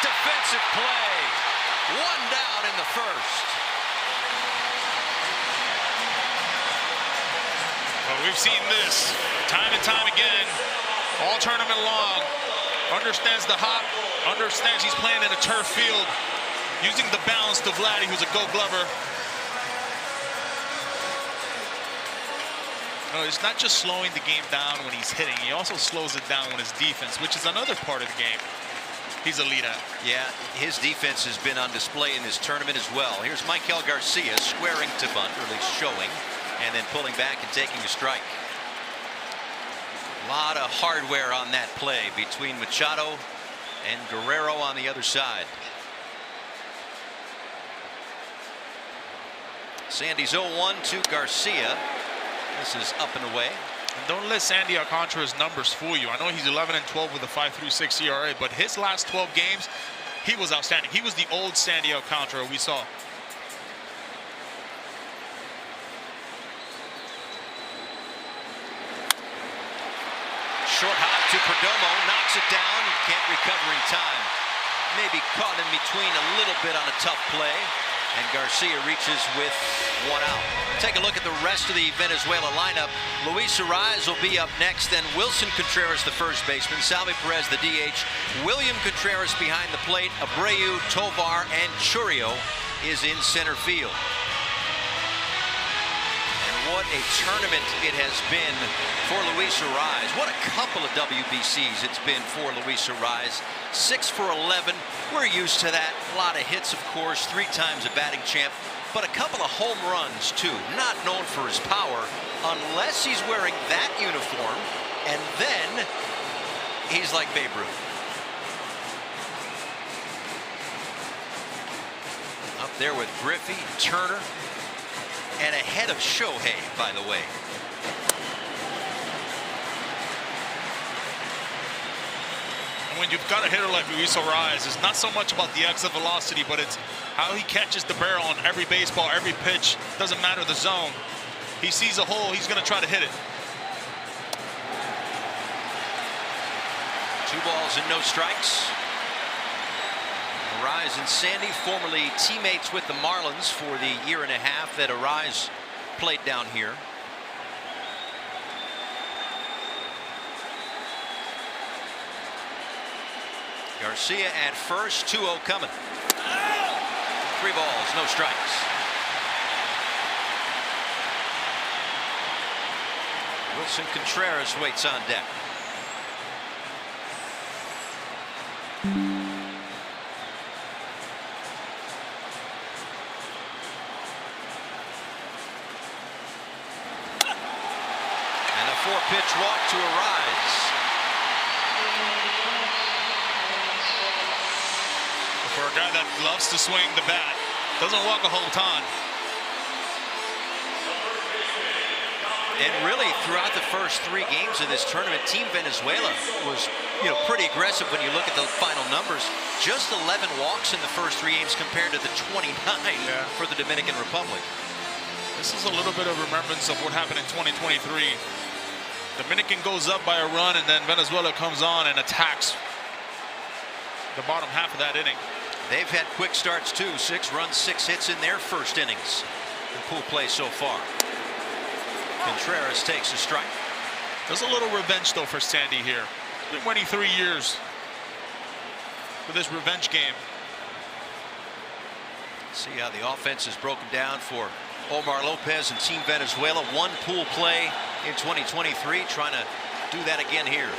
defensive play. One down in the first. Well, we've seen this time and time again, all tournament long. Understands the hop, understands he's playing in a turf field, using the balance to Vladdy, who's a Gold Glover. No, it's not just slowing the game down when he's hitting, he also slows it down when his defense, which is another part of the game he's elite at. Yeah, his defense has been on display in this tournament as well. Here's Michael Garcia squaring to bunt, or at least showing, and then pulling back and taking a strike. A lot of hardware on that play between Machado and Guerrero on the other side. Sandy's 0-1 to Garcia. This is up and away. And don't let Sandy Alcantara's numbers fool you. I know he's 11-12 with a 5.36 ERA, but his last 12 games, he was outstanding. He was the old Sandy Alcantara we saw. Short hop to Perdomo, knocks it down, can't recover in time. Maybe caught in between a little bit on a tough play. And Garcia reaches with one out. Take a look at the rest of the Venezuela lineup. Luis Arraez will be up next, then Wilson Contreras, the first baseman, Salvi Perez, the DH, William Contreras behind the plate, Abreu, Tovar, and Churio is in center field. And what a tournament it has been for Luis Arraez. What a couple of WBCs it's been for Luis Arraez. 6 for 11. We're used to that. A lot of hits, of course, 3 times a batting champ, but a couple of home runs too. Not known for his power unless he's wearing that uniform, and then he's like Babe Ruth. Up there with Griffey, Turner, and ahead of Shohei, by the way. When you've got a hitter like Luis Arraez, it's not so much about the exit velocity, but it's how he catches the barrel on every baseball, every pitch. Doesn't matter the zone. He sees a hole, he's going to try to hit it. 2 balls and no strikes. Arraez and Sandy, formerly teammates with the Marlins for the year and a half that Arraez played down here. Garcia at first, 2-0 coming. 3 balls, no strikes. Wilson Contreras waits on deck. And a 4-pitch walk to Arraez. For a guy that loves to swing the bat, doesn't walk a whole ton. And really, throughout the first 3 games of this tournament, Team Venezuela was, pretty aggressive when you look at the final numbers. Just 11 walks in the first 3 games compared to the 29 for the Dominican Republic. This is a little bit of remembrance of what happened in 2023. Dominican goes up by a run, and then Venezuela comes on and attacks the bottom half of that inning. They've had quick starts too. 6 runs, 6 hits in their first innings in pool play so far. Contreras takes a strike. There's a little revenge though for Sandy here. He's been waiting 3 years for this revenge game. See how the offense is broken down for Omar Lopez and Team Venezuela. 1 pool play in 2023, trying to do that again here.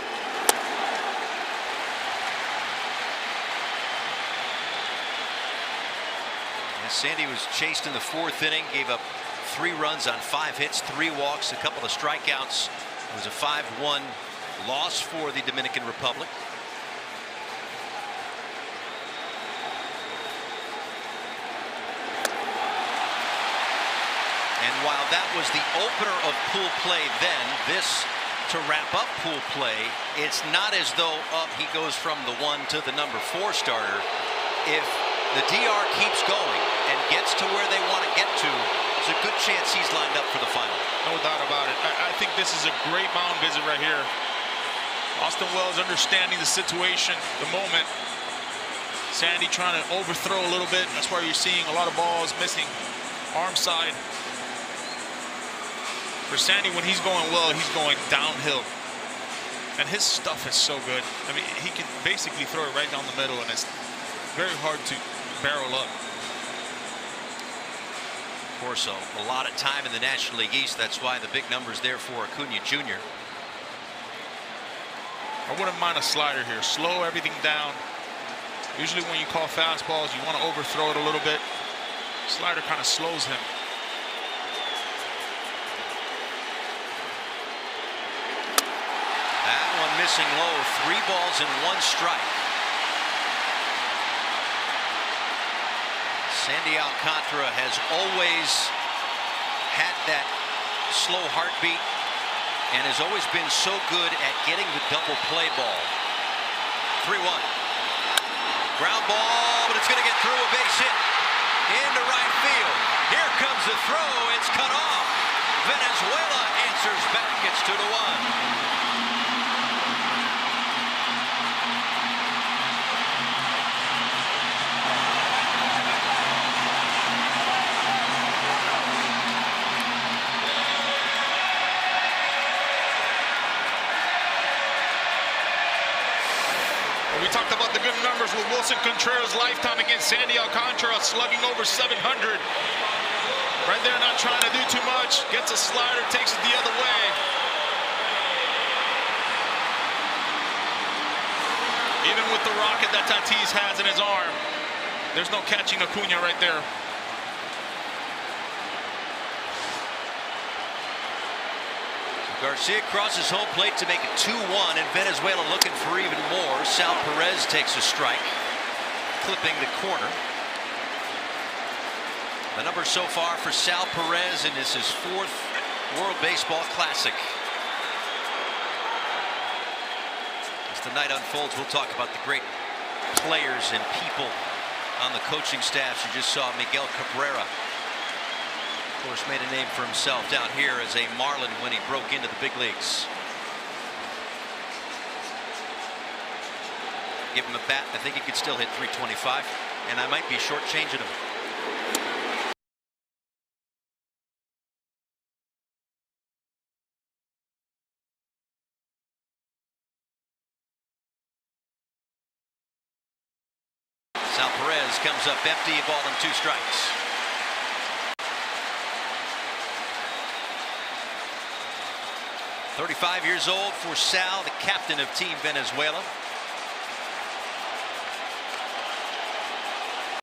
Sandy was chased in the 4th inning, gave up 3 runs on 5 hits, 3 walks, a couple of strikeouts. It was a 5-1 loss for the Dominican Republic. And while that was the opener of pool play then, this to wrap up pool play, it's not as though he goes from the 1 to the number 4 starter. If the DR keeps going and gets to where they want to get to, there's a good chance he's lined up for the final. No doubt about it. I think this is a great mound visit right here. Austin Wells understanding the situation, the moment. Sandy trying to overthrow a little bit. That's why you're seeing a lot of balls missing arm side. For Sandy, when he's going well, he's going downhill. And his stuff is so good. I mean, he can basically throw it right down the middle, and it's very hard to barrel up. Of course, a lot of time in the National League East. That's why the big number's there for Acuna Jr. I wouldn't mind a slider here. Slow everything down. Usually when you call fastballs, you want to overthrow it a little bit. Slider kind of slows him. That one missing low. 3 balls and 1 strike. Sandy Alcantara has always had that slow heartbeat and has always been so good at getting the double play ball. 3-1. Ground ball, but it's going to get through. A base hit into right field. Here comes the throw. It's cut off. Venezuela answers back. It's 2-1. We talked about the good numbers with Wilson Contreras' lifetime against Sandy Alcantara, slugging over 700. Right there, not trying to do too much. Gets a slider, takes it the other way. Even with the rocket that Tatis has in his arm, there's no catching Acuna right there. Garcia crosses home plate to make it 2-1, and Venezuela looking for even more. Sal Perez takes a strike, clipping the corner. The number so far for Sal Perez, and this is 4th World Baseball Classic. As the night unfolds, we'll talk about the great players and people on the coaching staffs. You just saw Miguel Cabrera, of course, made a name for himself down here as a Marlin when he broke into the big leagues. Give him a bat. I think he could still hit 325, and I might be shortchanging him. Sal Perez comes up empty, a ball and 2 strikes. "35 years old for Sal, the captain of Team Venezuela.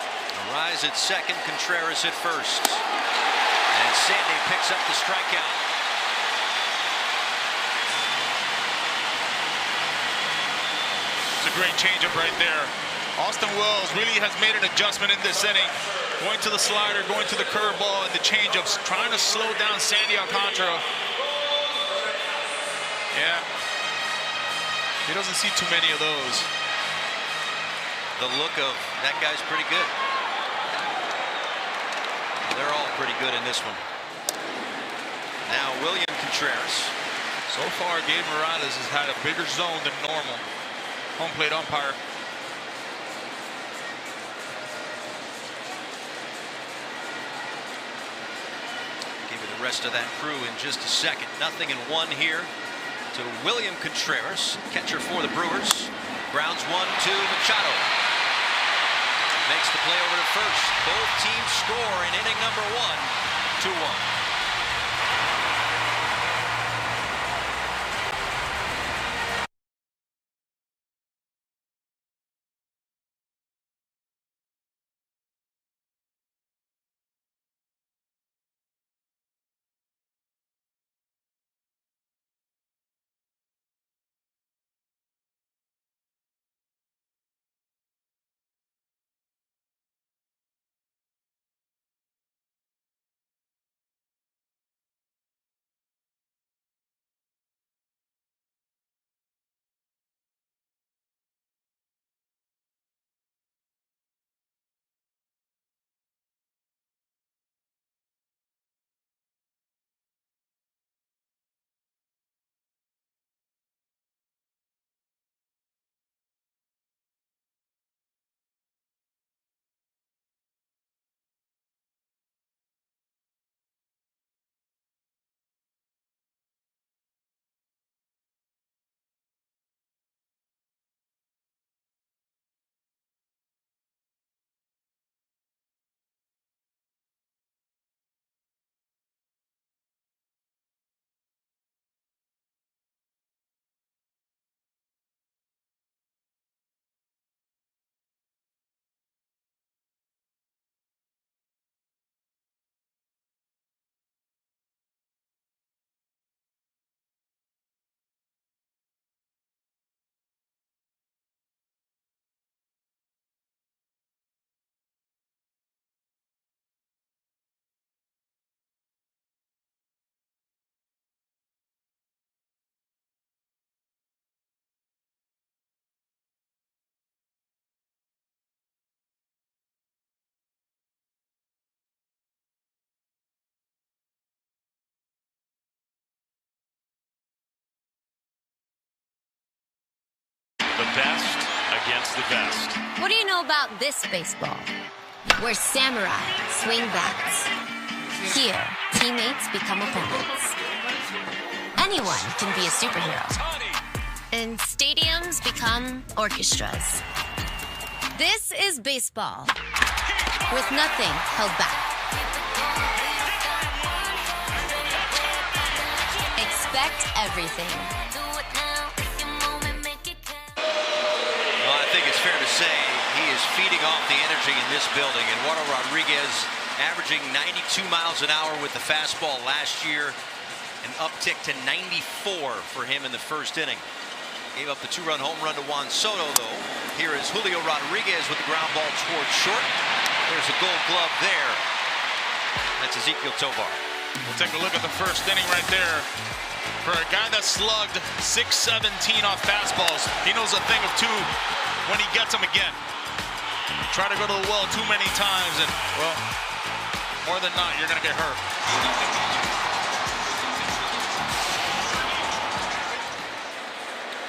A rise at second, Contreras at first. And Sandy picks up the strikeout. It's a great changeup right there. Austin Wells really has made an adjustment in this inning. Going to the slider, going to the curveball, and the changeups, trying to slow down Sandy Alcantara. Yeah, he doesn't see too many of those. The look of that guy's pretty good. They're all pretty good in this one. Now William Contreras. So far, Gabe Morales has had a bigger zone than normal. Home plate umpire. Give you the rest of that crew in just a second. 0-1 here to William Contreras, catcher for the Brewers. Grounds 1-2. Machado makes the play over to first. Both teams score in inning number 1. 2-1. The best against the best. What do you know about this baseball? Where samurai swing bats. Here, teammates become opponents. Anyone can be a superhero. And stadiums become orchestras. This is baseball, with nothing held back. Expect everything. Well, I think it's fair to say he is feeding off the energy in this building. Eduardo Rodriguez averaging 92 miles an hour with the fastball last year, an uptick to 94 for him in the first inning. Gave up the 2-run home run to Juan Soto, though. Here is Julio Rodriguez with the ground ball towards short. There's a Gold Glove there. That's Ezequiel Tovar. We'll take a look at the first inning right there. For a guy that slugged .617 off fastballs, he knows a thing of two when he gets them again. Try to go to the well too many times, and, well, more than not, you're going to get hurt.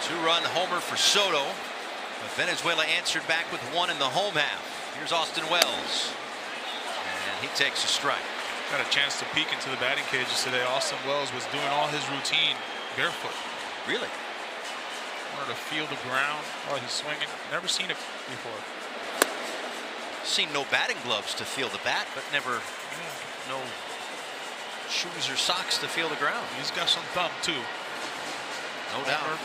Two-run homer for Soto. But Venezuela answered back with one in the home half. Here's Austin Wells. And he takes a strike. Got a chance to peek into the batting cages today. Austin Wells was doing all his routine barefoot. Really? Wanted to feel the ground while he's swinging. Never seen it before. Seen no batting gloves to feel the bat, but never no shoes or socks to feel the ground. He's got some thumb too. No doubt.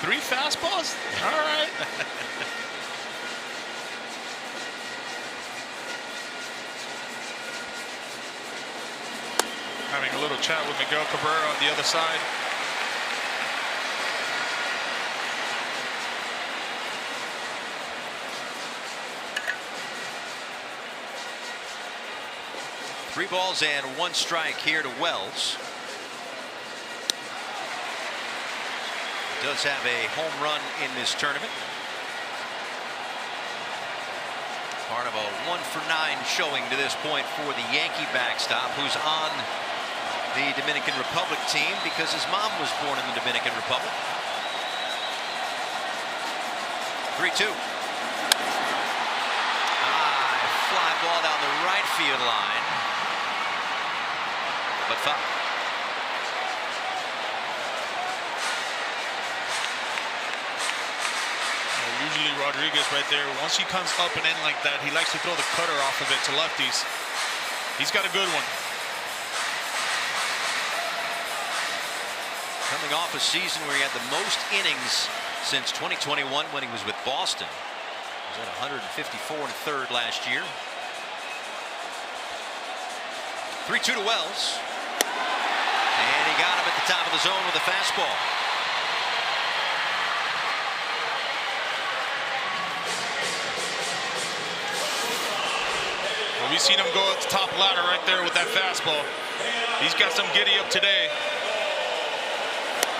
3 fastballs? All right. Having a little chat with Miguel Cabrera on the other side. Three balls and 1 strike here to Wells. Does have a home run in this tournament. Part of a 1-for-9 showing to this point for the Yankee backstop, who's on the Dominican Republic team because his mom was born in the Dominican Republic. 3-2. Fly ball down the right field line, but foul. Usually Rodriguez right there, once he comes up and in like that, he likes to throw the cutter off of it to lefties. He's got a good one. Coming off a season where he had the most innings since 2021 when he was with Boston. He was at 154 1/3 last year. 3-2 to Wells. And he got him at the top of the zone with a fastball. We've seen him go at the top ladder right there with that fastball. He's got some giddy up today.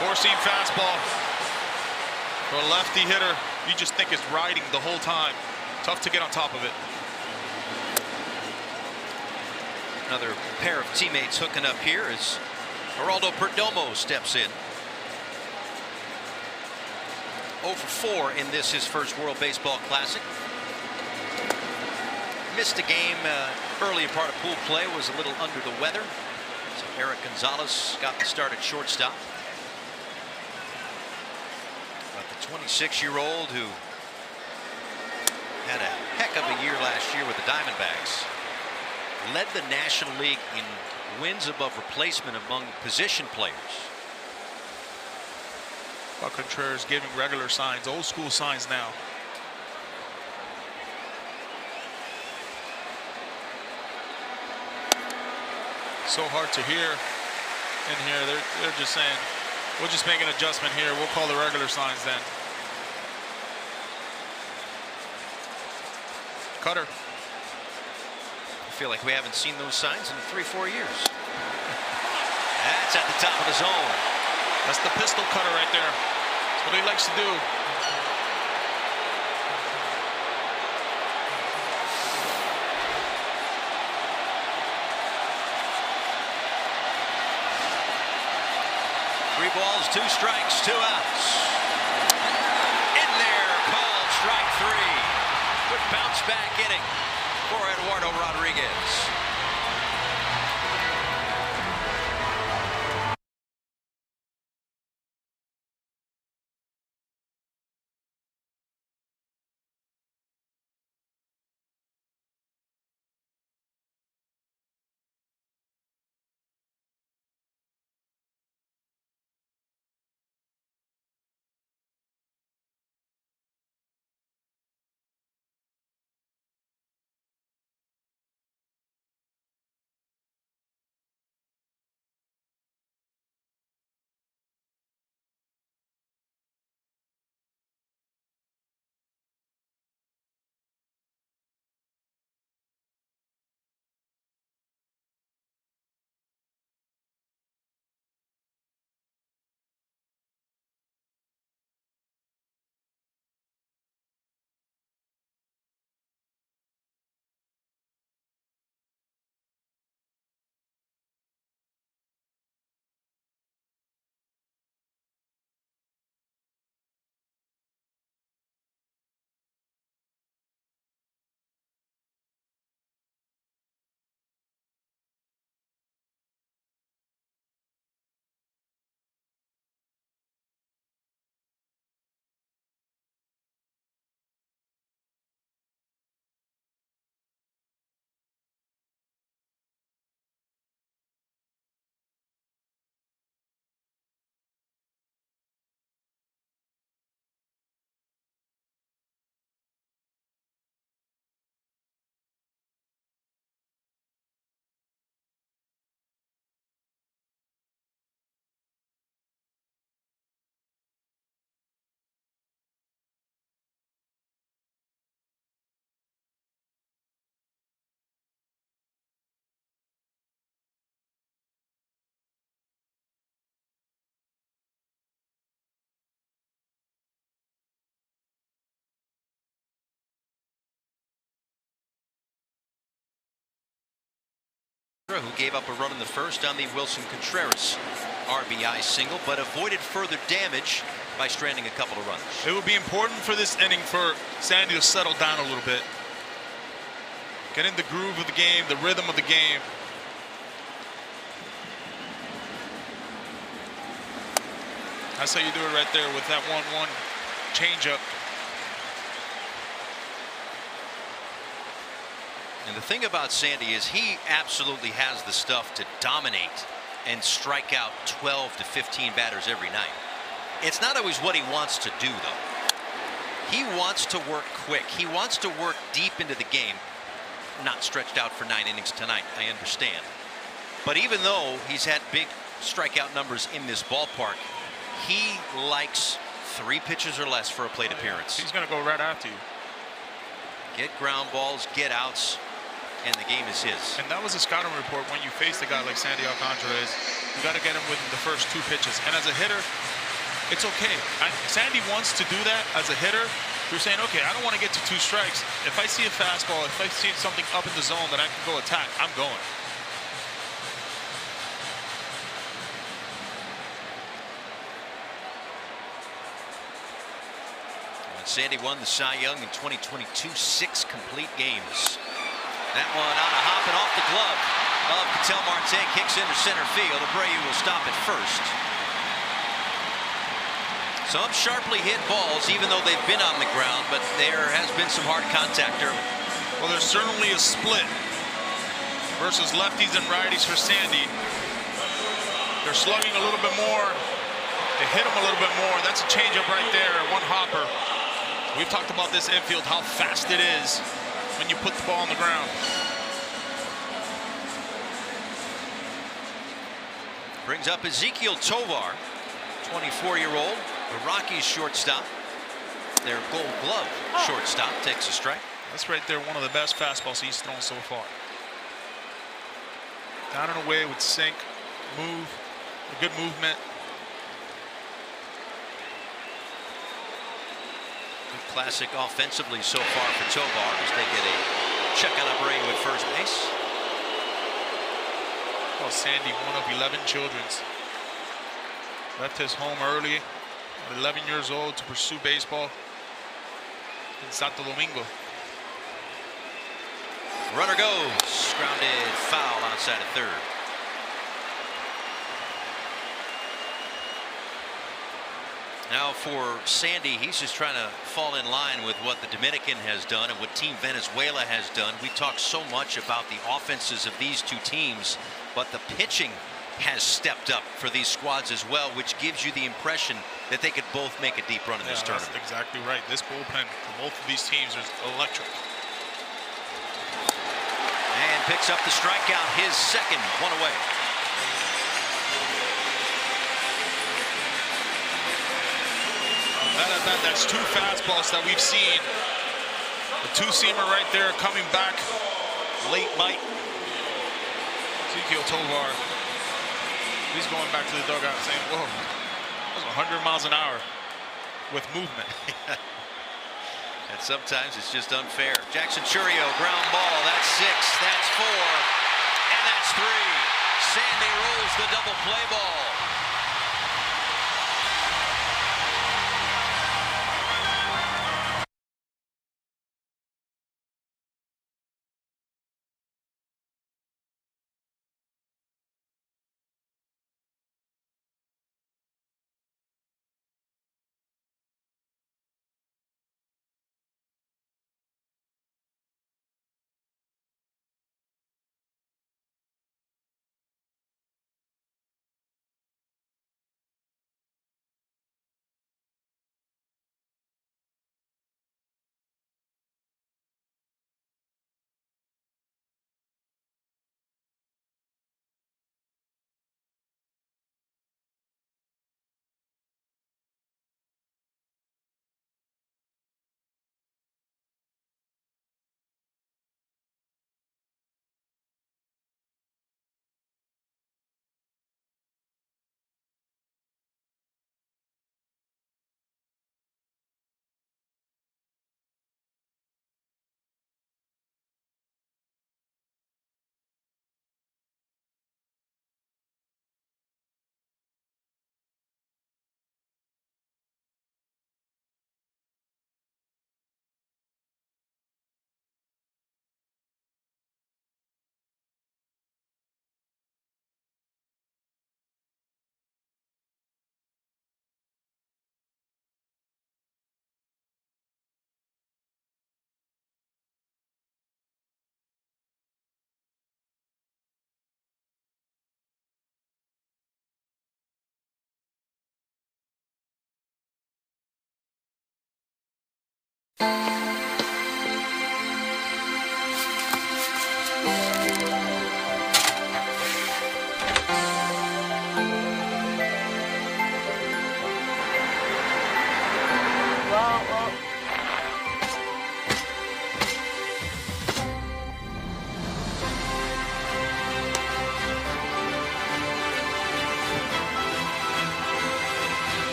4-seam fastball for a lefty hitter. You just think it's riding the whole time. Tough to get on top of it. Another pair of teammates hooking up here as Geraldo Perdomo steps in. 0 for 4 in this, his first World Baseball Classic. Missed a game earlier part of pool play, was a little under the weather. So Eric Gonzalez got the start at shortstop. But the 26-year-old who had a heck of a year last year with the Diamondbacks led the National League in wins above replacement among position players. Well, Contreras giving regular signs, old school signs now. So hard to hear in here. They're just saying, we'll just make an adjustment here. We'll call the regular signs then. Cutter. I feel like we haven't seen those signs in 3-4 years. That's at the top of the zone. That's the pistol cutter right there. That's what he likes to do. 3 balls, 2 strikes, 2 outs. In there, called strike 3. Good bounce back inning for Eduardo Rodriguez. Who gave up a run in the first on the Wilson Contreras RBI single, but avoided further damage by stranding a couple of runs. It would be important for this inning for Sandy to settle down a little bit. Get in the groove of the game, the rhythm of the game. That's how you do it right there with that 1-1 changeup. And the thing about Sandy is he absolutely has the stuff to dominate and strike out 12 to 15 batters every night. It's not always what he wants to do, though. He wants to work quick. He wants to work deep into the game. Not stretched out for 9 innings tonight, I understand. But even though he's had big strikeout numbers in this ballpark, he likes 3 pitches or less for a plate appearance. He's going to go right after you. Get ground balls, get outs, and the game is his. And that was a scouting report. When you face a guy like Sandy Alcantara, you got to get him within the first 2 pitches. And as a hitter, it's okay. Sandy wants to do that as a hitter. You're saying, okay, I don't want to get to 2 strikes. If I see a fastball, if I see something up in the zone that I can go attack, I'm going. Sandy won the Cy Young in 2022, 6 complete games. That one on a hop and off the glove of Ketel Marte, kicks into center field. Abreu will stop at first. Some sharply hit balls, even though they've been on the ground, but there has been some hard contact early. Well, there's certainly a split versus lefties and righties for Sandy. They're slugging a little bit more. They hit him a little bit more. That's a changeup right there, 1 hopper. We've talked about this infield, how fast it is when you put the ball on the ground. Brings up Ezequiel Tovar, 24-year-old, the Rockies shortstop. Their Gold Glove shortstop takes a strike. That's right there, one of the best fastballs he's thrown so far. Down and away with sink, move, a good movement. Classic offensively so far for Tovar as they get a check on Abreu at first base. Oh, Sandy, one of 11 children. Left his home early, at 11 years old, to pursue baseball in Santo Domingo. Runner goes. Grounded foul outside of third. Now for Sandy, he's just trying to fall in line with what the Dominican has done and what Team Venezuela has done. We talk so much about the offenses of these two teams, but the pitching has stepped up for these squads as well, which gives you the impression that they could both make a deep run in this tournament. That's exactly right. This bullpen for both of these teams is electric. And picks up the strikeout, his second, one away. That at bat, that's 2 fastballs that we've seen. The 2-seamer right there coming back. Late bite. Ezequiel Tovar. He's going back to the dugout saying, whoa, that was 100 miles an hour with movement. And sometimes it's just unfair. Jackson Churio, ground ball. That's 6. That's 4. And that's 3. Sandy rolls the double play ball.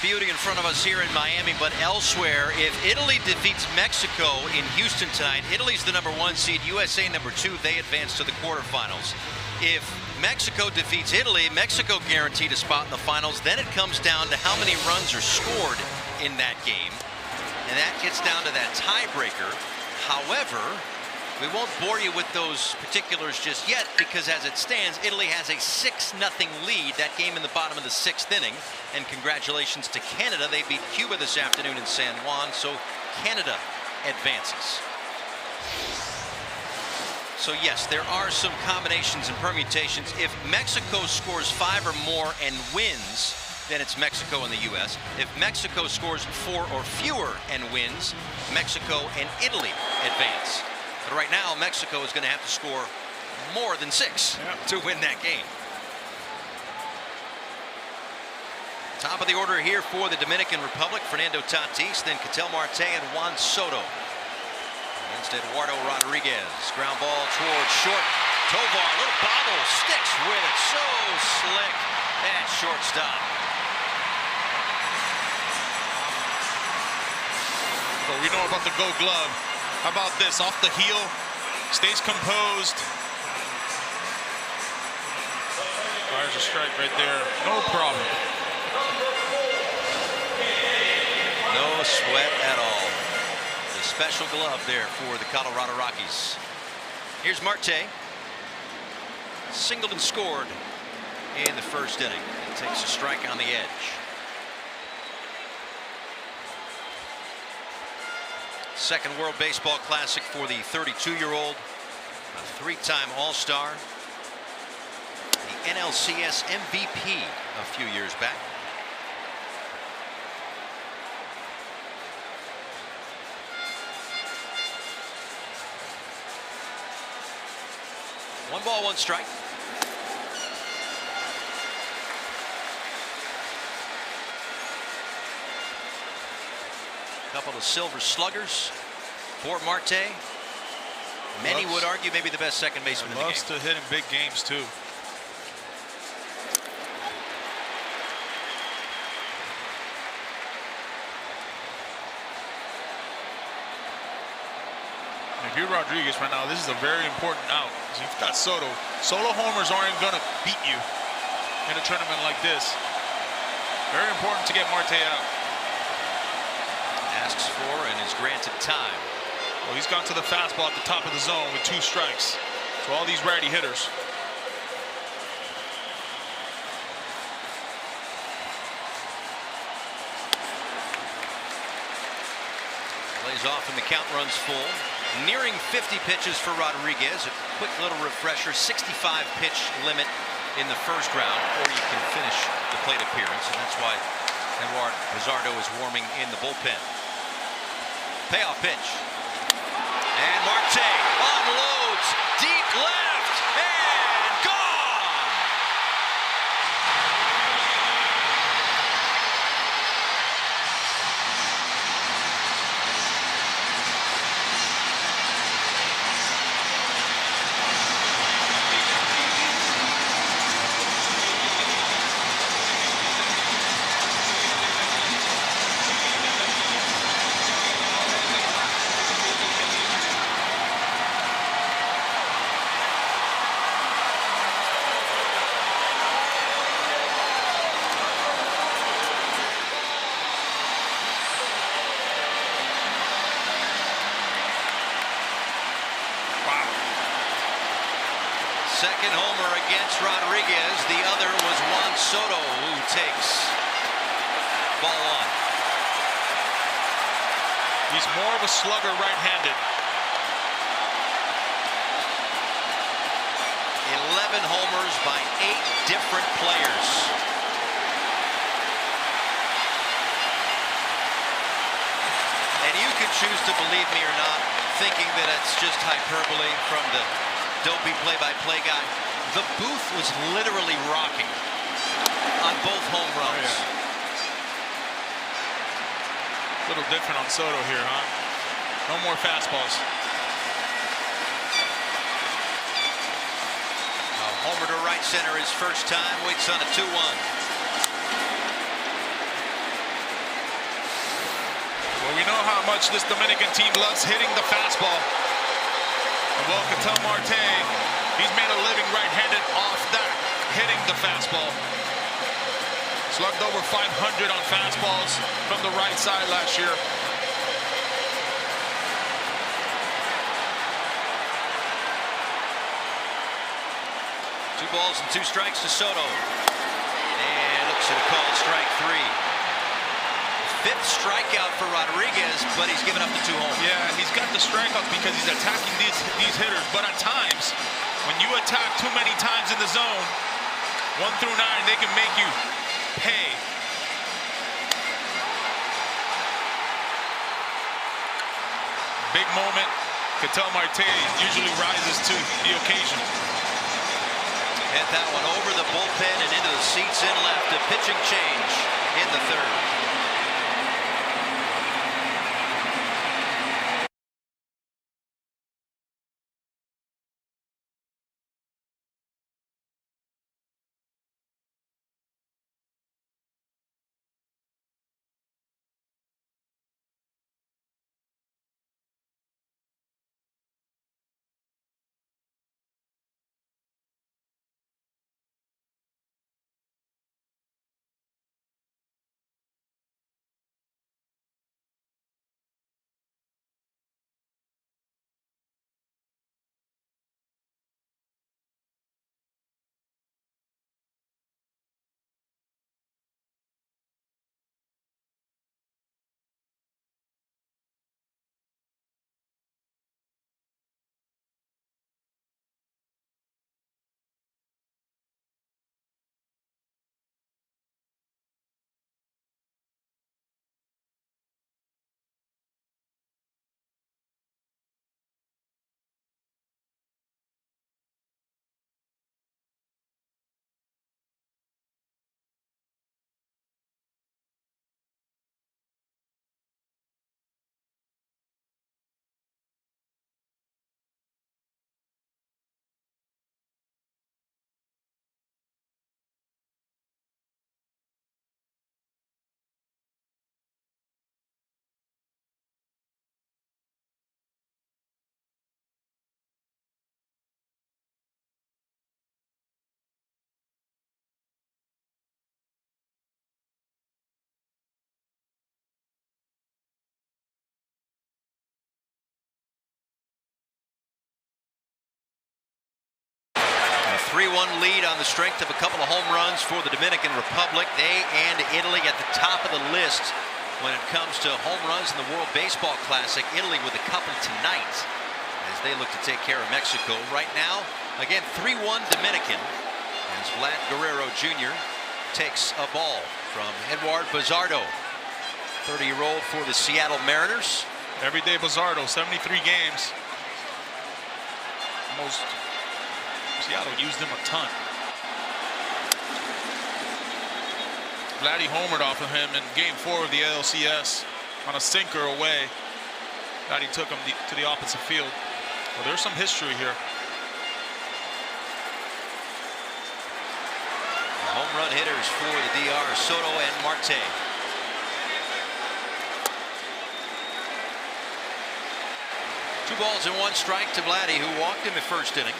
Beauty in front of us here in Miami, but elsewhere, if Italy defeats Mexico in Houston tonight, Italy's the #1 seed, USA #2, they advance to the quarterfinals. If Mexico defeats Italy, Mexico guaranteed a spot in the finals. Then it comes down to how many runs are scored in that game, and that gets down to that tiebreaker. However, we won't bore you with those particulars just yet, because as it stands, Italy has a 6-0 lead. That game in the bottom of the 6th inning. And congratulations to Canada. They beat Cuba this afternoon in San Juan, so Canada advances. So yes, there are some combinations and permutations. If Mexico scores 5 or more and wins, then it's Mexico and the U.S. If Mexico scores 4 or fewer and wins, Mexico and Italy advance. But right now, Mexico is going to have to score more than 6 to win that game. Top of the order here for the Dominican Republic, Fernando Tatis, then Ketel Marte and Juan Soto. Against Eduardo Rodriguez. Ground ball towards short. Tovar, a little bobble, sticks with it. So slick at shortstop. Well, we know about the Gold Glove. How about this? Off the heel, stays composed, Fires a strike right there. No problem. No sweat at all. The special glove there for the Colorado Rockies. Here's Marte. Singled and scored in the first inning. He takes a strike on the edge. Second World Baseball Classic for the 32-year-old, a three-time All-Star, the NLCS MVP a few years back. One ball, one strike. Couple of silver sluggers for Marte. Many would argue maybe the best second baseman in the game. Loves to hit in big games too. If you're Rodriguez right now, this is a very important out. You've got Soto. Solo homers aren't going to beat you in a tournament like this. Very important to get Marte out. Asks for and is granted time. Well, he's gone to the fastball at the top of the zone with 2 strikes. So all these righty hitters. Plays off and the count runs full. Nearing 50 pitches for Rodriguez. A quick little refresher, 65 pitch limit in the first round, or you can finish the plate appearance, and that's why Eduard Pizarro is warming in the bullpen. Payoff pitch. And Marte unloads deep left and gone. Second homer against Rodriguez. The other was Juan Soto, who takes ball 1. He's more of a slugger right-handed. 11 homers by 8 different players. And you can choose to believe me or not, thinking that it's just hyperbole from the dopey play-by-play guy. The booth was literally rocking on both home runs. Oh, yeah. A little different on Soto here, huh? No more fastballs. Homer to right center his first time, waits on a 2-1. Well, we know how much this Dominican team loves hitting the fastball. And well, Ketel Marte, he's made a living right-handed off that, hitting the fastball. Slugged over 500 on fastballs from the right side last year. Two balls and 2 strikes to Soto. And looks at a call, strike 3. 5th strikeout for Rodriguez, but he's given up the 2 homers. Yeah, he's got the strikeouts because he's attacking these hitters. But at times, when you attack too many times in the zone, 1 through 9, they can make you pay. Big moment. Ketel Marte usually rises to the occasion. Hit that one over the bullpen and into the seats in left. A pitching change in the 3rd. 3-1 lead on the strength of a couple of home runs for the Dominican Republic. They and Italy at the top of the list when it comes to home runs in the World Baseball Classic. Italy with a couple tonight as they look to take care of Mexico. Right now, again, 3-1 Dominican as Vlad Guerrero Jr. takes a ball from Eduard Bazardo, 30-year-old for the Seattle Mariners. Everyday Bazardo, 73 games. Seattle used him a ton. Vladdy homered off of him in Game 4 of the ALCS on a sinker away. Vladdy took him to the opposite field. Well, there's some history here. The home run hitters for the DR, Soto and Marte. Two balls and one strike to Vladdy, who walked in the first inning.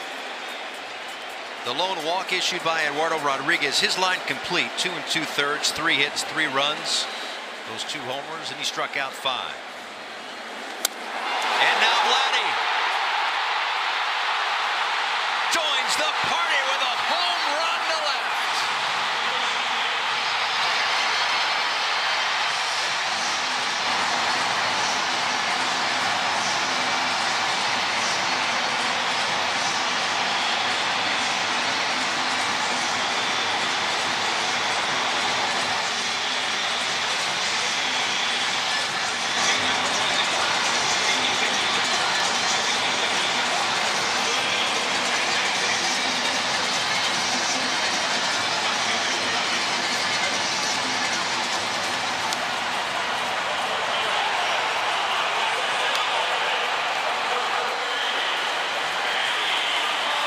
The lone walk issued by Eduardo Rodriguez. His line complete, 2 2/3, 3 hits, 3 runs. Those 2 homers, and he struck out 5. And now Vladdy joins the party with a home run to left.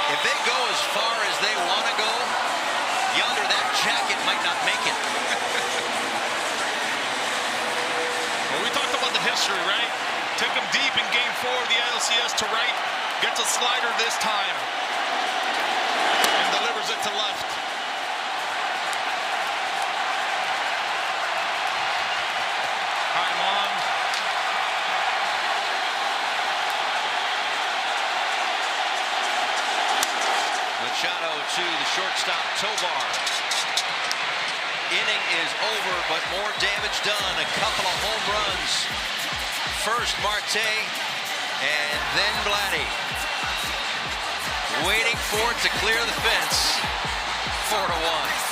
If they go as far as they want to go, yonder that jacket might not make it. Well, we talked about the history, right? Took him deep in Game 4 of the ALCS to right, gets a slider this time, and delivers it to left. Time on. Machado to the shortstop, Tovar. Inning is over, but more damage done. A couple of home runs. First Marte, and then Vladdy. Waiting for it to clear the fence. 4-1.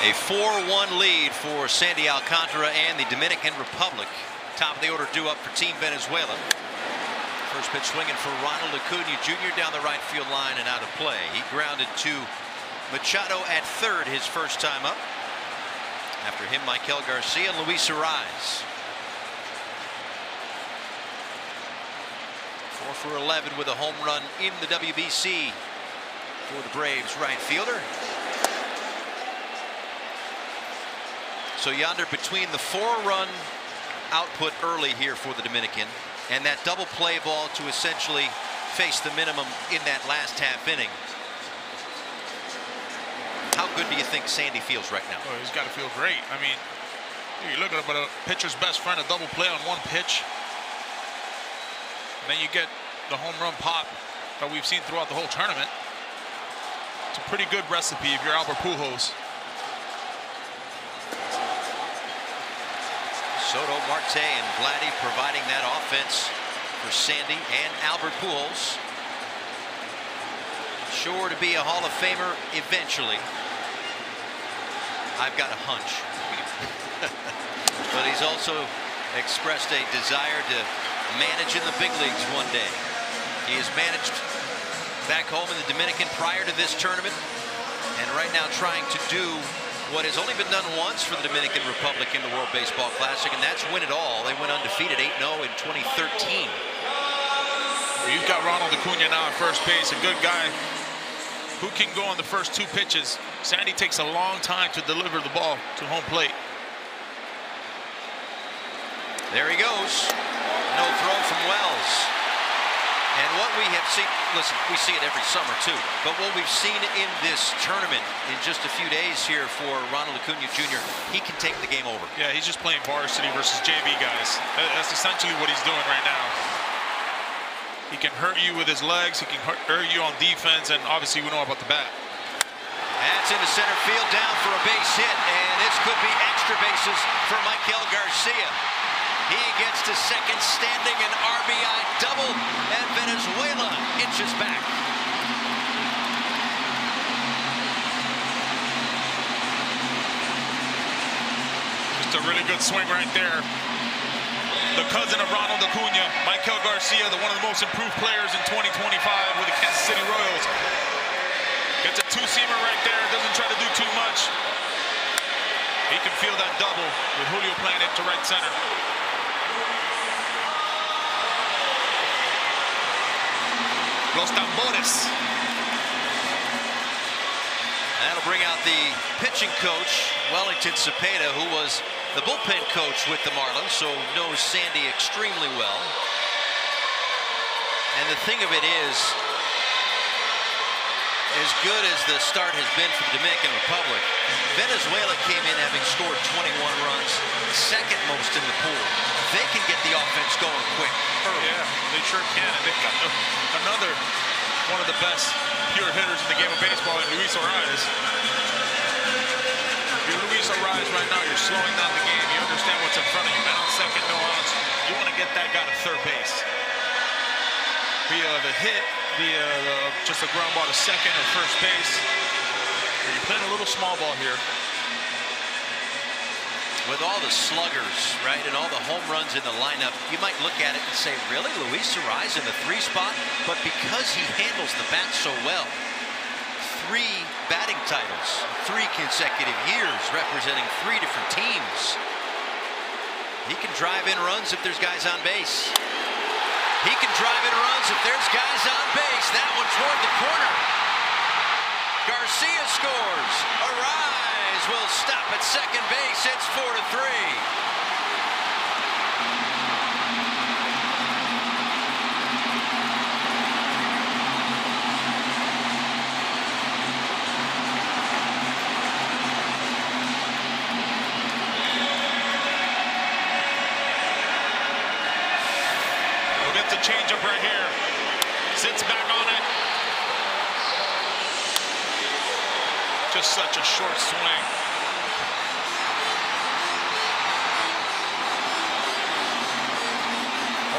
A 4-1 lead for Sandy Alcantara and the Dominican Republic. Top of the order due up for Team Venezuela. First pitch swinging for Ronald Acuna Jr. down the right field line and out of play. He grounded to Machado at third his first time up. After him, Michael Garcia and Luis Ariz. 4 for 11 with a home run in the WBC for the Braves right fielder. So yonder between the 4-run output early here for the Dominican and that double play ball to essentially face the minimum in that last half inning. How good do you think Sandy feels right now? Oh, he's got to feel great. I mean, you're looking at a pitcher's best friend, a double play on one pitch. And then you get the home run pop that we've seen throughout the whole tournament. It's a pretty good recipe if you're Albert Pujols. Soto, Marte, and Vladdy providing that offense for Sandy and Albert Pujols. Sure to be a Hall of Famer eventually. I've got a hunch. But he's also expressed a desire to manage in the big leagues one day. He has managed back home in the Dominican prior to this tournament, and right now trying to do what has only been done once for the Dominican Republic in the World Baseball Classic, and that's win it all. They went undefeated 8-0 in 2013. You've got Ronald Acuna now at first base, a good guy who can go on the first 2 pitches. Sandy takes a long time to deliver the ball to home plate. There he goes. No throw from Wells. And what we have seen, listen, we see it every summer too, but what we've seen in this tournament in just a few days here for Ronald Acuna Jr., he can take the game over. Yeah, he's just playing varsity versus JV guys. That's essentially what he's doing right now. He can hurt you with his legs, he can hurt you on defense, and obviously we know about the bat. That's into center field, down for a base hit, and this could be extra bases for Michael Garcia. He gets to second, standing an RBI double, and Venezuela inches back. Just a really good swing right there. The cousin of Ronald Acuna, Michael Garcia, one of the most improved players in 2025 with the Kansas City Royals. Gets a 2-seamer right there, doesn't try to do too much. He can feel that double with Julio playing it to right center. Los tambores. That'll bring out the pitching coach, Wellington Cepeda, who was the bullpen coach with the Marlins, so knows Sandy extremely well. And the thing of it is, as good as the start has been for the Dominican Republic, Venezuela came in having scored 21 runs, second most in the pool. They can get the offense going quick early. Yeah, they sure can. And they've got another one of the best pure hitters in the game of baseball in Luis Ariz. You're Luis Ariz right now, you're slowing down the game. You understand what's in front of you. Man on second, no outs. You want to get that guy to third base. Via the hit, via just a ground ball to second or first base. You're playing a little small ball here. With all the sluggers, right, and all the home runs in the lineup, you might look at it and say, really, Luis Ariz in the 3 spot? But because he handles the bat so well, 3 batting titles, 3 consecutive years representing 3 different teams. He can drive in runs if there's guys on base. He can drive in runs if there's guys on base. That one toward the corner. Garcia scores. Ariz will stop at second base. It's 4-3. We'll get the changeup right here. Sits back on it. Just such a short swing.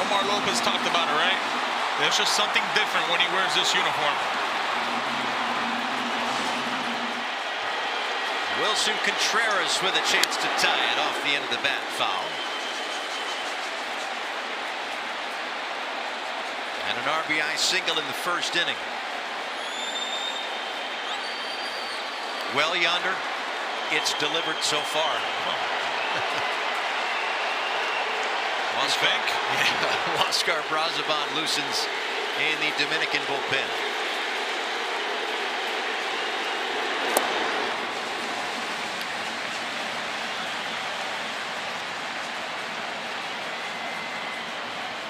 Omar Lopez talked about it, right? There's just something different when he wears this uniform. Wilson Contreras with a chance to tie it off the end of the bat. Foul. And an RBI single in the first inning. Well, yonder, it's delivered so far. Oscar Brazaban loosens in the Dominican bullpen.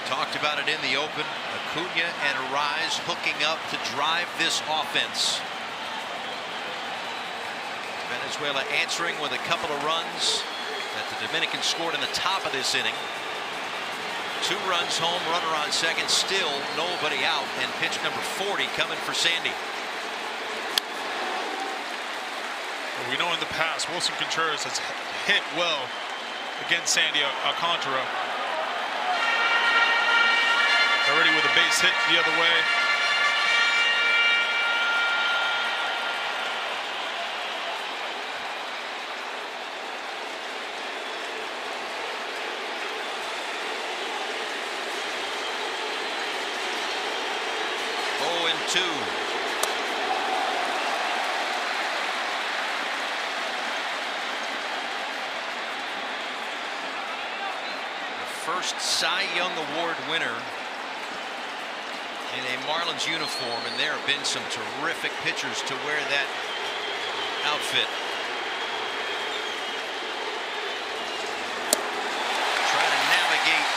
Talked about it in the open. Acuna and Arise hooking up to drive this offense. Venezuela answering with a couple of runs that the Dominicans scored in the top of this inning. 2 runs home, runner on second, still nobody out, and pitch number 40 coming for Sandy. Well, we know in the past Wilson Contreras has hit well against Sandy Alcantara. Already with a base hit the other way. Two. The first Cy Young Award winner in a Marlins uniform, and there have been some terrific pitchers to wear that outfit. Trying to navigate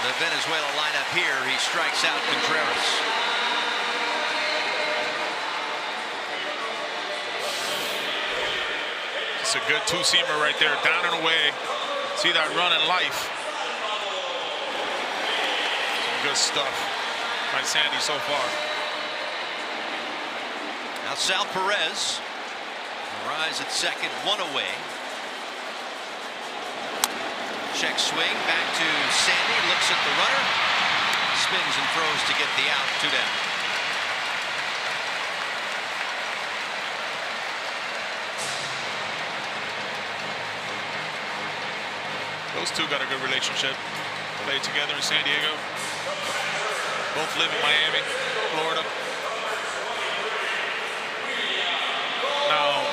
the Venezuela lineup here. He strikes out Contreras. It's a good two-seamer right there, down and away. See that run in life. Some good stuff by Sandy so far. Now Sal Perez. Rise at second, 1 away. Check swing back to Sandy. Looks at the runner. Spins and throws to get the out. 2 down. Those two got a good relationship. Played together in San Diego. Both live in Miami, Florida. Now,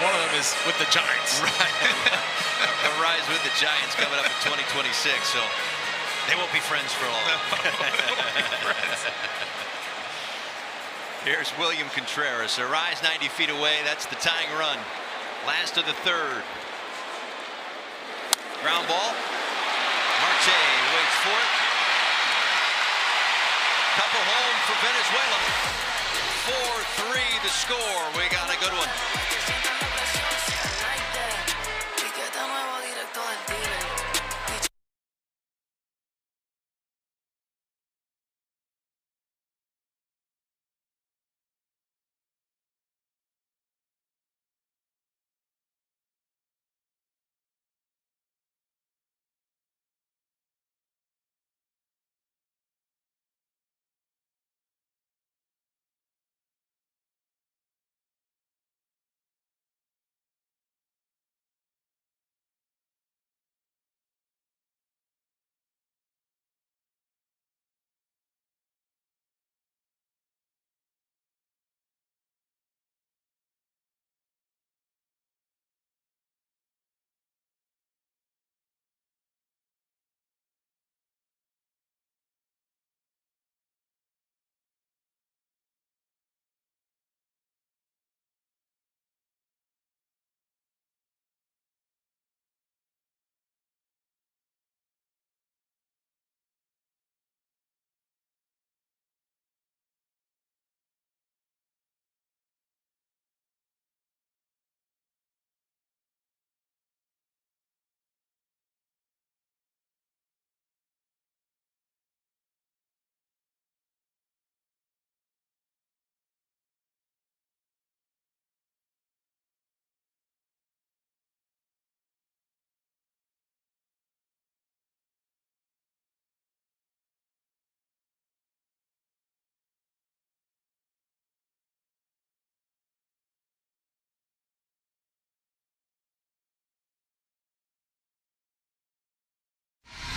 one of them is with the Giants. Right. Rise with the Giants coming up in 2026, so they won't be friends for long. Here's William Contreras. Rise 90 feet away. That's the tying run. Last of the third. Ground ball. Marte waits for it. Couple home for Venezuela. 4-3 the score. We got a good one.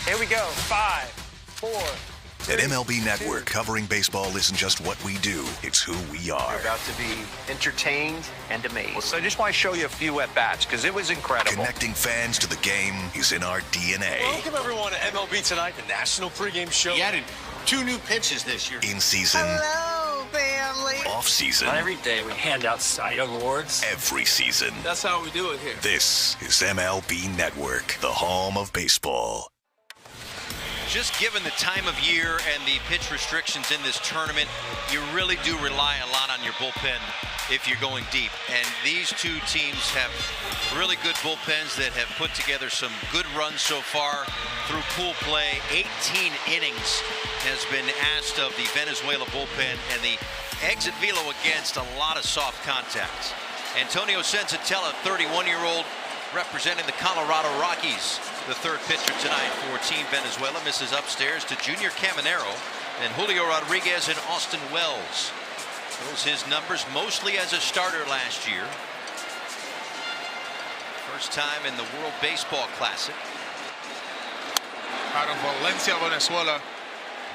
Here we go. 5, 4. At MLB Network, covering baseball isn't just what we do, it's who we are. You're about to be entertained and amazed. So I just want to show you a few at-bats because it was incredible. Connecting fans to the game is in our DNA. Welcome, everyone, to MLB Tonight, the national pregame show. He added 2 new pitches this year. In season. Hello, family. Off season. Not every day we hand out Cy Young awards. Every season. That's how we do it here. This is MLB Network, the home of baseball. Just given the time of year and the pitch restrictions in this tournament, you really do rely a lot on your bullpen if you're going deep. And these two teams have really good bullpens that have put together some good runs so far through pool play. 18 innings has been asked of the Venezuela bullpen, and the exit velo against a lot of soft contacts. Antonio Senzatella, 31-year-old, representing the Colorado Rockies. The third pitcher tonight for Team Venezuela misses upstairs to Junior Caminero and Julio Rodriguez and Austin Wells. Those his numbers mostly as a starter last year. First time in the World Baseball Classic. Out of Valencia, Venezuela.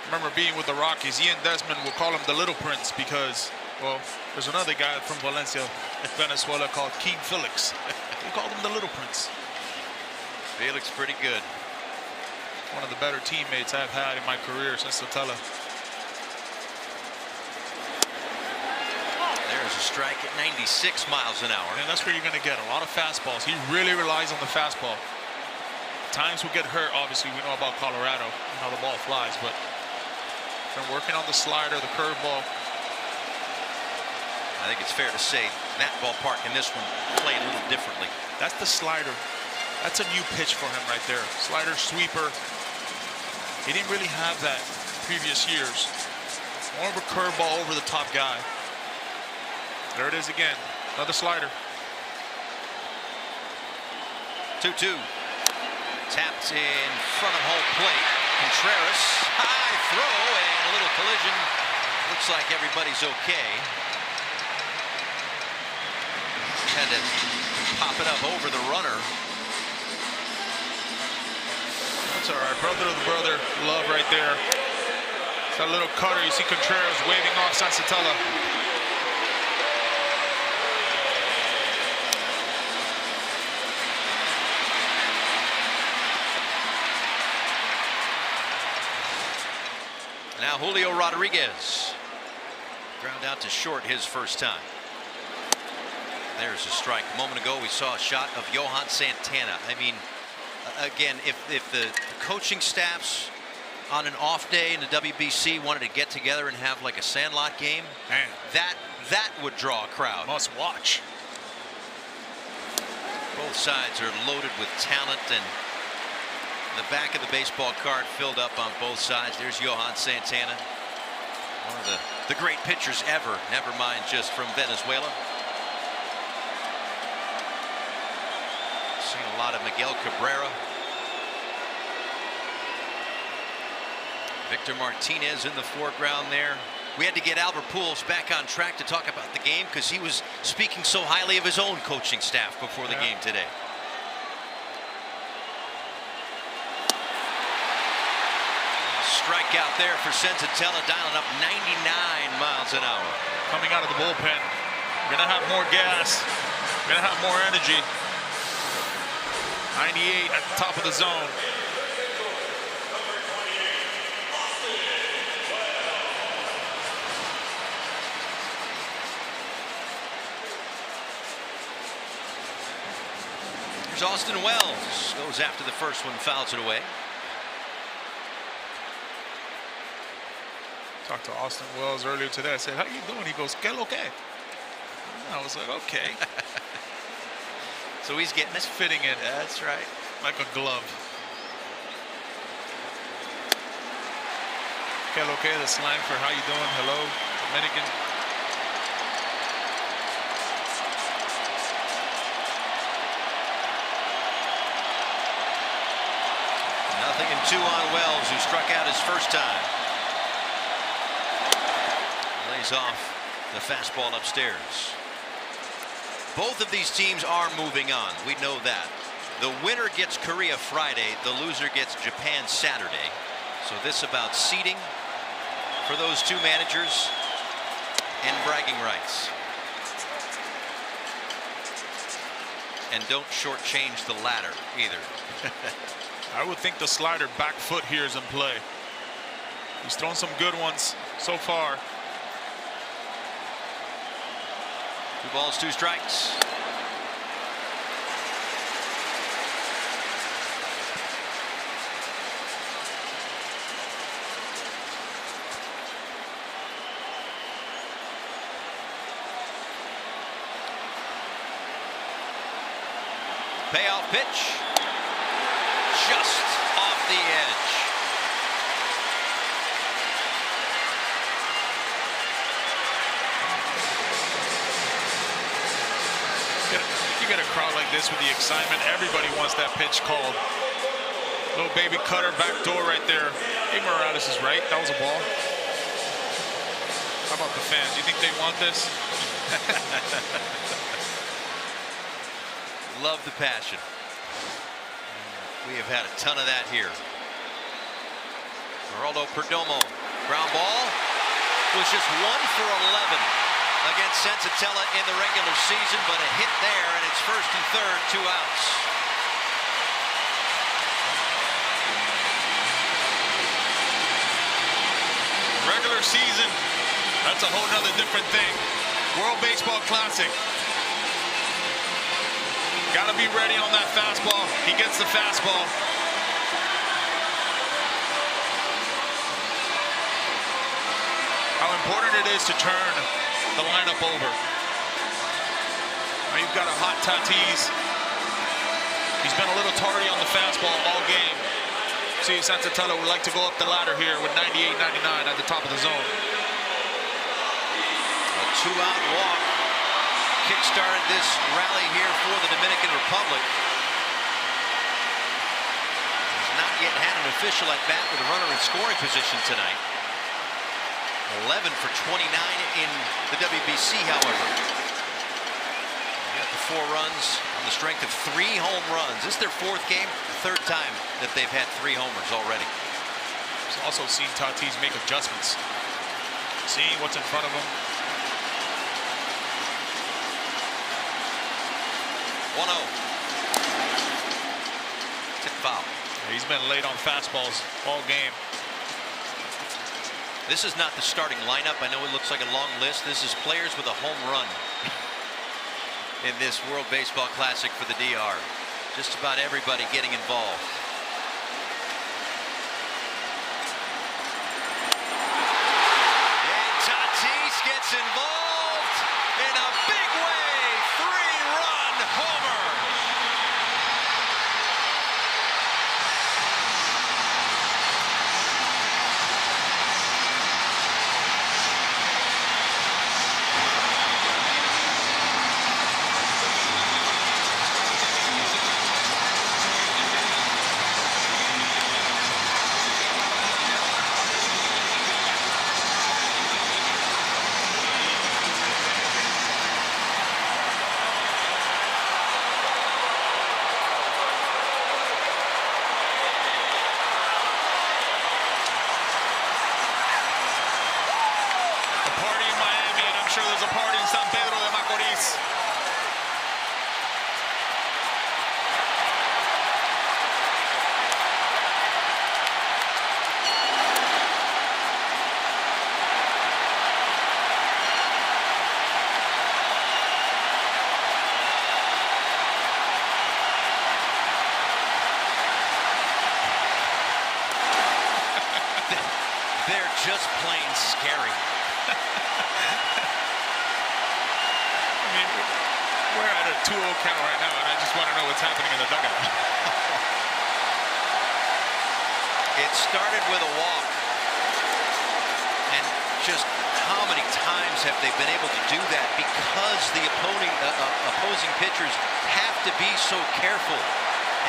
Remember being with the Rockies. Ian Desmond will call him the Little Prince because, well, there's another guy from Valencia, Venezuela, called King Felix. We called him the Little Prince. Felix pretty good. One of the better teammates I've had in my career since Sotella. There's a strike at 96 miles an hour. And that's where you're going to get a lot of fastballs. He really relies on the fastball. Times will get hurt, obviously. We know about Colorado and how the ball flies, but been working on the slider, the curveball. I think it's fair to say that ballpark in this one played a little differently. That's the slider. That's a new pitch for him right there. Slider, sweeper. He didn't really have that previous years. More of a curveball over the top guy. There it is again. Another slider. 2-2. Tapped in front of home plate. Contreras. High throw and a little collision. Looks like everybody's okay. Had to pop it up over the runner. That's all right. Brother to the brother love right there. It's that little cutter. You see Contreras waving off Senzatella. Now Julio Rodriguez. Ground out to short his first time. There's a strike. A moment ago we saw a shot of Johan Santana. I mean, again, if the coaching staffs on an off day in the WBC wanted to get together and have like a sandlot game, man, that would draw a crowd. Must watch. Both sides are loaded with talent, and the back of the baseball card filled up on both sides. There's Johan Santana, one of the great pitchers ever, never mind just from Venezuela. Seen a lot of Miguel Cabrera. Victor Martinez in the foreground there. We had to get Albert Pujols back on track to talk about the game because he was speaking so highly of his own coaching staff before the game today. Strikeout there for Senzatella, dialing up 99 miles an hour. Coming out of the bullpen. Gonna have more gas. Gonna have more energy. 98 at the top of the zone. Here's Austin Wells. Goes after the first one, fouls it away. Talked to Austin Wells earlier today. I said, how you doing? He goes, "Que lo que?" I was like, okay. So he's getting It's fitting in. That's right. Like a glove. Que lo que, the slang for how you doing? Hello, Dominican. Nothing and 2 on Wells, who struck out his first time. Lays off the fastball upstairs. Both of these teams are moving on. We know that. The winner gets Korea Friday. The loser gets Japan Saturday. So this about seeding for those two managers and bragging rights. And don't shortchange the latter either. I would think the slider back foot here is in play. He's thrown some good ones so far. 2 balls, 2 strikes. Payoff pitch. Just off the edge. You get a crowd like this with the excitement. Everybody wants that pitch called. Little baby cutter back door right there. Hey, Morales is right. That was a ball. How about the fans? You think they want this? Love the passion. We have had a ton of that here. Geraldo Perdomo. Ground ball was just 1 for 11 against Sensatella in the regular season, but a hit there, and it's first and third, 2 outs. Regular season, that's a whole nother different thing. World Baseball Classic. Got to be ready on that fastball. He gets the fastball. How important it is to turn the lineup over. Now you've got a hot Tatis. He's been a little tardy on the fastball all game. See, Sensatella would like to go up the ladder here with 98-99 at the top of the zone. A 2-out walk kick-started this rally here for the Dominican Republic. He's not yet had an official at bat with a runner in scoring position tonight. 11 for 29 in the WBC, however. They got the 4 runs on the strength of 3 home runs. This is their 4th game, 3rd time that they've had 3 homers already. He's also seen Tatis make adjustments, seeing what's in front of him. 1-0. Tip foul. He's been late on fastballs all game. This is not the starting lineup. I know it looks like a long list. This is players with a home run in this World Baseball Classic for the DR. Just about everybody getting involved. And Tatis gets involved in a big way. 3-run homer. They're just plain scary. I mean, we're at a 2-0 count right now, and I just want to know what's happening in the dugout. It started with a walk, and just how many times have they been able to do that because the opposing pitchers have to be so careful,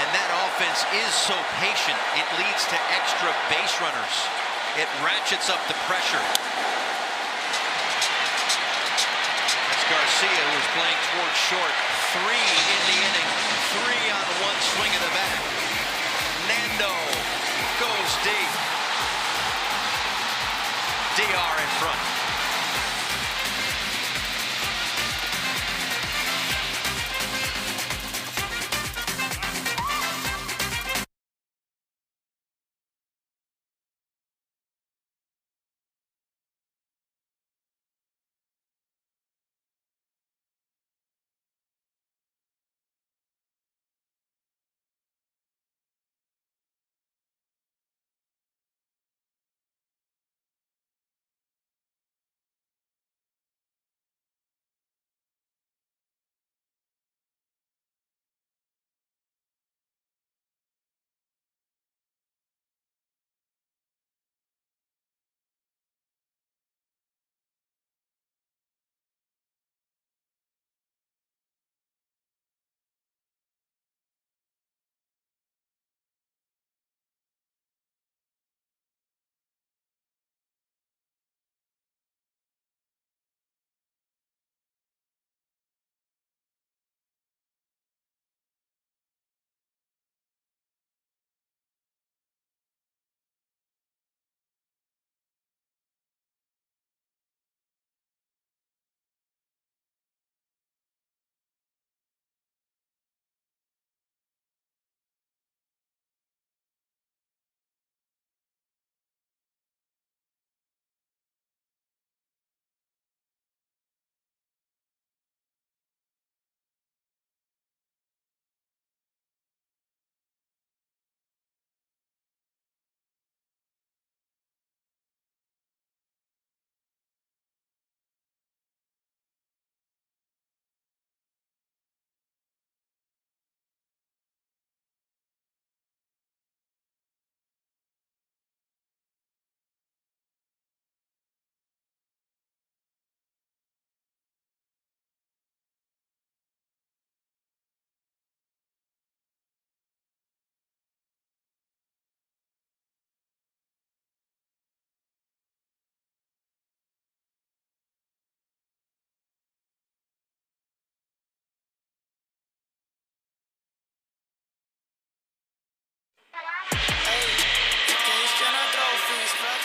and that offense is so patient. It leads to extra base runners. It ratchets up the pressure. That's Garcia, who is playing towards short. 3 in the inning. 3 on 1 swing window. Goes deep. DR in front.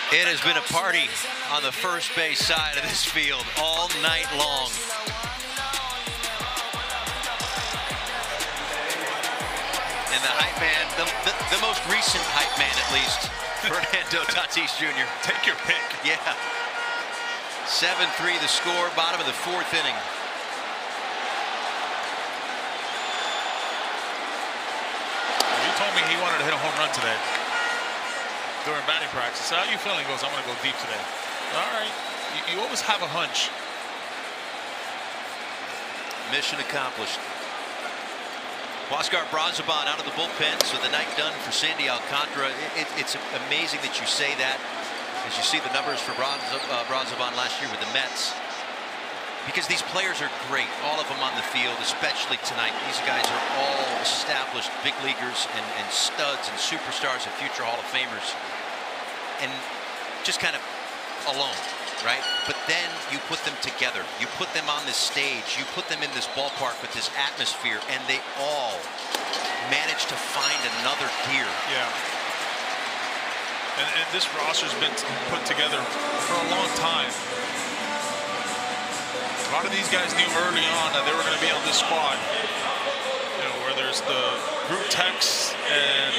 It has been a party on the first base side of this field all night long. And the hype man, the most recent hype man at least, Fernando Tatis Jr. Take your pick. Yeah. 7-3 the score, bottom of the fourth inning. You told me he wanted to hit a home run today during batting practice. How are you feeling? He goes, I'm going to go deep today. All right. You always have a hunch. Mission accomplished. Huáscar Brazoban out of the bullpen, so the night done for Sandy Alcantara. It's amazing that you say that as you see the numbers for Brazoban last year with the Mets. Because these players are great, all of them on the field, especially tonight. These guys are all established big leaguers and studs and superstars and future Hall of Famers. And just kind of alone, right? But then you put them together. You put them on this stage. You put them in this ballpark with this atmosphere, and they all manage to find another gear. Yeah. And this roster's been put together for a long time. A lot of these guys knew early on that they were going to be on this squad. You know, where there's the group texts and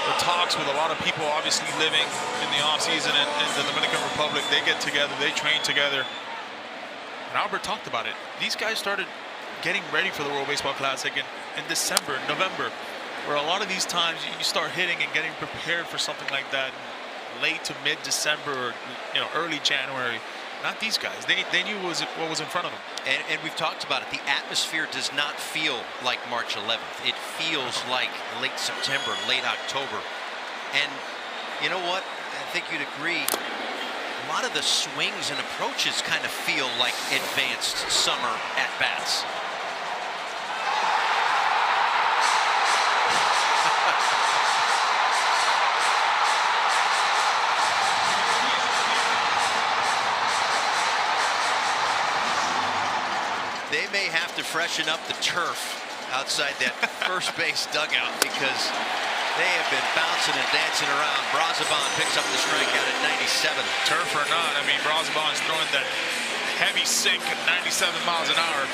the talks with a lot of people obviously living in the offseason in the Dominican Republic. They get together, they train together. And Albert talked about it. These guys started getting ready for the World Baseball Classic in December, November, where a lot of these times you start hitting and getting prepared for something like that late to mid-December or early January. Not these guys. They knew what was in front of them. And we've talked about it. The atmosphere does not feel like March 11th. It feels like late September, late October. And you know what? I think you'd agree. A lot of the swings and approaches kind of feel like advanced summer at-bats. They may have to freshen up the turf outside that first base dugout because They have been bouncing and dancing around. Brazoban picks up the strikeout at 97. Turf or not, I mean, Brazoban's throwing that heavy sink at 97 miles an hour.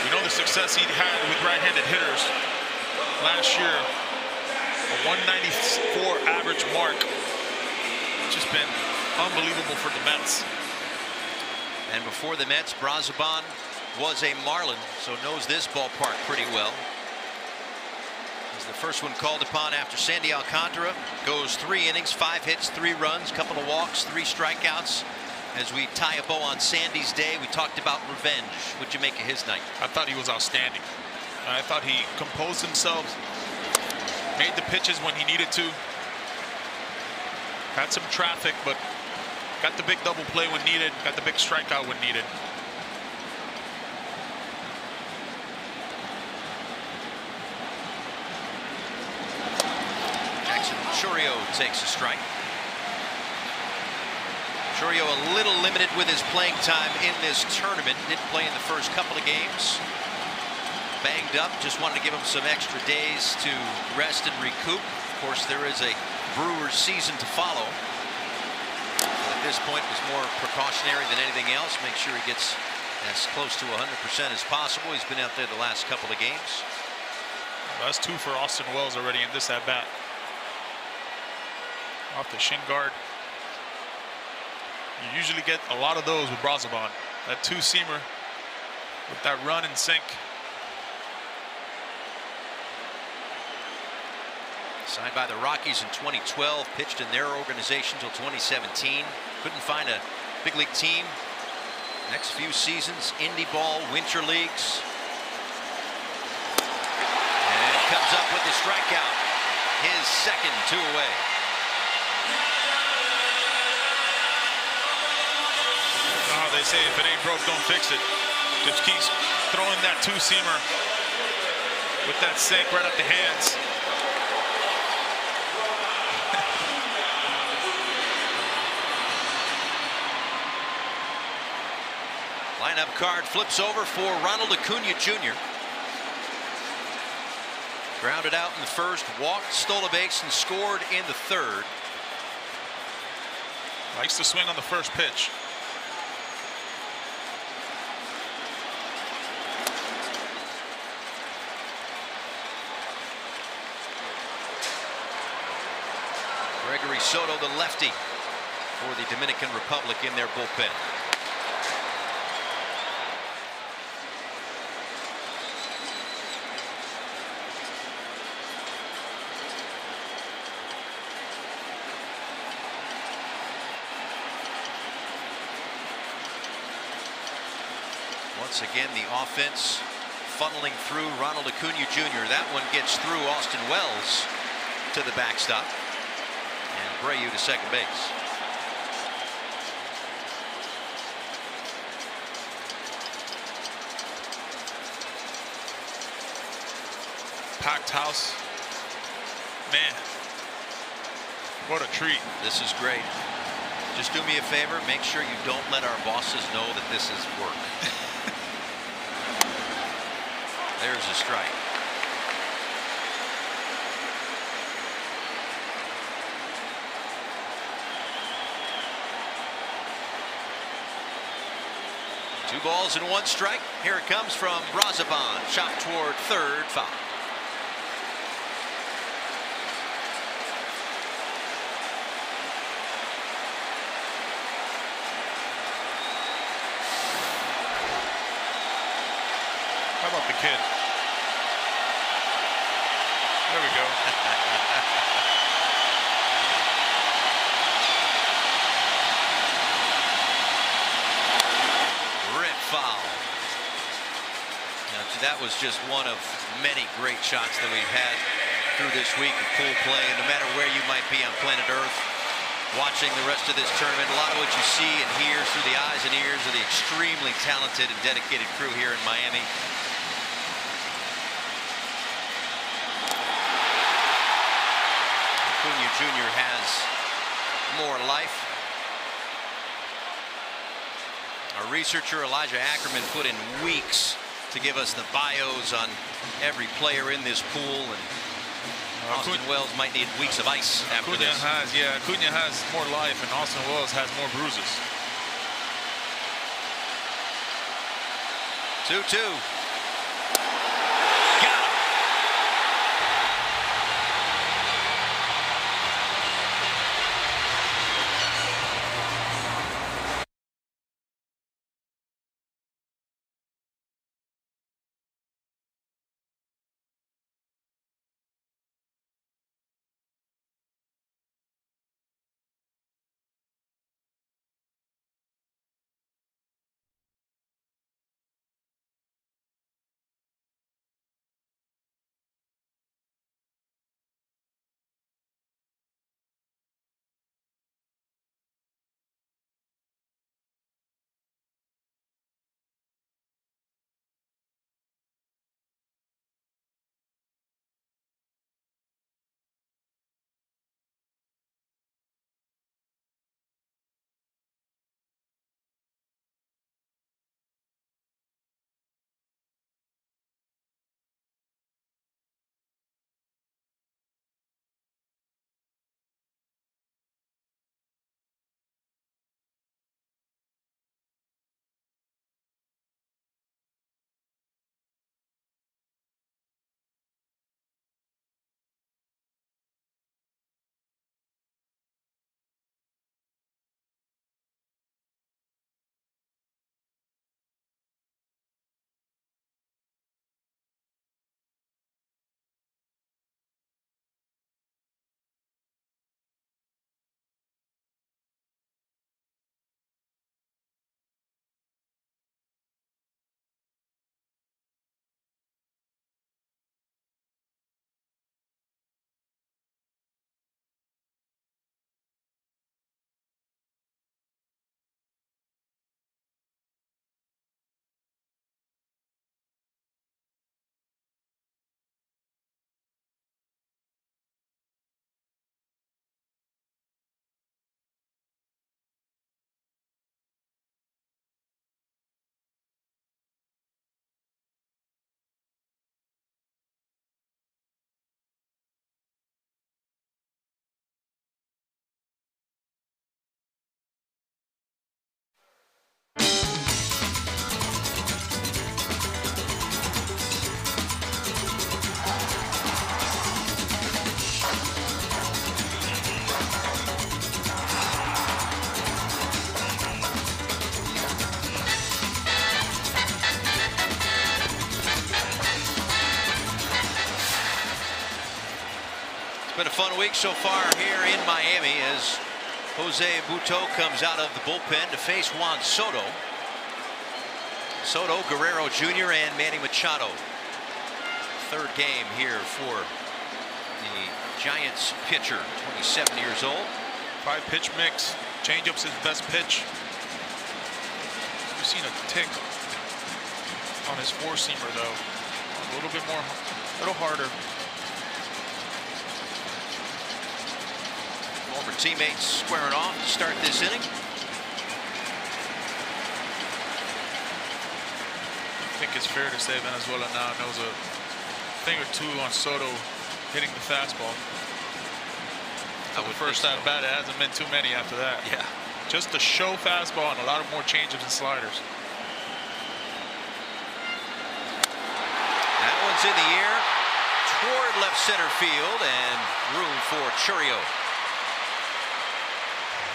We know the success he had with right-handed hitters last year. A 194 average mark. It's just been unbelievable for the Mets. And before the Mets, Brazoban was a Marlin, so knows this ballpark pretty well. He's the first one called upon after Sandy Alcantara. Goes 3 innings, 5 hits, 3 runs, couple of walks, 3 strikeouts. As we tie a bow on Sandy's day, we talked about revenge. What'd you make of his night? I thought he was outstanding. I thought he composed himself, made the pitches when he needed to. Had some traffic, but got the big double play when needed, got the big strikeout when needed. Chourio takes a strike. Chourio a little limited with his playing time in this tournament. Didn't play in the first couple of games. Banged up. Just wanted to give him some extra days to rest and recoup. Of course, there is a Brewers season to follow. But at this point, it was more precautionary than anything else. Make sure he gets as close to 100% as possible. He's been out there the last couple of games. Well, that's 2 for Austin Wells already in this at-bat. Off the shin guard. You usually get a lot of those with Brazoban. That 2-seamer with that run and sink. Signed by the Rockies in 2012, pitched in their organization until 2017. Couldn't find a big league team. Next few seasons, indie ball, winter leagues. And comes up with the strikeout. His second, 2 away. They say if it ain't broke, don't fix it. Just keeps throwing that 2-seamer with that sink right up the hands. Lineup card flips over for Ronald Acuna Jr. Grounded out in the first, walked, stole a base, and scored in the third. Likes to swing on the first pitch. Gregory Soto, the lefty, for the Dominican Republic in their bullpen. Once again, the offense funneling through Ronald Acuna Jr. That one gets through Austin Wells to the backstop. And Brayu to second base. Packed house. Man, what a treat. This is great. Just do me a favor, make sure you don't let our bosses know that this is work. There's a strike. Two balls and 1 strike. Here it comes from Brazoban. Shot toward third, foul. How about the kid? There we go. Foul. Now, that was just one of many great shots that we've had through this week of pool play. And no matter where you might be on planet Earth, watching the rest of this tournament, a lot of what you see and hear through the eyes and ears of the extremely talented and dedicated crew here in Miami. Acuna Jr. has more life. Our researcher Elijah Ackerman put in weeks to give us the bios on every player in this pool, and Austin Wells might need weeks of ice after Acuna this. Acuna has more life, and Austin Wells has more bruises. 2-2. Got him. Been a fun week so far here in Miami as Jose Butto comes out of the bullpen to face Juan Soto. Soto, Guerrero Jr. and Manny Machado. Third game here for the Giants pitcher, 27 years old. 5-pitch mix. Changeup's his best pitch. We've seen a tick on his four-seamer though. A little bit more, a little harder. Former teammates squaring off to start this inning. I think it's fair to say Venezuela now knows a thing or two on Soto hitting the fastball. The first at bat, it hasn't been too many after that. Yeah. Just the show fastball and a lot of more changes and sliders. That one's in the air toward left center field and room for Churio.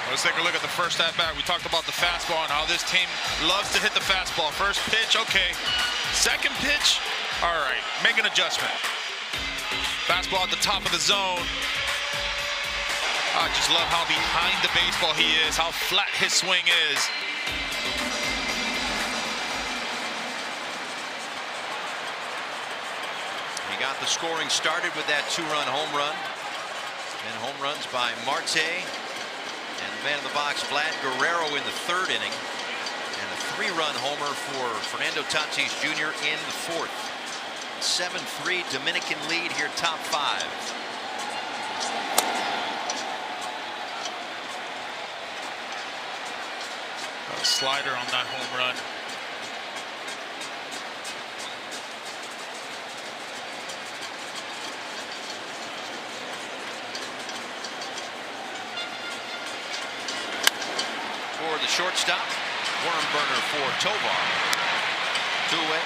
Let's take a look at the first at bat. We talked about the fastball and how this team loves to hit the fastball. First pitch, okay. Second pitch, all right, make an adjustment. Fastball at the top of the zone. I just love how behind the baseball he is, how flat his swing is. He got the scoring started with that two-run home run. And home runs by Marte. And the man in the box, Vlad Guerrero, in the third inning. And a three-run homer for Fernando Tatis Jr. in the fourth. 7-3 Dominican lead here, top five. Got a slider on that home run. shortstop. Worm burner for Tovar. 2 away.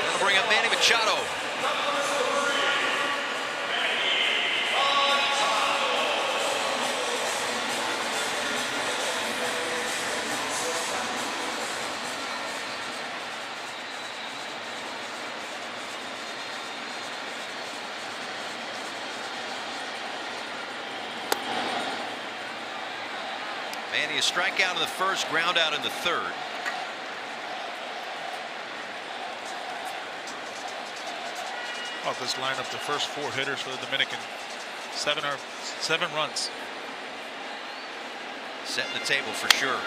Gonna bring up Manny Machado. Manny, a strikeout in the first, ground out in the third. Off this lineup, the first 4 hitters for the Dominican, 7 runs. Setting the table for sure.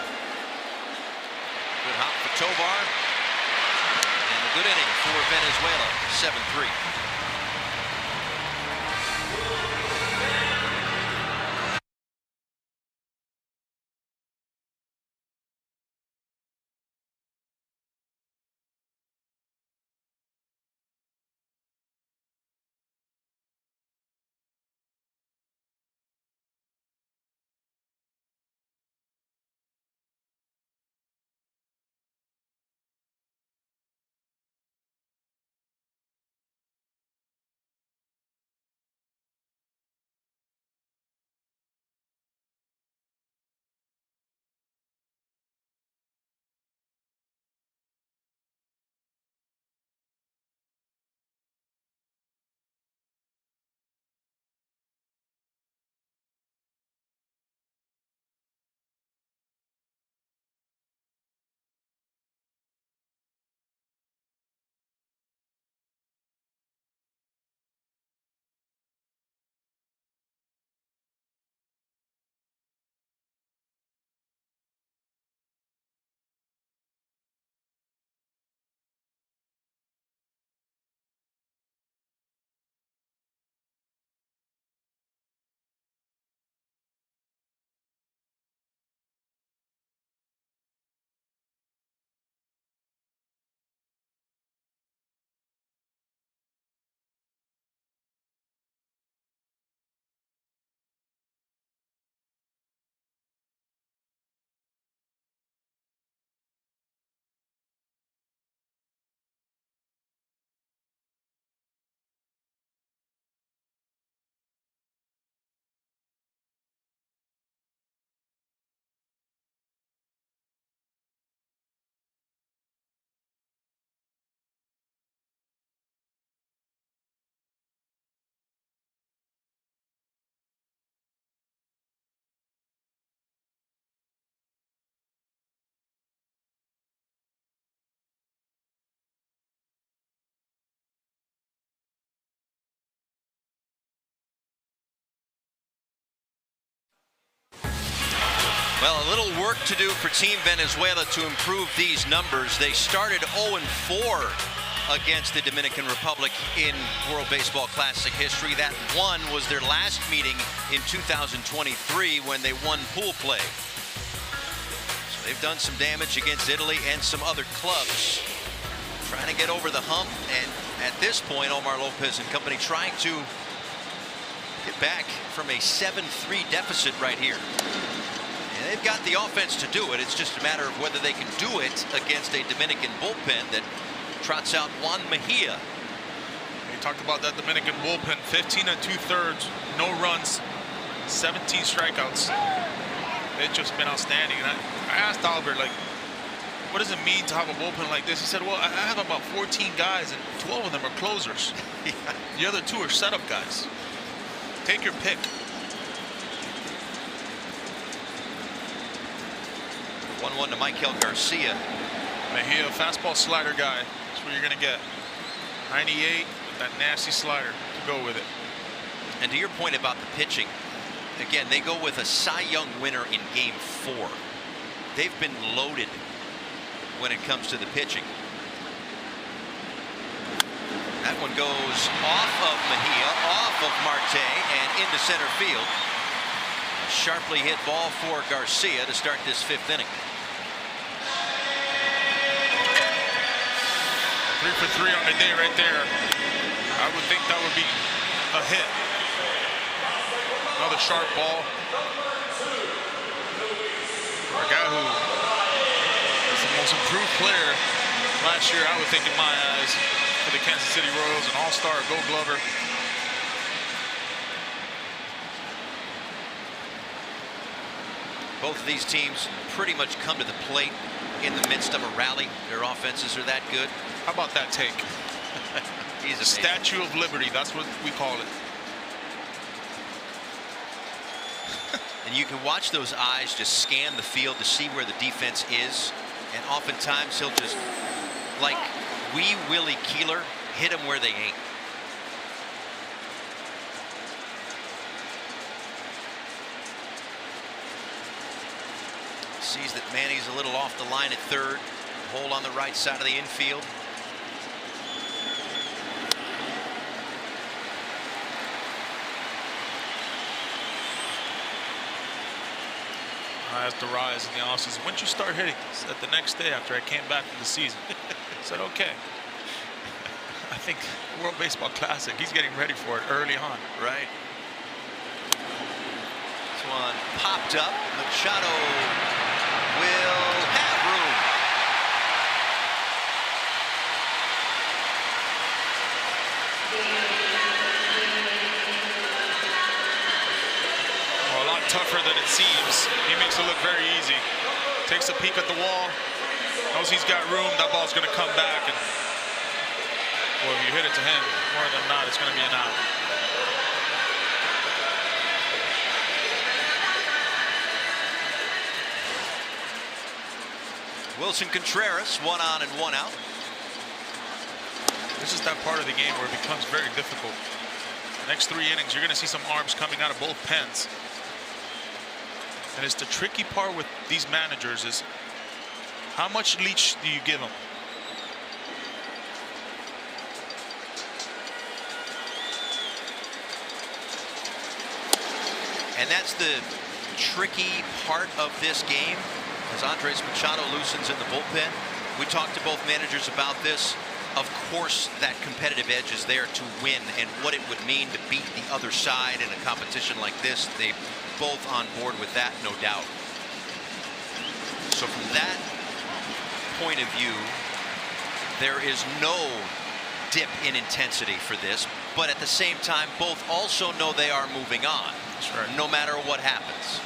Good hop for Tovar. And a good inning for Venezuela, 7-3. Well, a little work to do for Team Venezuela to improve these numbers. They started 0-4 against the Dominican Republic in World Baseball Classic history. That one was their last meeting in 2023 when they won pool play. So they've done some damage against Italy and some other clubs, trying to get over the hump. And at this point, Omar Lopez and company trying to get back from a 7-3 deficit right here. And they've got the offense to do it. It's just a matter of whether they can do it against a Dominican bullpen that trots out Juan Mejia. We talked about that Dominican bullpen, 15 2/3, no runs, 17 strikeouts. They've just been outstanding. And I asked Albert, like, what does it mean to have a bullpen like this? He said, well, I have about 14 guys and 12 of them are closers. Yeah. The other 2 are setup guys. Take your pick. 1-1 to Michael Garcia. Mejia, fastball slider guy. That's what you're going to get. 98 with that nasty slider to go with it. And to your point about the pitching, again, they go with a Cy Young winner in Game 4. They've been loaded when it comes to the pitching. That one goes off of Mejia, off of Marte, and into center field. A sharply hit ball for Garcia to start this 5th inning. 3 for 3 on the day right there. I would think that would be a hit. Another sharp ball. For a guy who is the most improved player last year, I would think, in my eyes, for the Kansas City Royals, an all-star, Gold Glover. Both of these teams pretty much come to the plate in the midst of a rally. Their offenses are that good. How about that take? He's a Statue of Liberty, that's what we call it. And you can watch those eyes just scan the field to see where the defense is. And oftentimes he'll just, like Wee Willie Keeler, hit them where they ain't. Sees that Manny's a little off the line at third. Hole on the right side of the infield. I asked the Rise in the offseason, when did you start hitting? He said the next day after I came back from the season. I said, okay. I think World Baseball Classic, he's getting ready for it early on. Right. This one popped up. Machado will have room. Well, a lot tougher than it seems. He makes it look very easy. Takes a peek at the wall. Knows he's got room. That ball's going to come back. And well, if you hit it to him, more than not, it's going to be an out. Wilson Contreras, 1 on and 1 out. This is that part of the game where it becomes very difficult. Next 3 innings, you're going to see some arms coming out of both pens. And it's the tricky part with these managers is how much leash do you give them? And that's the tricky part of this game. As Andres Machado loosens in the bullpen, we talked to both managers about this. Of course, that competitive edge is there to win, and what it would mean to beat the other side in a competition like this. They both on board with that, no doubt. So from that point of view, there is no dip in intensity for this, but at the same time, both also know they are moving on. That's right. No matter what happens.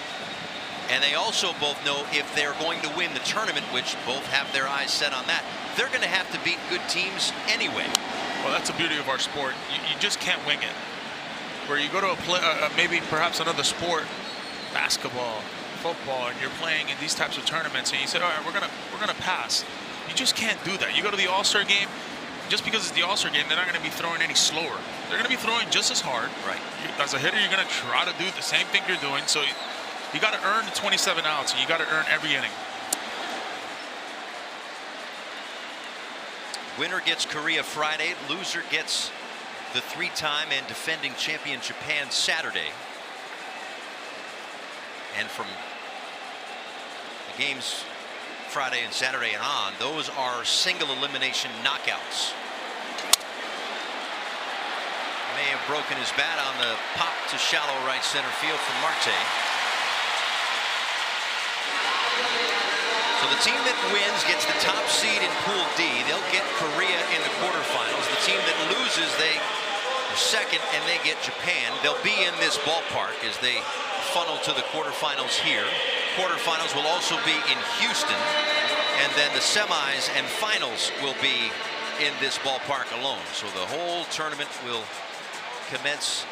And they also both know if they're going to win the tournament, which both have their eyes set on that, they're going to have to beat good teams anyway. Well, that's the beauty of our sport. You just can't wing it. Where you go to a play, maybe perhaps another sport, basketball, football, and you're playing in these types of tournaments, and you say, all right, we're gonna pass. You just can't do that. You go to the All-Star game, just because it's the All-Star game, they're not going to be throwing any slower. They're going to be throwing just as hard. Right. As a hitter, you're going to try to do the same thing you're doing. So you got to earn the 27 outs, and you got to earn every inning. Winner gets Korea Friday. Loser gets the 3-time and defending champion Japan Saturday. And from the games Friday and Saturday and on, those are single elimination knockouts. May have broken his bat on the pop to shallow right center field from Marte. So the team that wins gets the top seed in Pool D. They'll get Korea in the quarterfinals. The team that loses, they are second, and they get Japan. They'll be in this ballpark as they funnel to the quarterfinals here. Quarterfinals will also be in Houston, and then the semis and finals will be in this ballpark alone. So the whole tournament will commence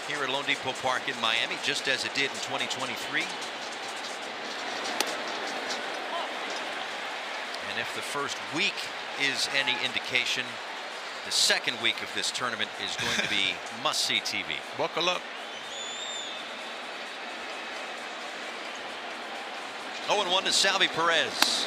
here at Lone Depot Park in Miami, just as it did in 2023. And if the first week is any indication, the second week of this tournament is going to be must-see TV. Buckle up. 0-1 to Salvi Perez.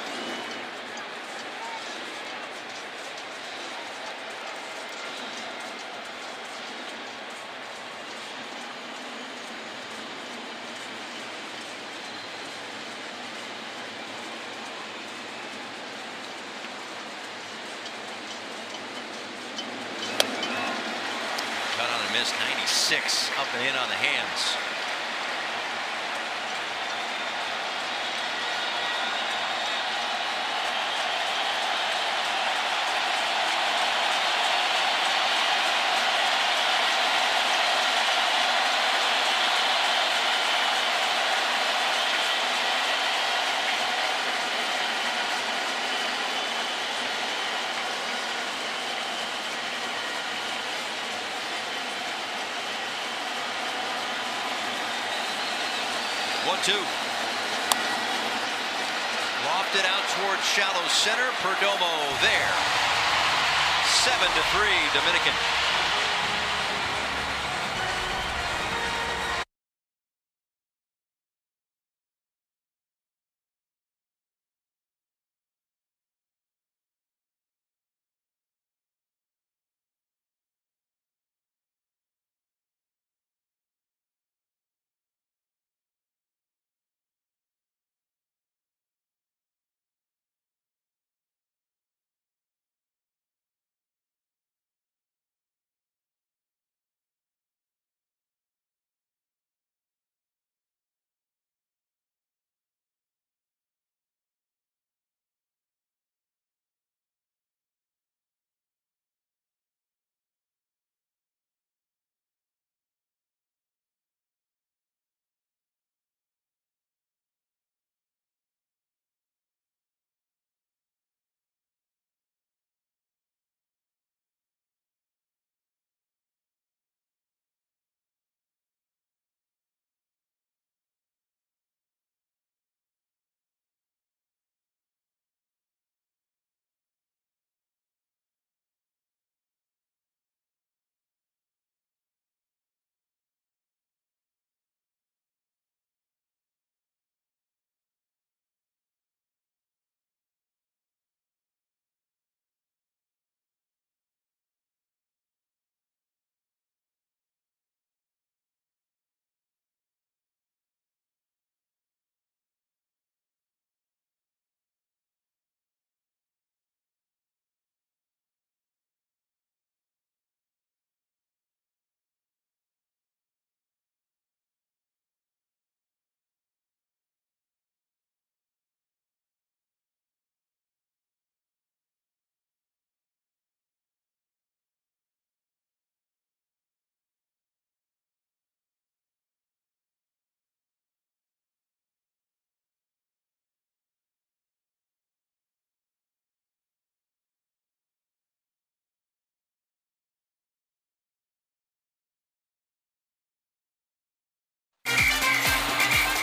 missed. 96 up and in on the hands. Two. Lofted out towards shallow center. Perdomo there. 7-3 Dominican.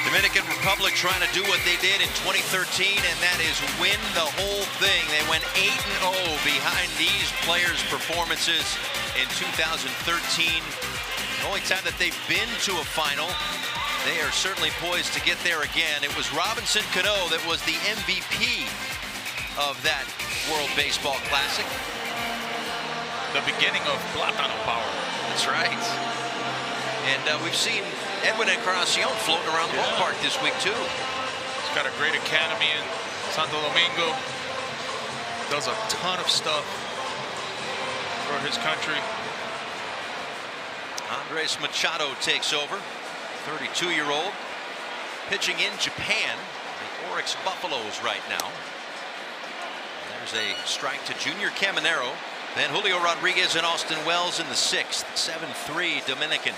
Dominican Republic trying to do what they did in 2013, and that is win the whole thing. They went 8-0 behind these players' performances in 2013. The only time that they've been to a final. They are certainly poised to get there again. It was Robinson Cano that was the MVP of that World Baseball Classic. The beginning of Platano power. That's right. And we've seen Edwin Encarnacion floating around the ballpark this week, too. He's got a great academy in Santo Domingo. Does a ton of stuff for his country. Andres Machado takes over, 32-year-old, pitching in Japan, the Oryx Buffaloes right now. And there's a strike to Junior Caminero. Then Julio Rodriguez and Austin Wells in the 6th, 7-3 Dominican.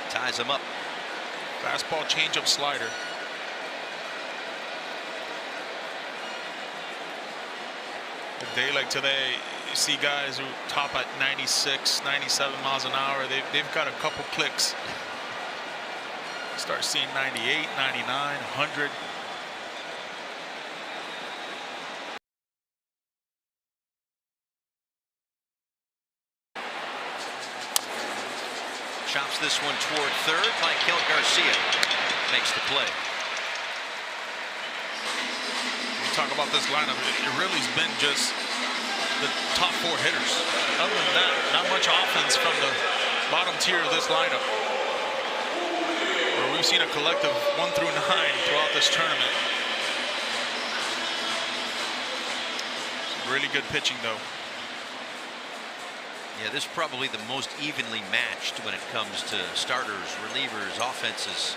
Ties him up. Fastball, changeup, slider. A day like today, you see guys who top at 96, 97 miles an hour. They've got a couple clicks. Start seeing 98, 99, 100. Chops this one toward third. Michael Garcia makes the play. You talk about this lineup, it really has been just the top 4 hitters. Other than that, not much offense from the bottom tier of this lineup. Where we've seen a collective 1 through 9 throughout this tournament. Really good pitching, though. Yeah, this is probably the most evenly matched when it comes to starters, relievers, offenses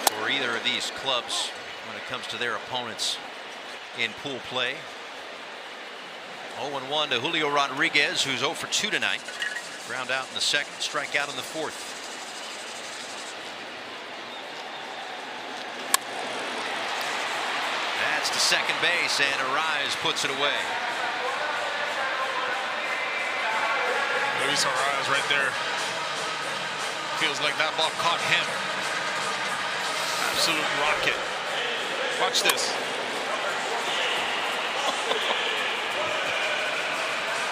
for either of these clubs when it comes to their opponents in pool play. 0-1 to Julio Rodriguez, who's 0 for 2 tonight. Ground out in the second, strike out in the fourth. That's to second base, and Arraez puts it away. Luis Arraez right there. Feels like that ball caught him. Absolute rocket. Watch this.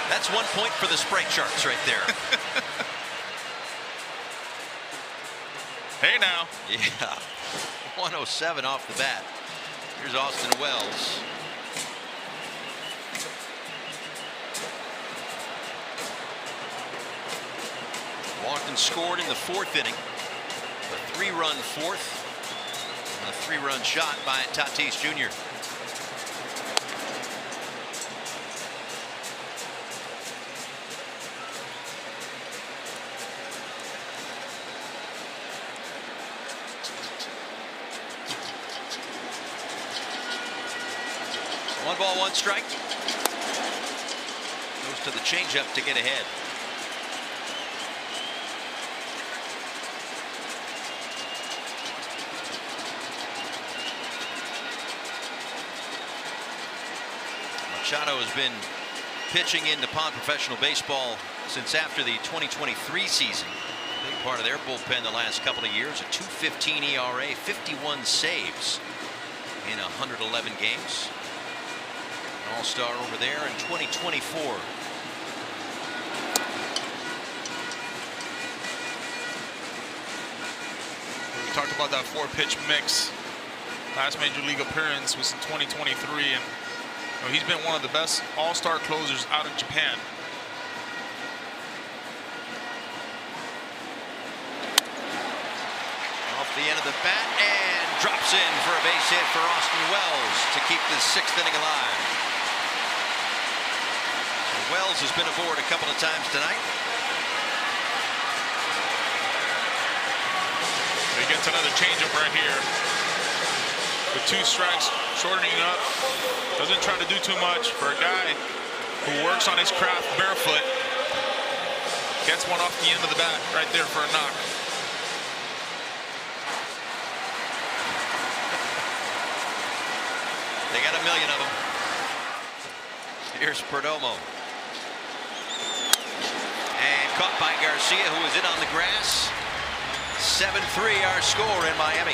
That's 1 point for the Sprite charts right there. Hey now. Yeah. 107 off the bat. Here's Austin Wells. Walked and scored in the fourth inning. A 3-run fourth. And a 3-run shot by Tatis Jr. One ball, one strike. Goes to the changeup to get ahead. Machado has been pitching in Nippon professional baseball since after the 2023 season. Big part of their bullpen the last couple of years. A 2.15 ERA, 51 saves in 111 games. All-star over there in 2024. We talked about that 4-pitch mix. Last major league appearance was in 2023, and he's been one of the best all-star closers out in Japan. Off the end of the bat and drops in for a base hit for Austin Wells to keep this 6th inning alive. Wells has been aboard a couple of times tonight. He gets another changeup right here. With 2 strikes, shortening up. Doesn't try to do too much for a guy who works on his craft barefoot. Gets one off the end of the bat right there for a knock. They got a million of them. Here's Perdomo. And caught by Garcia, who was in on the grass. 7-3 our score in Miami.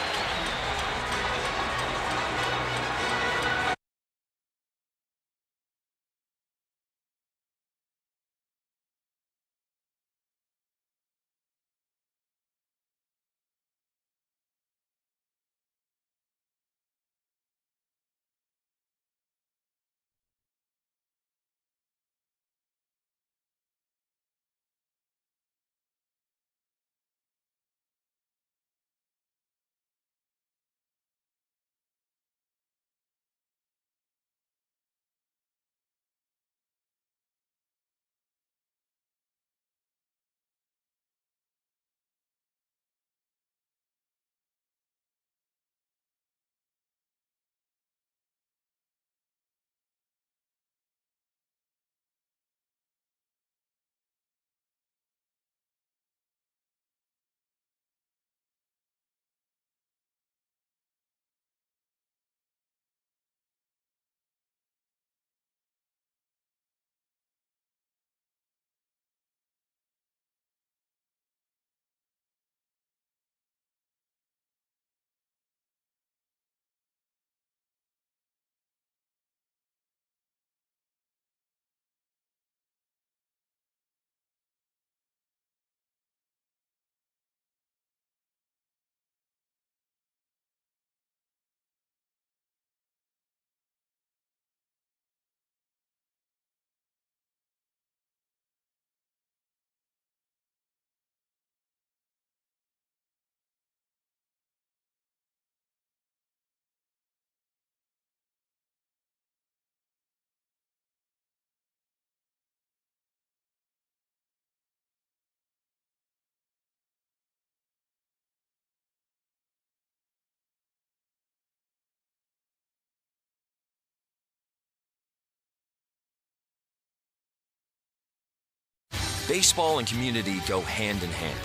Baseball and community go hand in hand.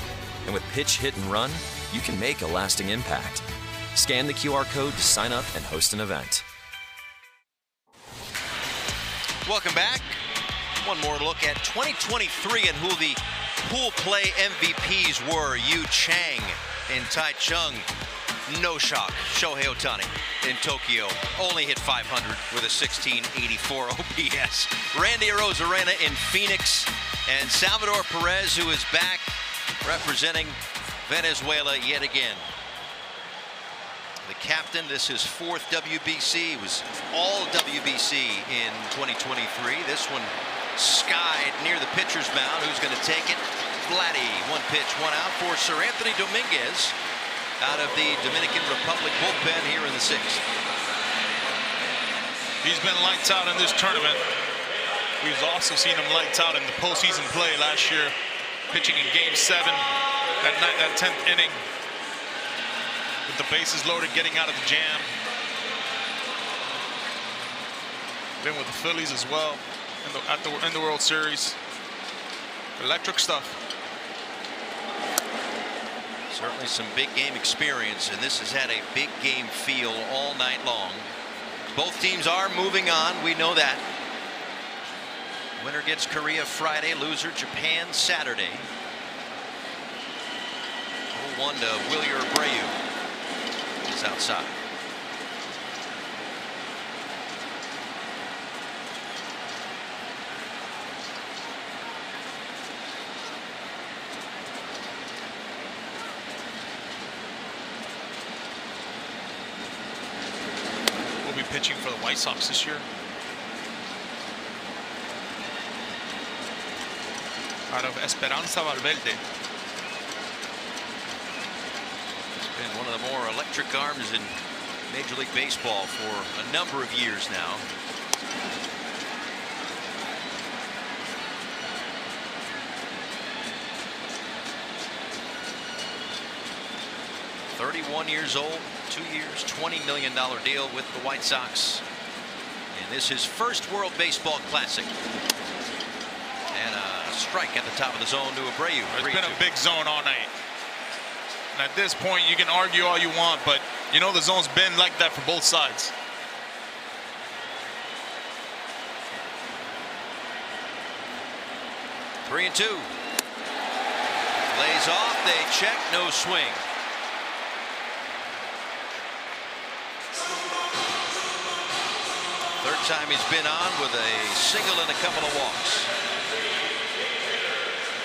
And with pitch, hit, and run, you can make a lasting impact. Scan the QR code to sign up and host an event. Welcome back. One more look at 2023 and who the pool play MVPs were. Yu Chang and Tai Chung. No shock. Shohei Ohtani in Tokyo only hit 500 with a 1684 OPS. Randy Arozarena in Phoenix, and Salvador Perez, who is back representing Venezuela yet again. The captain, this is 4th WBC. It was all WBC in 2023. This one skied near the pitcher's mound. Who's going to take it? Vladdy. 1 pitch, 1 out for Sir Anthony Dominguez out of the Dominican Republic bullpen here in the 6th. He's been lights out in this tournament. We've also seen him lights out in the postseason play last year, pitching in Game 7 that 10th inning. With the bases loaded, getting out of the jam. Been with the Phillies as well in the World Series. Electric stuff. Certainly some big game experience, and this has had a big game feel all night long. Both teams are moving on, we know that. Winner gets Korea Friday, loser Japan Saturday. 0-1 to Wilyer Abreu. Outside. Will be pitching for the White Sox this year. Out of Esperanza Valverde. Been one of the more electric arms in Major League Baseball for a number of years now. "31 years old, 2 years, $20 million deal with the White Sox. And this is his first World Baseball Classic. And a strike at the top of the zone to Abreu. It's been a big zone all night. At this point, you can argue all you want, but you know the zone's been like that for both sides. Three and 2. Lays off, they check, no swing. Third time he's been on with a single and a couple of walks.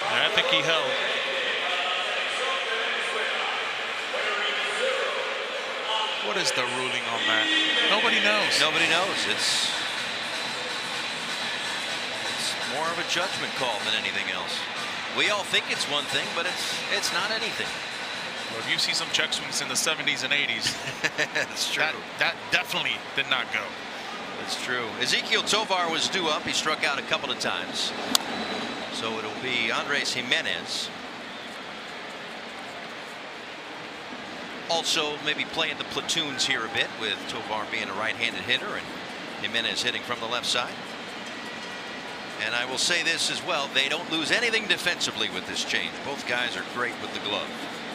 I think he held. What is the ruling on that? Nobody knows. Nobody knows. It's more of a judgment call than anything else. We all think it's one thing, but it's not anything. Well, if you see some check swings in the 70s and 80s, that's true. That definitely did not go. That's true. Ezequiel Tovar was due up. He struck out a couple of times. So it'll be Andres Jimenez. Also maybe playing the platoons here a bit, with Tovar being a right-handed hitter and Jimenez hitting from the left side. And I will say this as well, they don't lose anything defensively with this change. Both guys are great with the glove.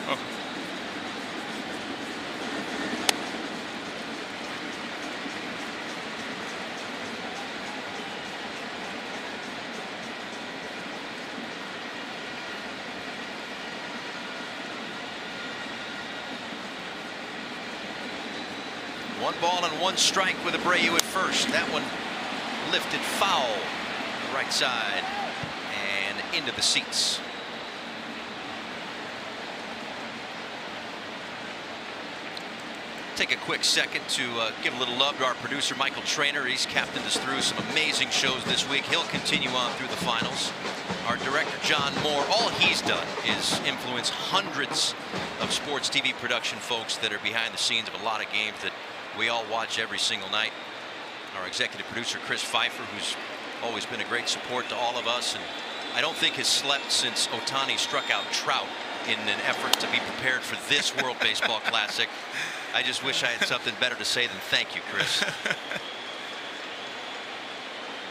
Oh. One ball and one strike with Abreu at first. That one lifted foul, right side and into the seats. Take a quick second to give a little love to our producer Michael Trainer. He's captained us through some amazing shows this week. He'll continue on through the finals. Our director John Moore, all he's done is influence hundreds of sports TV production folks that are behind the scenes of a lot of games that we all watch every single night. Our executive producer Chris Pfeiffer, who's always been a great support to all of us, and I don't think has slept since Ohtani struck out Trout in an effort to be prepared for this World Baseball Classic. I just wish I had something better to say than thank you, Chris.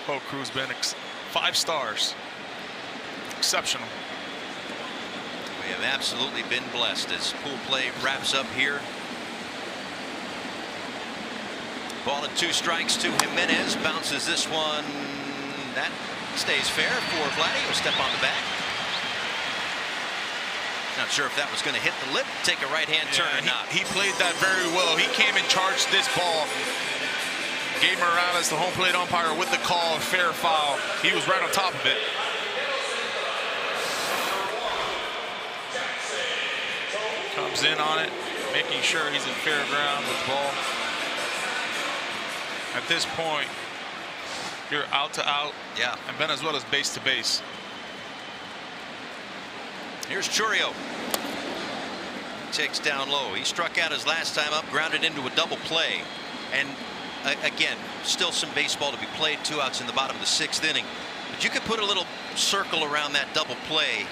Whole crew's been 5 stars. exceptional. We have absolutely been blessed as pool play wraps up here. Ball and 2 strikes to Jimenez. Bounces this one. That stays fair for Vladdy. He'll step on the back. Not sure if that was going to hit the lip, take a right-hand turn or not. He played that very well. He came and charged this ball. Gave Morales, the home plate umpire, with the call, fair foul. He was right on top of it. Comes in on it, making sure he's in fair ground with the ball. At this point, you're out to out. Yeah. And Venezuela's base to base. Here's Churrio. Takes down low. He struck out his last time up, grounded into a double play. And again, still some baseball to be played. 2 outs in the bottom of the 6th inning. But you could put a little circle around that double play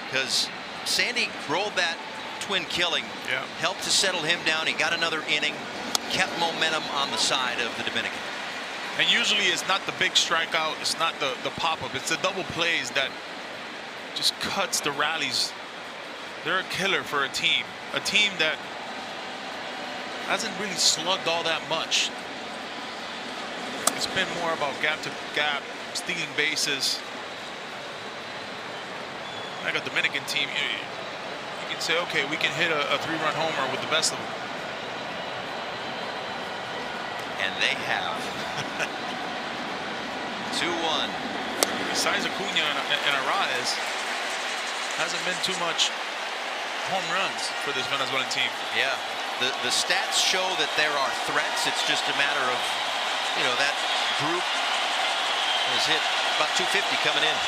because Sandy rolled that twin killing. Yeah. Helped to settle him down. He got another inning. Kept momentum on the side of the Dominican. And usually it's not the big strikeout. It's not the pop-up. It's the double plays that just cuts the rallies. They're a killer for a team that hasn't really slugged all that much. It's been more about gap to gap, stealing bases. Like a Dominican team, you can say, okay, we can hit a 3-run homer with the best of them. And they have. 2-1. Besides Acuna and Arraez, hasn't been too much home runs for this Venezuelan team. Yeah, the stats show that there are threats. It's just a matter of, that group has hit about 250 coming in.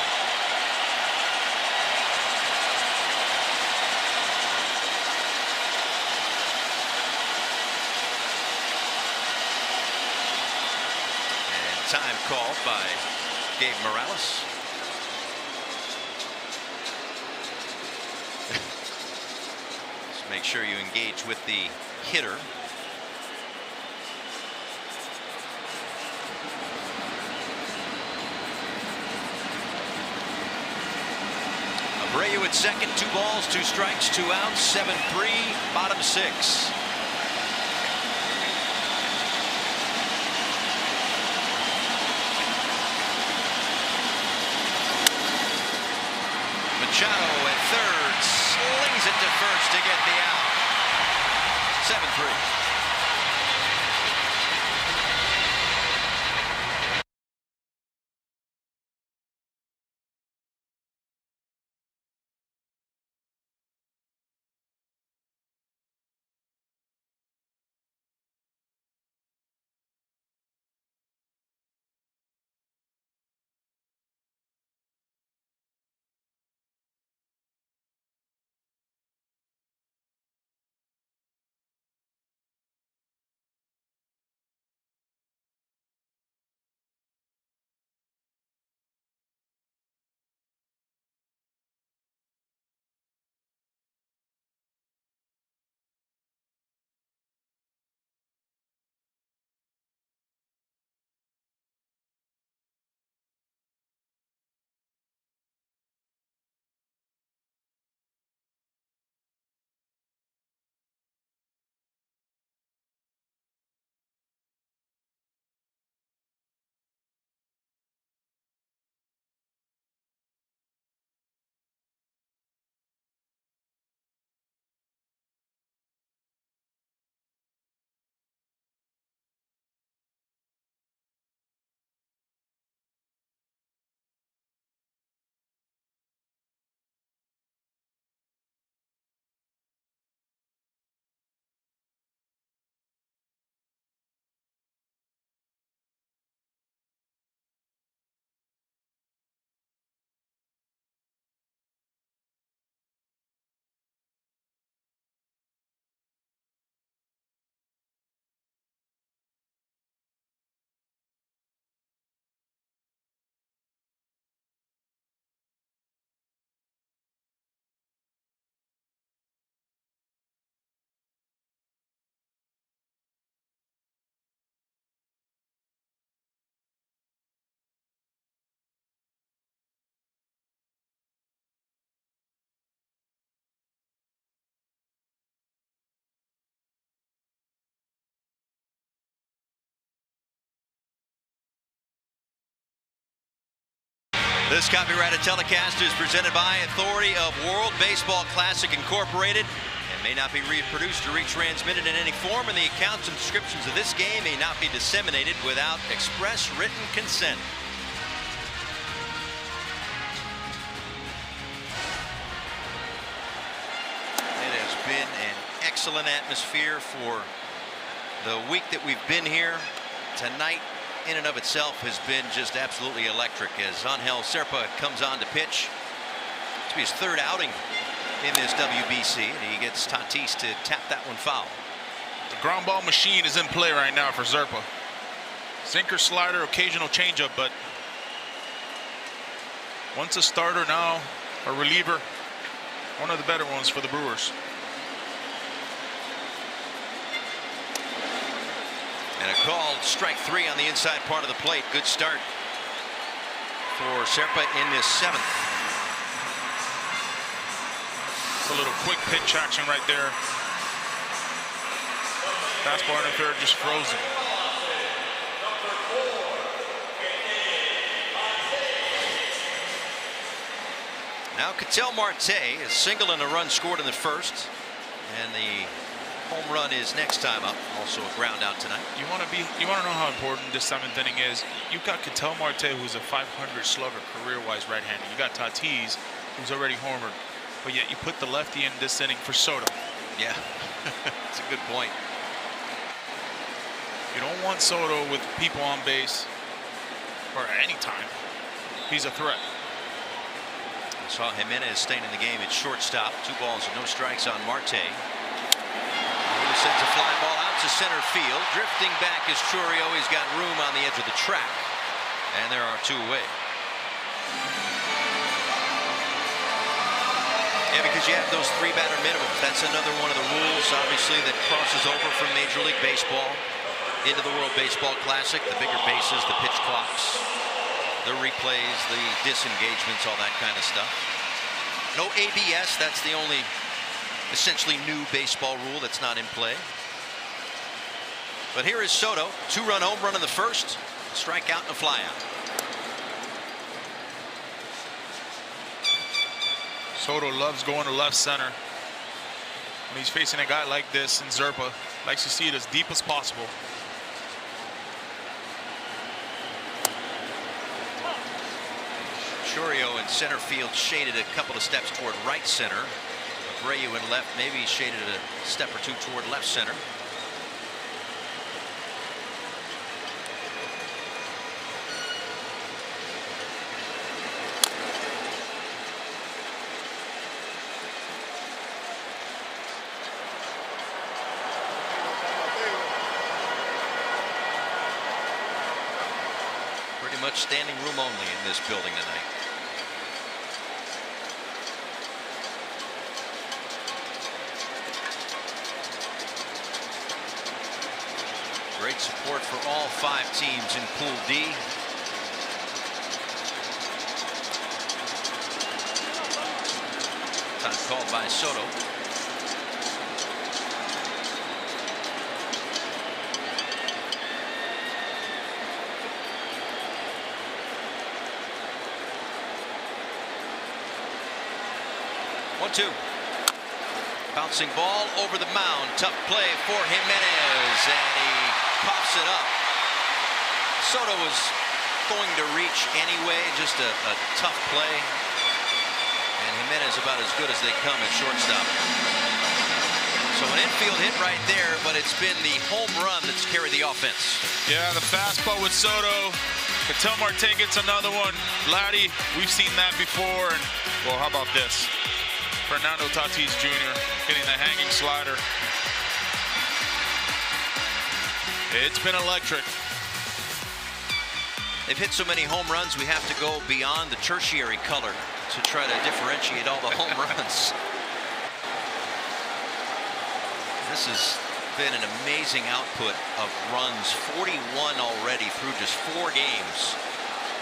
And time called by Gabe Morales. Make sure you engage with the hitter. Abreu at second, 2 balls, 2 strikes, 2 outs, 7-3, bottom 6. Machado at third, slings it to first to get the out. 7-3. This copyrighted telecast is presented by authority of World Baseball Classic Incorporated and may not be reproduced or retransmitted in any form, and the accounts and descriptions of this game may not be disseminated without express written consent. It has been an excellent atmosphere for the week that we've been here. Tonight, in and of itself, has been just absolutely electric as Angel Serpa comes on to pitch. It's his third outing in this WBC, and he gets Tatis to tap that one foul. The ground ball machine is in play right now for Serpa. Sinker, slider, occasional changeup, but once a starter, now a reliever. One of the better ones for the Brewers. And a called strike 3 on the inside part of the plate. Good start for Serpa in this 7th. It's a little quick pitch action right there. Fastball in the third, just frozen. Now Ketel Marte is single and a run scored in the first, and the home run is next time up. Also a ground out tonight. You want to know how important this 7th inning is. You've got Ketel Marte, who's a .500 slugger career-wise right-handed. You got Tatis, who's already homered, but yet you put the lefty in this inning for Soto. Yeah, that's a good point. You don't want Soto with people on base or at any time. He's a threat. I saw Jimenez staying in the game at shortstop. 2 balls and no strikes on Marte. Who sends a fly ball out to center field. Drifting back is Chourio. He's got room on the edge of the track. And there are 2 away. Yeah, because you have those 3 batter minimums. That's another one of the rules, obviously, that crosses over from Major League Baseball into the World Baseball Classic. The bigger bases, the pitch clocks, the replays, the disengagements, all that kind of stuff. No ABS. That's the only essentially new baseball rule that's not in play. But here is Soto. 2-run home run in the first. Strikeout and a fly out. Soto loves going to left center. When he's facing a guy like this in Serpa, likes to see it as deep as possible. Chourio in center field shaded a couple of steps toward right center. Abreu in left, maybe shaded a step or 2 toward left center. Pretty much standing room only in this building tonight. Great support for all 5 teams in Pool D. Time called by Soto. One, 2. Bouncing ball over the mound. Tough play for Jimenez, and he coughs it up. Soto was going to reach anyway. Just a tough play. And Jimenez about as good as they come at shortstop. So an infield hit right there, but it's been the home run that's carried the offense. Yeah, the fastball with Soto. Ketel Marte gets another one. Vladdy, we've seen that before. And, well, how about this? Fernando Tatis Jr. hitting the hanging slider. It's been electric. They've hit so many home runs, we have to go beyond the tertiary color to try to differentiate all the home runs. This has been an amazing output of runs. 41 already through just 4 games.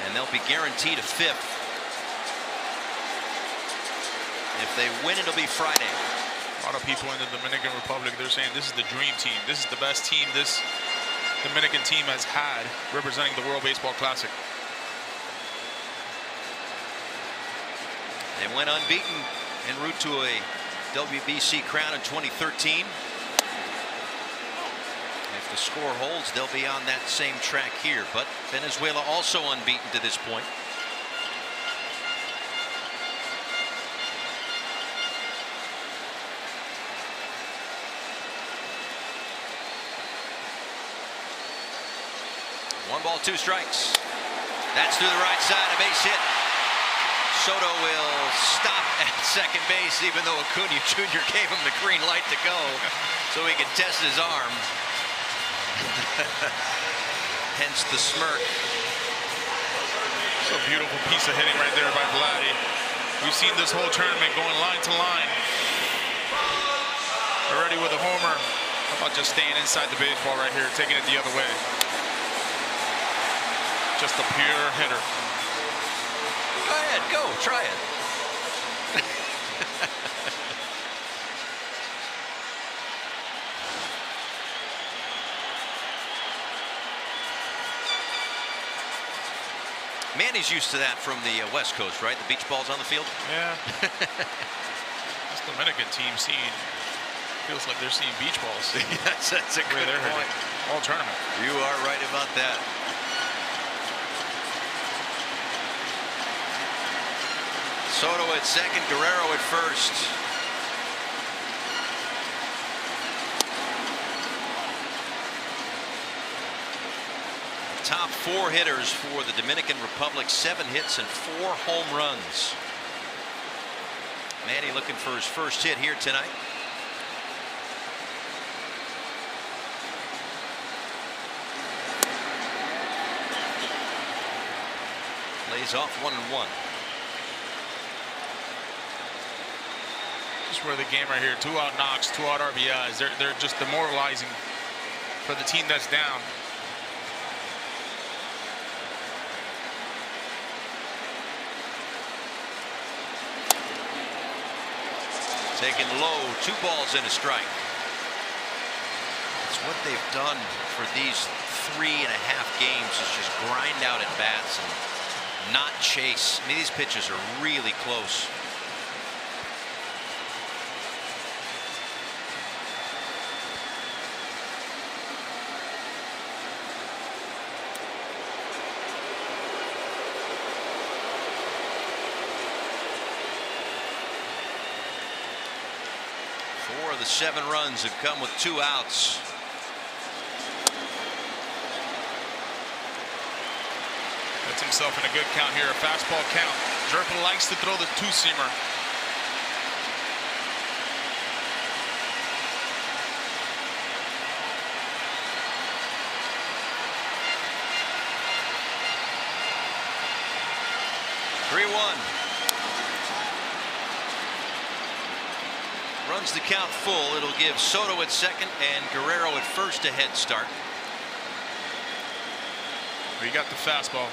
And they'll be guaranteed a 5th. If they win, it'll be Friday. A lot of people in the Dominican Republic, they're saying this is the dream team. This is the best team this Dominican team has had representing the World Baseball Classic. They went unbeaten en route to a WBC crown in 2013. If the score holds, they'll be on that same track here. But Venezuela also unbeaten to this point. One ball, two strikes. That's through the right side, a base hit. Soto will stop at second base, even though Acuna Jr. gave him the green light to go so he could test his arm. Hence the smirk. It's a beautiful piece of hitting right there by Vladdy. We've seen this whole tournament going line to line. Already with a homer. How about just staying inside the baseball right here, taking it the other way? Just a pure hitter. Go ahead, go, try it. Manny's used to that from the West Coast, right? The beach balls on the field. Yeah. This Dominican team feels like they're seeing beach balls. Yes, that's a good point. All tournament. You are right about that. Soto at second, Guerrero at first. Top four hitters for the Dominican Republic, 7 hits and 4 home runs. Manny looking for his first hit here tonight. Lays off 1-1. Just where the game right here, 2 out knocks, 2 out RBIs. They're just demoralizing for the team that's down. Taken low, 2 balls and a strike. It's what they've done for these 3.5 games is just grind out at bats and not chase. I mean, these pitches are really close. Four of the 7 runs have come with 2 outs. Gets himself in a good count here, a fastball count. Jerpa likes to throw the 2-seamer. Runs the count full. It'll give Soto at second and Guerrero at first a head start. He got the fastball.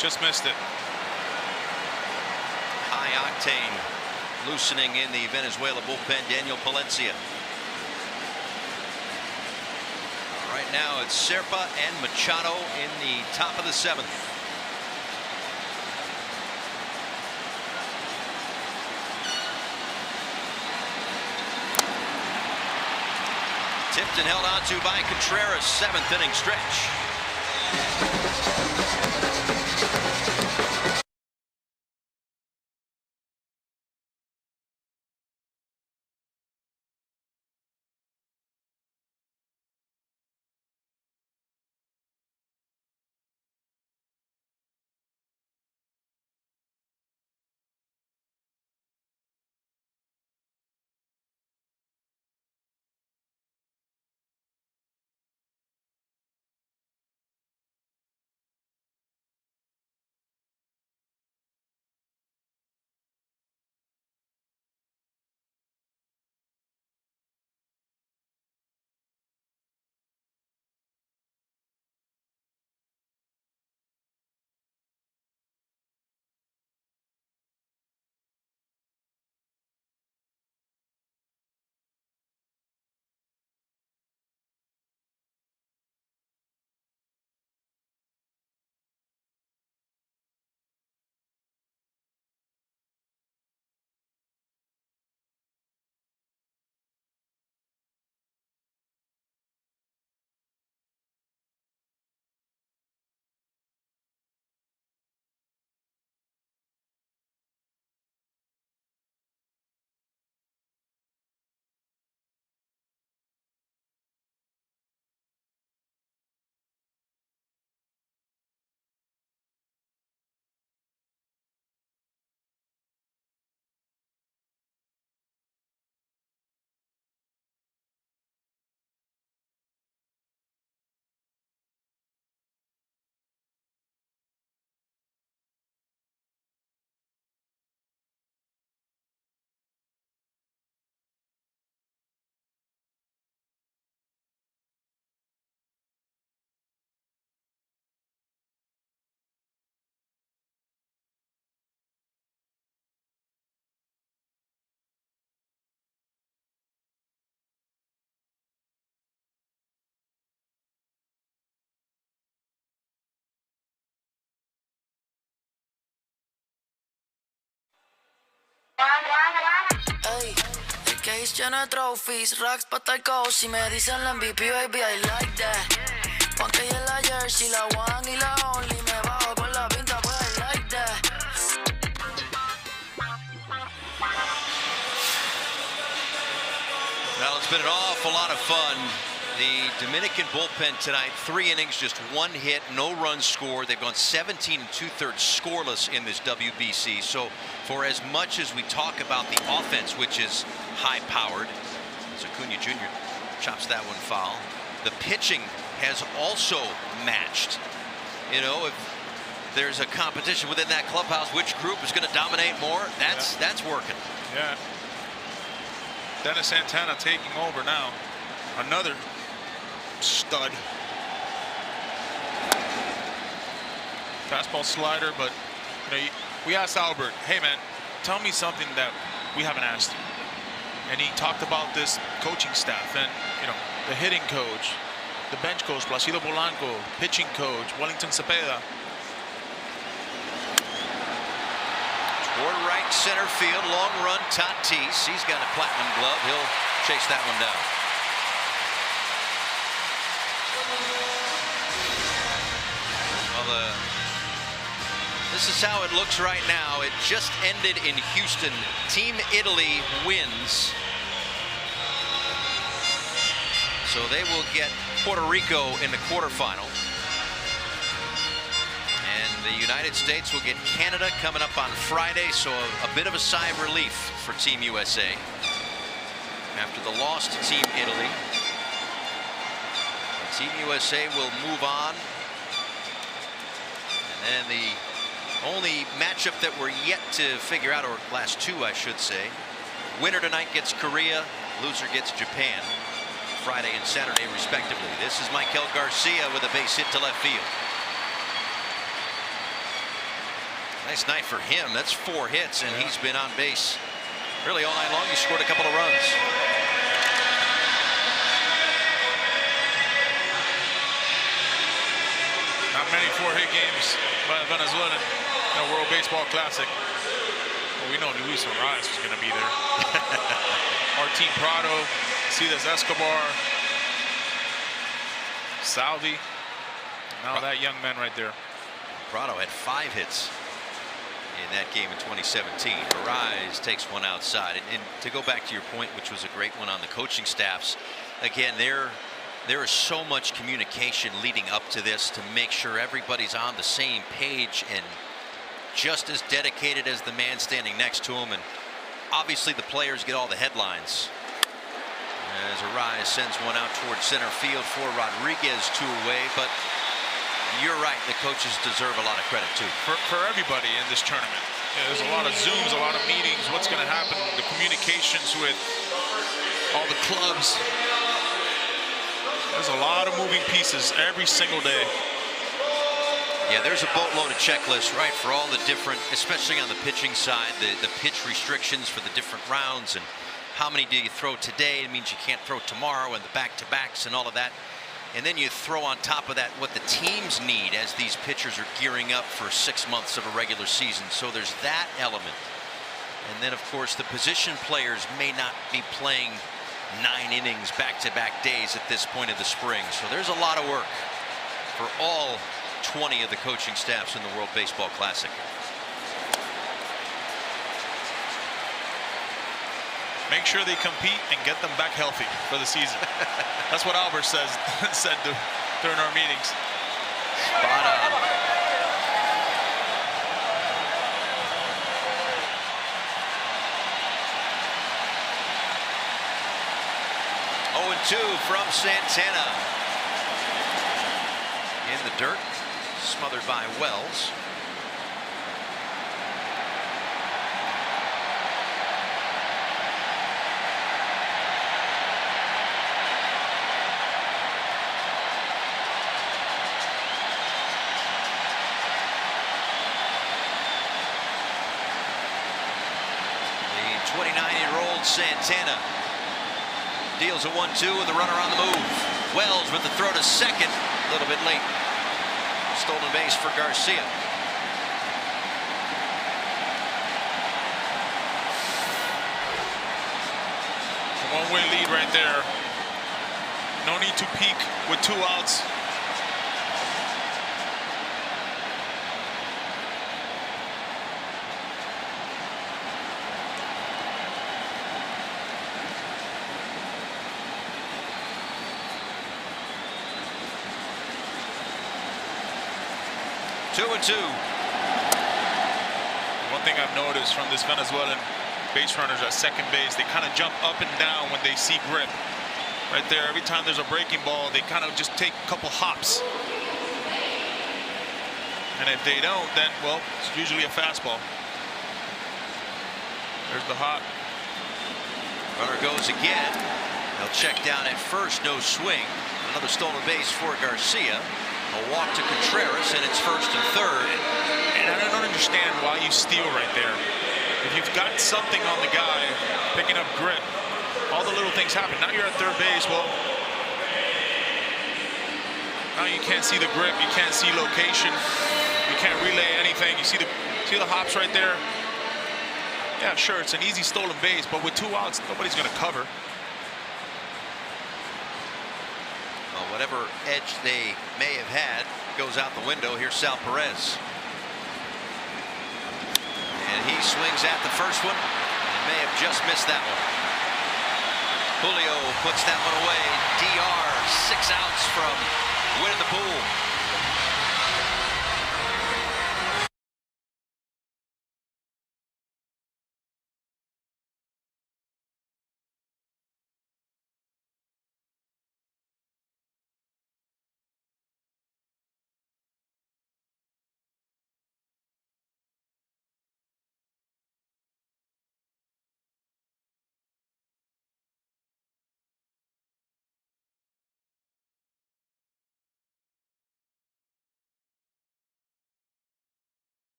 Just missed it. High octane loosening in the Venezuela bullpen. Daniel Palencia. Right now it's Serpa and Machado in the top of the 7th. Tipped and held on to by Contreras. 7th inning stretch. Ey, el case lleno de trophies, racks pa' estar cozy. Me dicen la MVP, baby, I like that. Ponte en la jersey, la one y la only. Me bajo con la pinta, pues I like that. Well, it's been an awful lot of fun. The Dominican bullpen tonight, 3 innings, just 1 hit, no runs scored. They've gone 17 2/3 scoreless in this WBC. So for as much as we talk about the offense, which is high-powered, as Acuna Jr. chops that one foul, the pitching has also matched. You know, if there's a competition within that clubhouse, which group is going to dominate more, that's working. Yeah. Dennis Santana taking over now. Another stud. Fastball slider, but you know, we asked Albert, hey man, tell me something that we haven't asked you. And he talked about this coaching staff and, you know, the hitting coach, the bench coach, Placido Polanco, pitching coach, Wellington Cepeda. Toward right center field, long run, Tatis. He's got a platinum glove. He'll chase that one down. Well, this is how it looks right now. It just ended in Houston. Team Italy wins. So they will get Puerto Rico in the quarterfinal. And the United States will get Canada coming up on Friday. So a bit of a sigh of relief for Team USA. After the loss to Team Italy, Team USA will move on. And the only matchup that we're yet to figure out, or last 2 I should say, winner tonight gets Korea, loser gets Japan, Friday and Saturday respectively. This is Michael Garcia with a base hit to left field. Nice night for him. That's 4 hits, and he's been on base really all night long. He scored a couple of runs. Not many 4-hit games by Venezuela in a World Baseball Classic. Well, we know Luis Arias is going to be there. Martin Prado, Cides Escobar, Salvi. Now that young man right there. Prado had 5 hits in that game in 2017. Arias takes one outside. And to go back to your point, which was a great one on the coaching staffs, again, there is so much communication leading up to this to make sure everybody's on the same page and just as dedicated as the man standing next to him. And obviously the players get all the headlines as Arias sends one out towards center field for Rodriguez, 2 away. But you're right, the coaches deserve a lot of credit too. For everybody in this tournament. Yeah, there's a lot of Zooms, a lot of meetings, what's going to happen, the communications with all the clubs. There's a lot of moving pieces every single day. Yeah, there's a boatload of checklists, right, for all the different, especially on the pitching side, the pitch restrictions for the different rounds and how many do you throw today. It means you can't throw tomorrow, and the back-to-backs and all of that. And then you throw on top of that what the teams need as these pitchers are gearing up for 6 months of a regular season. So there's that element. And then, of course, the position players may not be playing 9 innings back-to-back days at this point of the spring. So there's a lot of work for all 20 of the coaching staffs in the World Baseball Classic. Make sure they compete and get them back healthy for the season. That's what Albert said during our meetings. Spot on. Oh, and 2 from Santana. In the dirt, smothered by Wells. The 29-year-old Santana deals a 1-2 with the runner on the move. Wells with the throw to second, a little bit late. Stolen base for Garcia. One-way lead right there. No need to peek with 2 outs. Two and two. One thing I've noticed from this Venezuelan base runners at second base, they kind of jump up and down when they see grip. Right there, every time there's a breaking ball, they kind of just take a couple hops. And if they don't, then, well, it's usually a fastball. There's the hop. Runner goes again. They'll check down at first, no swing. Another stolen base for Garcia. A walk to Contreras, and it's first and third. And I don't understand why you steal right there. If you've got something on the guy picking up grip, all the little things happen. Now you're at third base. Well, now you can't see the grip. You can't see location. You can't relay anything. You see the hops right there. Yeah, sure, it's an easy stolen base, but with 2 outs, nobody's going to cover. Well, whatever edge they may have had goes out the window. Here's Sal Perez. And he swings at the first one. And may have just missed that one. Julio puts that one away. DR, 6 outs from winning the pool.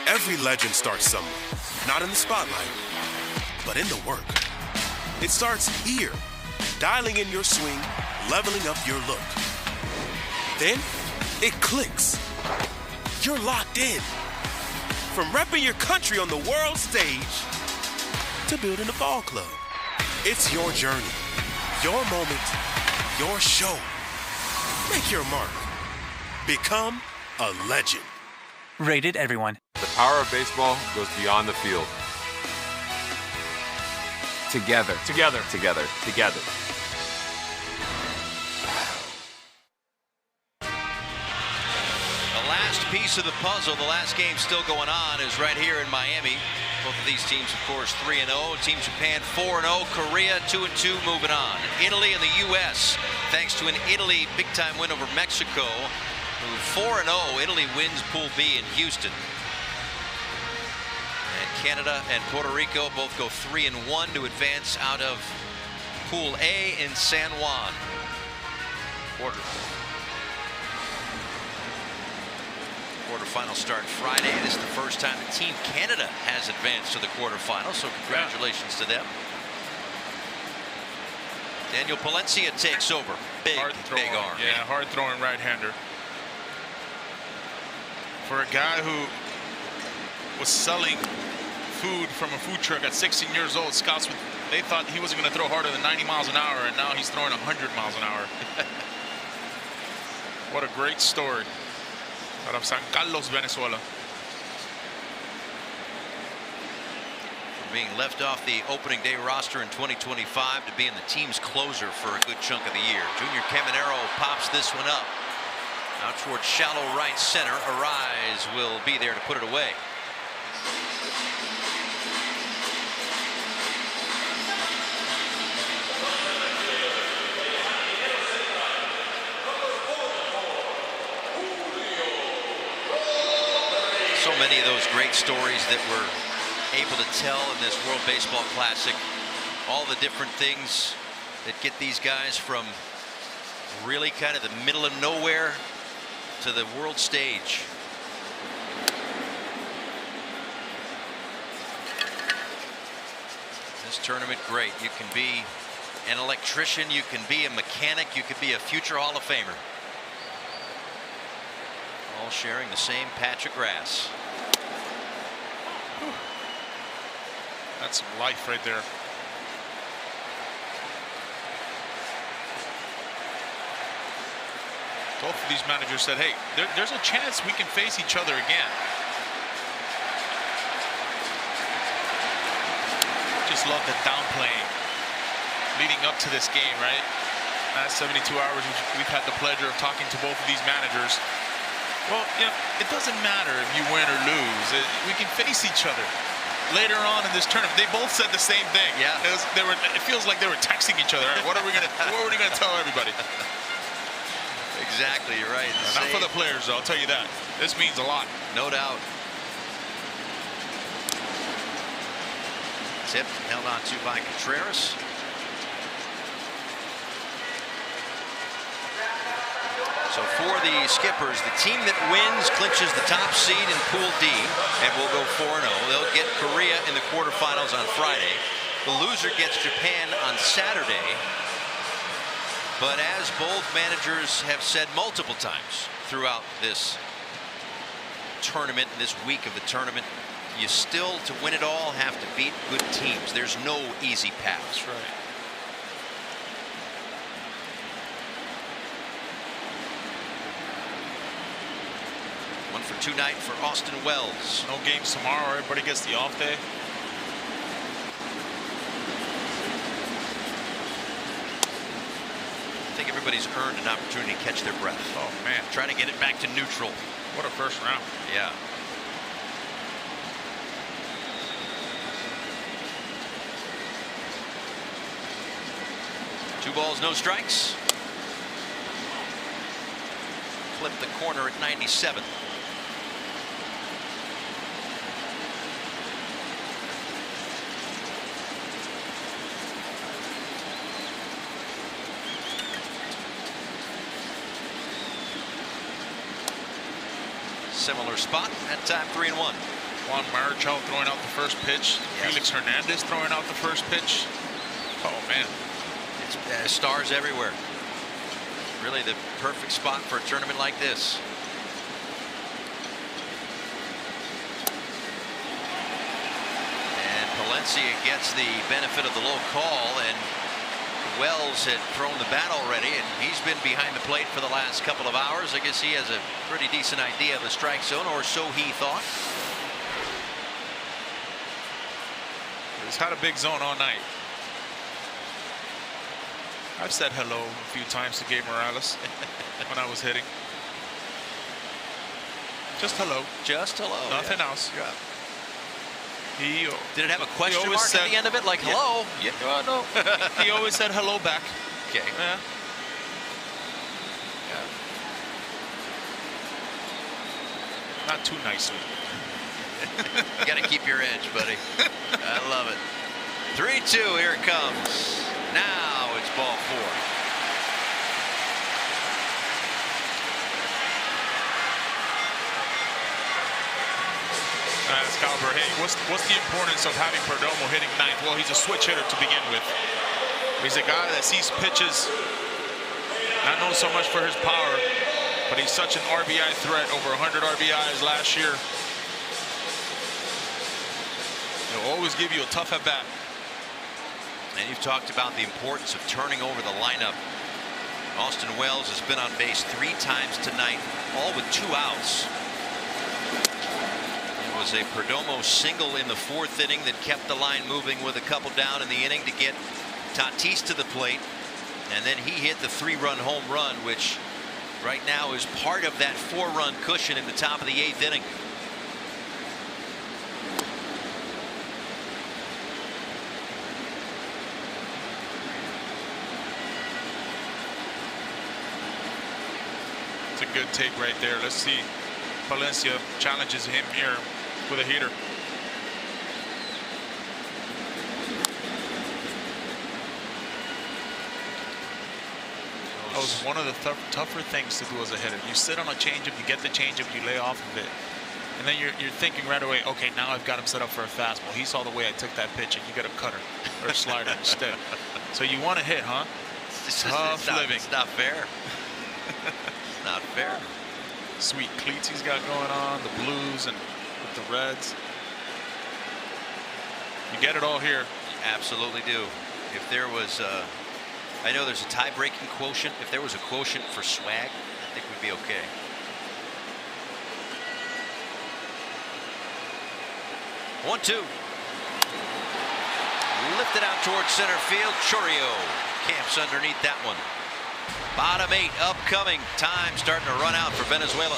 Every legend starts somewhere, not in the spotlight, but in the work. It starts here, dialing in your swing, leveling up your look. Then, it clicks. You're locked in. From repping your country on the world stage to building a ball club. It's your journey, your moment, your show. Make your mark. Become a legend. Rated everyone. The power of baseball goes beyond the field. Together. Together. Together. Together. The last piece of the puzzle, the last game still going on, is right here in Miami. Both of these teams, of course, 3-0. Team Japan 4-0. Korea 2-2, moving on. Italy and the U.S., thanks to an Italy big-time win over Mexico, move 4-0. Italy wins Pool B in Houston. And Canada and Puerto Rico both go 3-1 to advance out of Pool A in San Juan. Quarterfinal start Friday. This is the first time that Team Canada has advanced to the quarterfinals, so congratulations to them. Daniel Palencia takes over. Big arm. Yeah, hard-throwing right-hander. For a guy who was selling food from a food truck at 16 years old, scouts, they thought he wasn't going to throw harder than 90 miles an hour, and now he's throwing 100 miles an hour. What a great story out of San Carlos, Venezuela. being left off the opening day roster in 2025 to be in the team's closer for a good chunk of the year. Junior Caminero pops this one up. Out towards shallow right center. Arise will be there to put it away. So many of those great stories that we're able to tell in this World Baseball Classic. All the different things that get these guys from really kind of the middle of nowhere to the world stage. This tournament, great. You can be an electrician, you can be a mechanic, you could be a future Hall of Famer. All sharing the same patch of grass. Whew. That's some life right there. Both of these managers said, hey, there's a chance we can face each other again. Just love the downplaying leading up to this game, right? Last 72 hours, we've had the pleasure of talking to both of these managers. Well, you know, it doesn't matter if you win or lose. We can face each other. Later on in this tournament, they both said the same thing. Yeah. It feels like they were texting each other. Right, what are we gonna tell everybody? Exactly, you're right. Not for the players, though, I'll tell you that. This means a lot. No doubt. Tip held on to by Contreras. So for the skippers, the team that wins clinches the top seed in Pool D and will go 4-0. They'll get Korea in the quarterfinals on Friday. The loser gets Japan on Saturday. But as both managers have said multiple times throughout this tournament, this week of the tournament, you still, to win it all, have to beat good teams. There's no easy path. That's right. One for tonight for Austin Wells. No games tomorrow. Everybody gets the off day. I think everybody's earned an opportunity to catch their breath. Oh, man. Trying to get it back to neutral. What a first round. Yeah. Two balls, no strikes. Clip the corner at 97. Similar spot at time 3-1. Juan Marichal throwing out the first pitch. Yes. Felix Hernandez throwing out the first pitch. Oh, man. It's stars everywhere. Really the perfect spot for a tournament like this. And Palencia gets the benefit of the low call, and Wells had thrown the bat already, and he's been behind the plate for the last couple of hours. I guess he has a pretty decent idea of the strike zone, or so he thought. He's had a big zone all night. I've said hello a few times to Gabe Morales when I was hitting. Just hello. Just hello. Nothing else. Yeah. Did it have a question mark at the end of it, like hello? Yeah. No. He always said hello back. Okay. Yeah. Not too nicely. You got to keep your edge, buddy. I love it. 3-2. Here it comes. Now it's ball 4. Excalibur, hey, what's the importance of having Perdomo hitting ninth? Well, he's a switch hitter to begin with. He's a guy that sees pitches, not known so much for his power, but he's such an RBI threat, over 100 RBIs last year. He'll always give you a tough at-bat. And you've talked about the importance of turning over the lineup. Austin Wells has been on base 3 times tonight, all with 2 outs. It was was a Perdomo single in the 4th inning that kept the line moving with a couple down in the inning to get Tatis to the plate, and then he hit the 3-run home run, which right now is part of that 4-run cushion in the top of the 8th inning. It's a good take right there. Let's see. Valencia challenges him here with a heater. That was one of the tougher things to do as a hitter. You sit on a changeup, you get the changeup, you lay off of it, and then you're thinking right away, okay, now I've got him set up for a fastball. He saw the way I took that pitch, and you get a cutter or a slider instead. So you want to hit, huh? Tough living. It's not fair. Not fair. Sweet cleats he's got going on, the blues and with the reds. You get it all here. You absolutely do. If there was I know there's a tie-breaking quotient. If there was a quotient for swag, I think we'd be okay. One, two. Lifted out towards center field. Chourio camps underneath that one. Bottom 8 upcoming. Time starting to run out for Venezuela.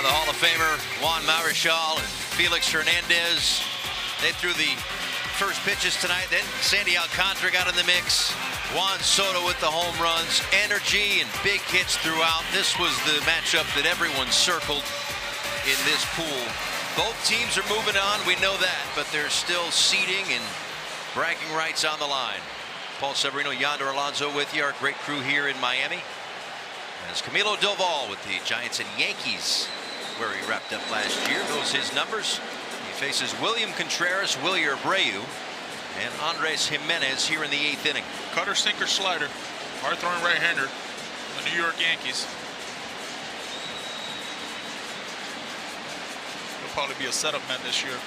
The Hall of Famer Juan Marichal and Felix Hernandez, they threw the first pitches tonight. Then Sandy Alcantara got in the mix. Juan Soto with the home runs, energy and big hits throughout. This was the matchup that everyone circled in this pool. Both teams are moving on, we know that, but there's still seeding and bragging rights on the line. Paul Severino, Yonder Alonso with you, our great crew here in Miami. As Camilo Doval with the Giants and Yankees, where he wrapped up last year, knows his numbers. He faces William Contreras, Willie Abreu, and Andres Jimenez here in the 8th inning. Cutter, sinker, slider. Hard throwing right-hander. The New York Yankees. He'll probably be a setup man this year.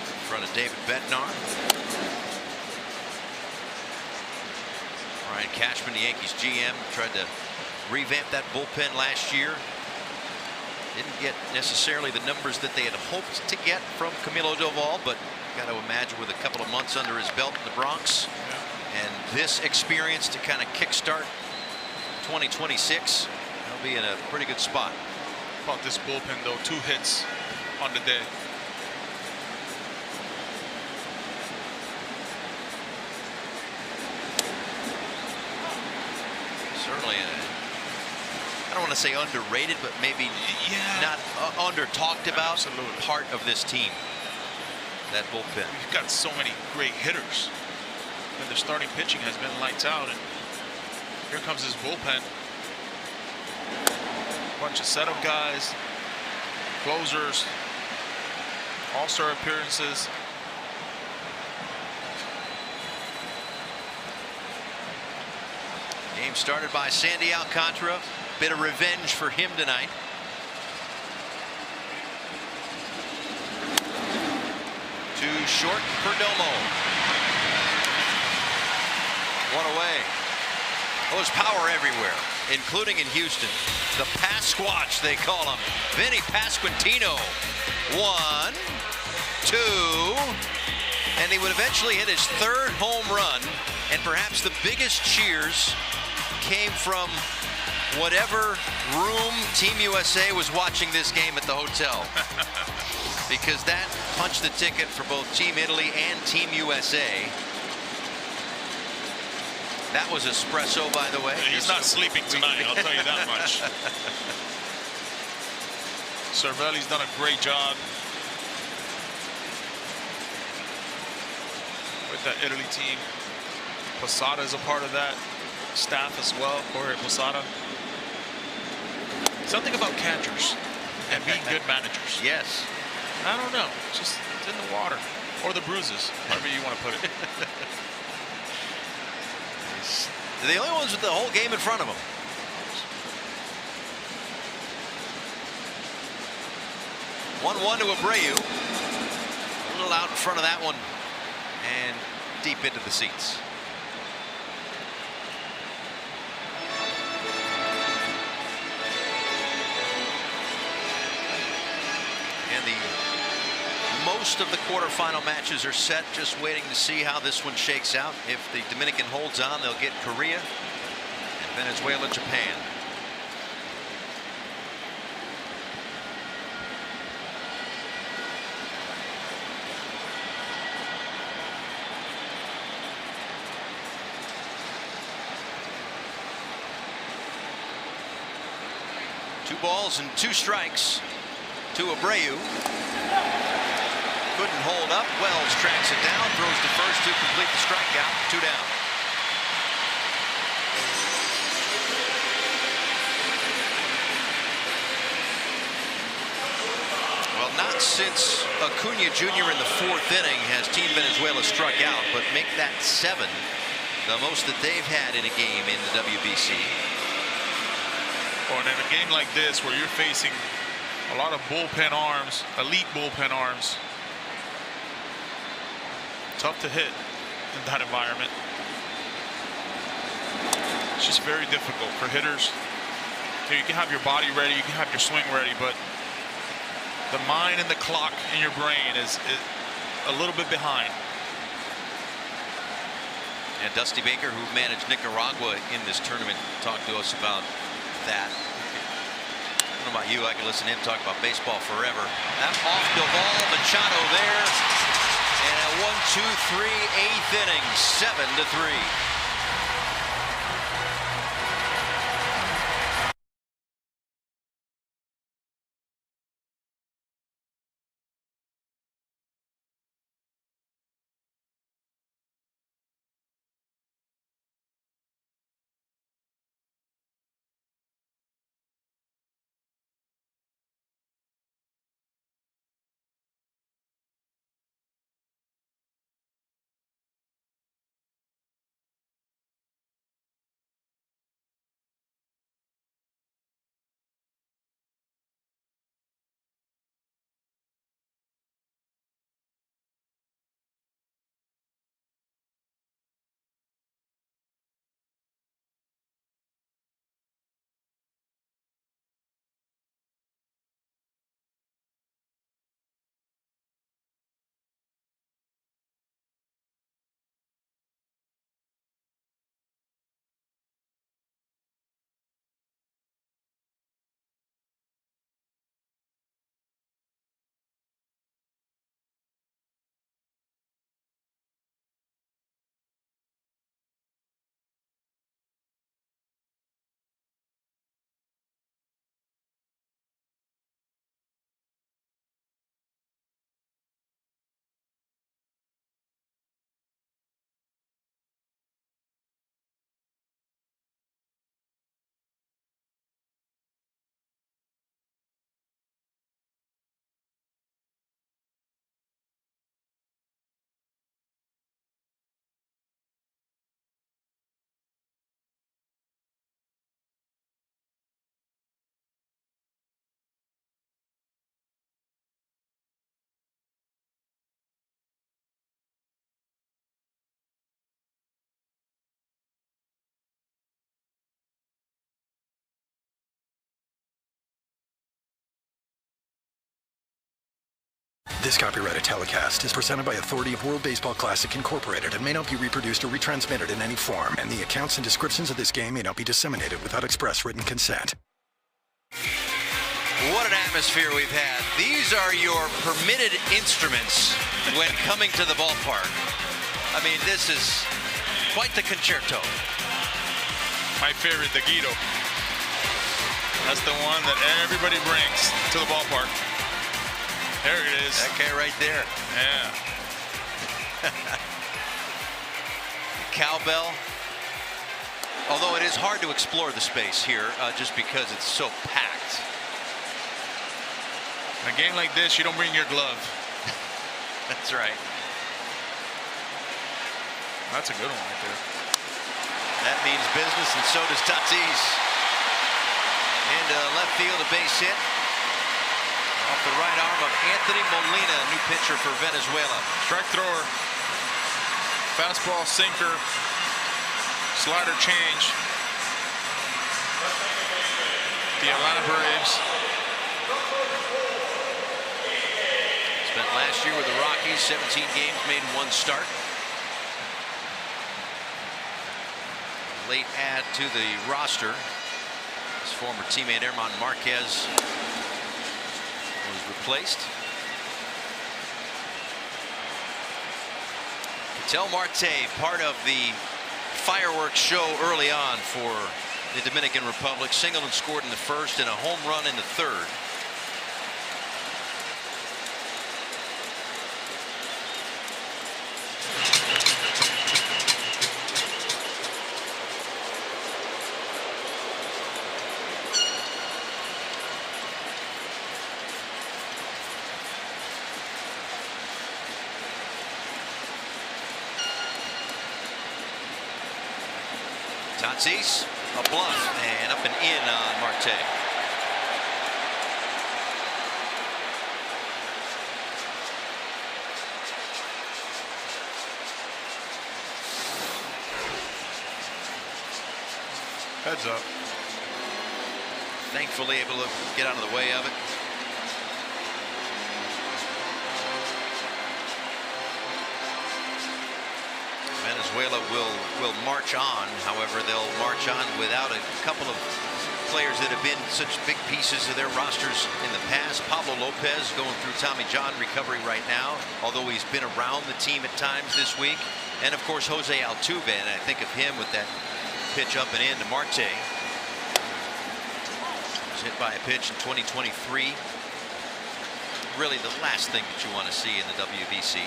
In front of David Bednar. Ryan Cashman, the Yankees GM, tried to revamp that bullpen last year. Didn't get necessarily the numbers that they had hoped to get from Camilo Doval, but got to imagine with a couple of months under his belt in the Bronx and this experience to kind of kickstart 2026, they'll be in a pretty good spot. About this bullpen, though, 2 hits on the day. Certainly, I don't want to say underrated, but maybe not under talked about. Absolutely. Part of this team. That bullpen. We've got so many great hitters, and the starting pitching has been lights out. And here comes his bullpen. Bunch of setup guys, closers, all-star appearances. Game started by Sandy Alcantara. Bit of revenge for him tonight. Too short for Domo. One away. Oh, there's power everywhere, including in Houston. The Pasquatch, they call him. Vinny Pasquantino. 1, 2, and he would eventually hit his 3rd home run. And perhaps the biggest cheers came from whatever room Team USA was watching this game at the hotel. Because that punched the ticket for both Team Italy and Team USA. That was espresso, by the way. He's not sleeping tonight, I'll tell you that much. Cervelli's done a great job with that Italy team. Posada is a part of that staff as well. Jorge Posada. Something about catchers and being good managers. Yes. I don't know. Just it's in the water. Or the bruises, however you want to put it. They're the only ones with the whole game in front of them. One to Abreu. A little out in front of that one. And deep into the seats. And most of the quarterfinal matches are set, just waiting to see how this one shakes out. If the Dominican holds on, they'll get Korea, and Venezuela, Japan. Two balls and 2 strikes to Abreu. Couldn't hold up. Wells tracks it down, throws to first to complete the strikeout. 2 down. Well, not since Acuna Jr. in the 4th inning has Team Venezuela struck out, but make that 7 the most that they've had in a game in the WBC. Or in a game like this where you're facing a lot of bullpen arms, elite bullpen arms. Tough to hit in that environment. It's just very difficult for hitters. You can have your body ready, you can have your swing ready, but the mind and the clock in your brain is a little bit behind. And Dusty Baker, who managed Nicaragua in this tournament, talked to us about that. I don't know about you, I could listen to him talk about baseball forever. That off Doval, Machado there. And a 1-2-3 8th inning, 7-3. This copyrighted telecast is presented by authority of World Baseball Classic Incorporated and may not be reproduced or retransmitted in any form, and the accounts and descriptions of this game may not be disseminated without express written consent. What an atmosphere we've had. These are your permitted instruments when coming to the ballpark. I mean, this is quite the concerto. My favorite, the Guido. That's the one that everybody brings to the ballpark. There it is. That guy right there. Yeah. The cowbell. Although it is hard to explore the space here just because it's so packed. A game like this, you don't bring your glove. That's right. That's a good one right there. That means business, and so does Tatis. Into left field, a base hit. Off the right arm of Anthony Molina, new pitcher for Venezuela. Strike thrower. Fastball, sinker, slider change. The Atlanta Braves. Spent last year with the Rockies, 17 games, made 1 start. Late add to the roster. His former teammate Herman Marquez was replaced. Ketel Marte, part of the fireworks show early on for the Dominican Republic. Singled and scored in the first and a home run in the third. Tatis, a bluff, and up and in on Marte. Heads up. Thankfully able to get out of the way of it. Venezuela will march on. However, they'll march on without a couple of players that have been such big pieces of their rosters in the past. Pablo Lopez going through Tommy John recovery right now, although he's been around the team at times this week. And of course, Jose Altuve, and I think of him with that pitch up and in to Marte. Was hit by a pitch in 2023. Really the last thing that you want to see in the WBC.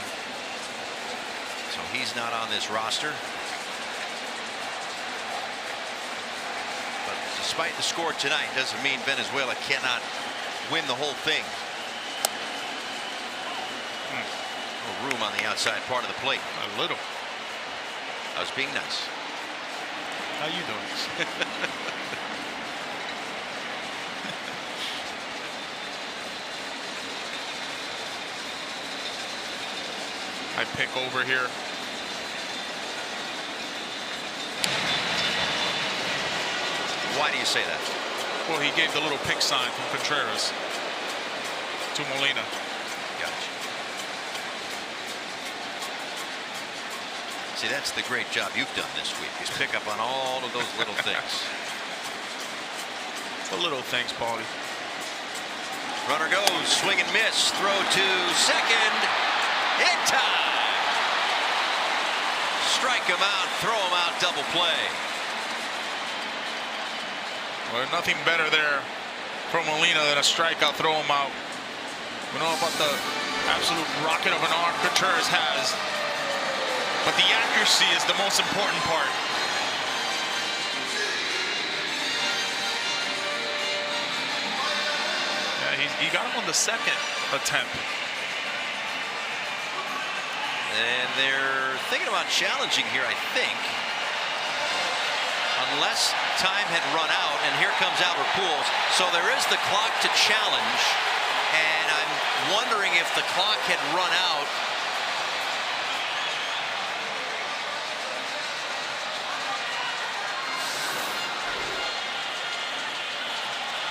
So he's not on this roster. But despite the score tonight, doesn't mean Venezuela cannot win the whole thing. No room on the outside part of the plate. A little. I was being nice. How you doing? I pick over here. Why do you say that? Well, he gave the little pick sign from Contreras to Molina. Gotcha. See, that's the great job you've done this week, is pick up on all of those little things. The little things, Paulie. Runner goes, swing and miss, throw to second. In time. Strike him out, throw him out, double play. Well, nothing better there from Molina than a strikeout, throw him out. We don't know about the absolute rocket of an arm Contreras has, but the accuracy is the most important part. Yeah, he got him on the second attempt. And they're thinking about challenging here, I think. Unless time had run out, and here comes Albert Pujols. So there is the clock to challenge, and I'm wondering if the clock had run out.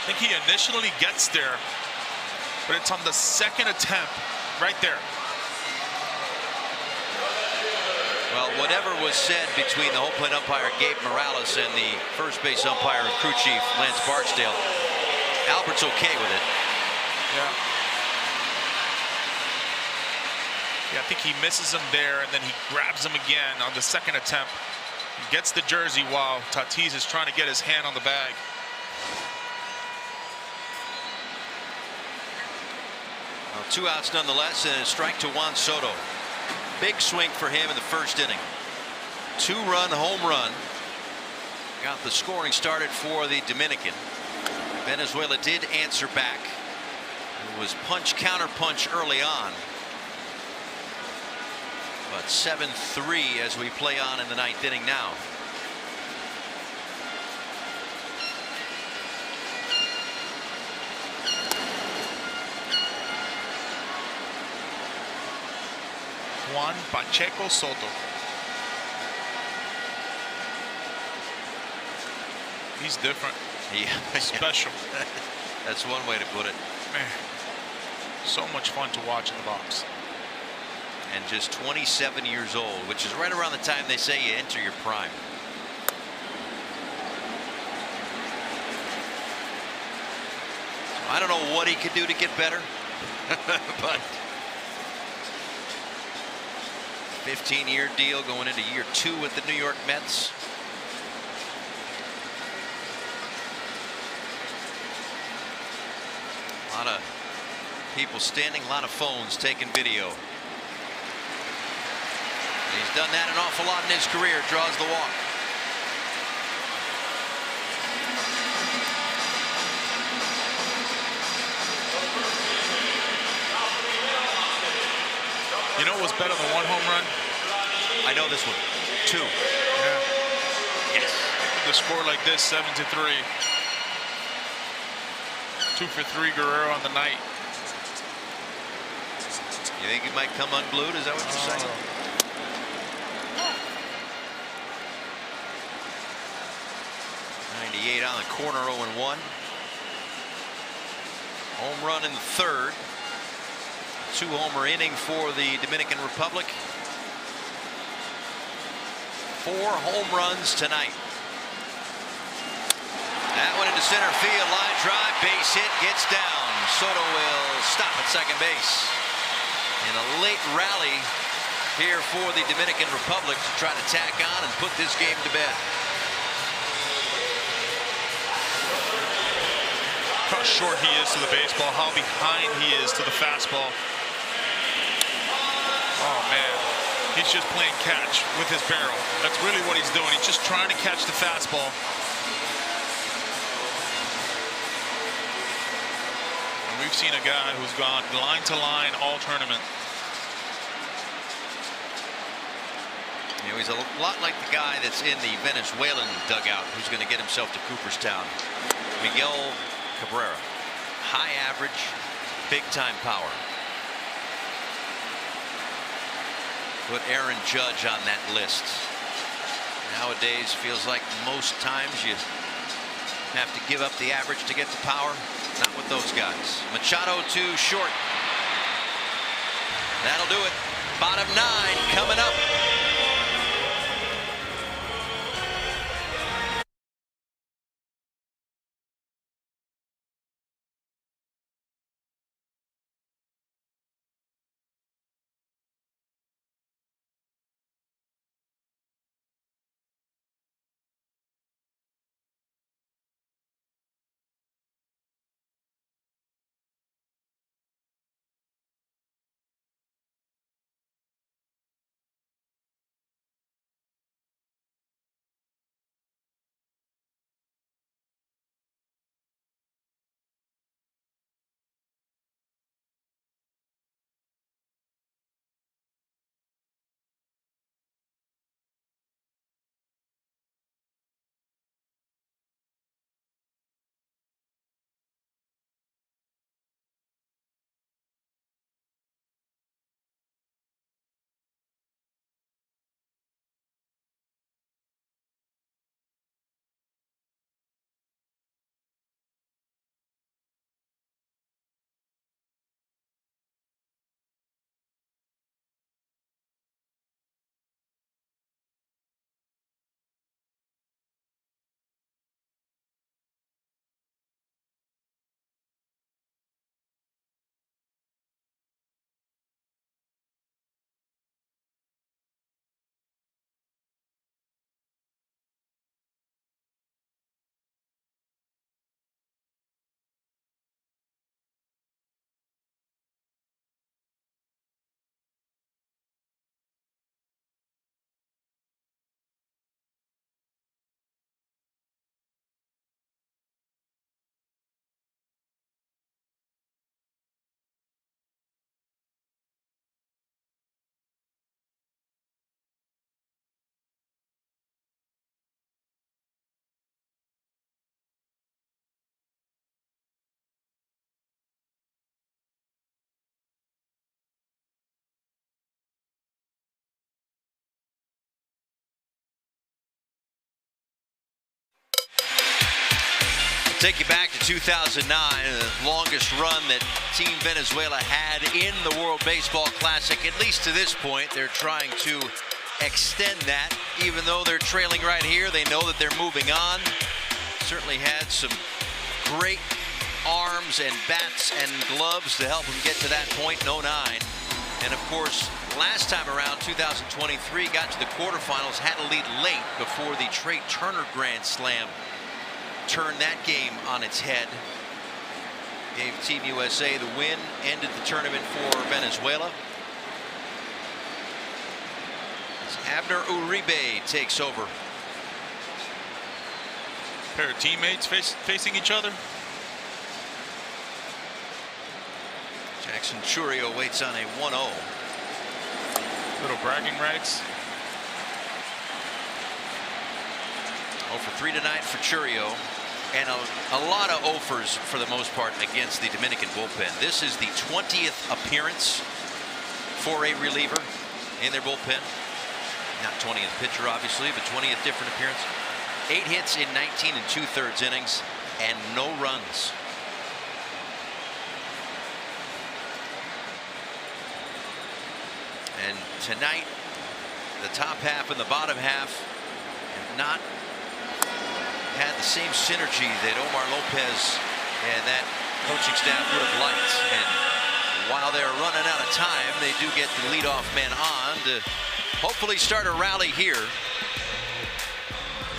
I think he initially gets there, but it's on the second attempt right there. Well, whatever was said between the home plate umpire Gabe Morales and the first base umpire and crew chief Lance Barksdale, Albert's okay with it. Yeah. Yeah, I think he misses him there, and then he grabs him again on the second attempt. He gets the jersey while Tatis is trying to get his hand on the bag. Well, 2 outs nonetheless, and a strike to Juan Soto. Big swing for him in the first inning. 2-run home run. Got the scoring started for the Dominican. Venezuela did answer back. It was punch counter punch early on. But 7-3 as we play on in the 9th inning now. Juan Pacheco Soto. He's different. Yeah. Special. That's one way to put it. Man, so much fun to watch in the box. And just 27 years old, which is right around the time they say you enter your prime. I don't know what he could do to get better, but 15-year deal going into year 2 with the New York Mets. A lot of people standing, a lot of phones taking video. He's done that an awful lot in his career. Draws the walk. You know what's better than 1 home run? I know this one. 2. Yeah. Yes. The score like this, 7-3. 2 for 3 Guerrero on the night. You think he might come unglued? Is that what you're saying? 98 on the corner, 0-1. Home run in the 3rd. 2-homer inning for the Dominican Republic. 4 home runs tonight. That one into center field, line drive, base hit, gets down. Soto will stop at second base. In a late rally here for the Dominican Republic to try to tack on and put this game to bed. How short he is to the baseball, how behind he is to the fastball. Oh man, he's just playing catch with his barrel. That's really what he's doing. He's just trying to catch the fastball. And we've seen a guy who's gone line to line all tournament. You know, he's a lot like the guy that's in the Venezuelan dugout who's going to get himself to Cooperstown. Miguel Cabrera. High average, big time power. Put Aaron Judge on that list. Nowadays feels like most times you have to give up the average to get the power. Not with those guys. Machado too short. That'll do it. Bottom 9 coming up. Take you back to 2009, the longest run that Team Venezuela had in the World Baseball Classic. At least to this point, they're trying to extend that. Even though they're trailing right here, they know that they're moving on. Certainly had some great arms and bats and gloves to help them get to that point in 09. And of course, last time around, 2023, got to the quarterfinals, had a lead late before the Trey Turner Grand Slam turned that game on its head. Gave Team USA the win, ended the tournament for Venezuela. As Abner Uribe takes over. Pair of teammates facing each other. Jackson Churio waits on a 1-0. Little bragging rights. 0 for 3 tonight for Churio. And a lot of offers for the most part against the Dominican bullpen. This is the 20th appearance for a reliever in their bullpen. Not 20th pitcher, obviously, but 20th different appearance. 8 hits in 19 2/3 innings and no runs. And tonight, the top half and the bottom half have not had the same synergy that Omar Lopez and that coaching staff would have liked. And while they're running out of time, they do get the leadoff man on to hopefully start a rally here.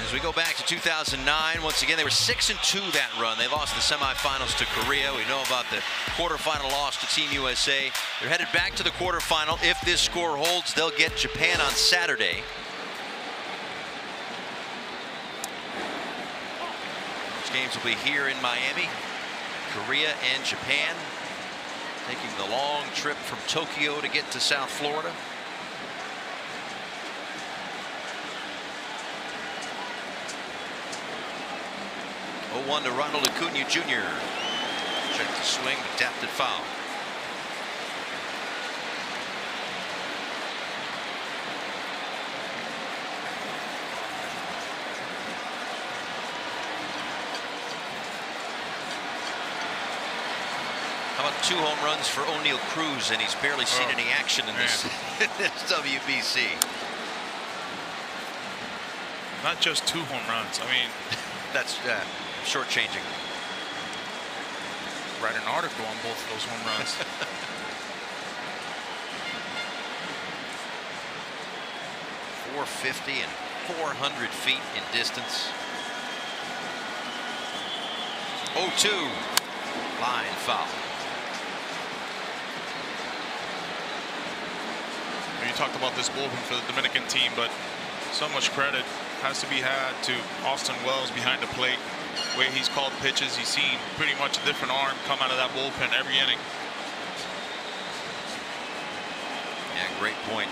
As we go back to 2009, once again, they were 6-2 that run. They lost the semifinals to Korea. We know about the quarterfinal loss to Team USA. They're headed back to the quarterfinal. If this score holds, they'll get Japan on Saturday. Games will be here in Miami. Korea and Japan taking the long trip from Tokyo to get to South Florida. Oh, 0-1 to Ronald Acuna Jr. Check the swing, tapped it foul. How about 2 home runs for O'Neal Cruz, and he's barely seen any action in this WBC. Not just 2 home runs. I mean, that's shortchanging. Write an article on both of those home runs. 450 and 400 feet in distance. 0-2, line foul. You talked about this bullpen for the Dominican team, but so much credit has to be had to Austin Wells behind the plate. The way he's called pitches, he's seen pretty much a different arm come out of that bullpen every inning. Yeah, great point.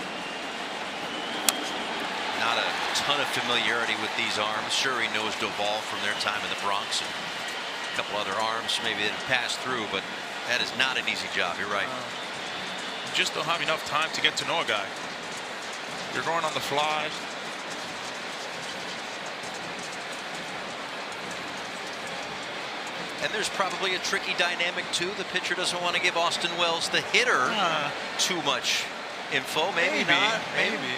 Not a ton of familiarity with these arms. Sure, he knows Doval from their time in the Bronx and a couple other arms maybe that have passed through, but that is not an easy job. You're right. You just don't have enough time to get to know a guy. You're going on the fly. And there's probably a tricky dynamic too. The pitcher doesn't want to give Austin Wells, the hitter, too much info. Maybe not. Maybe.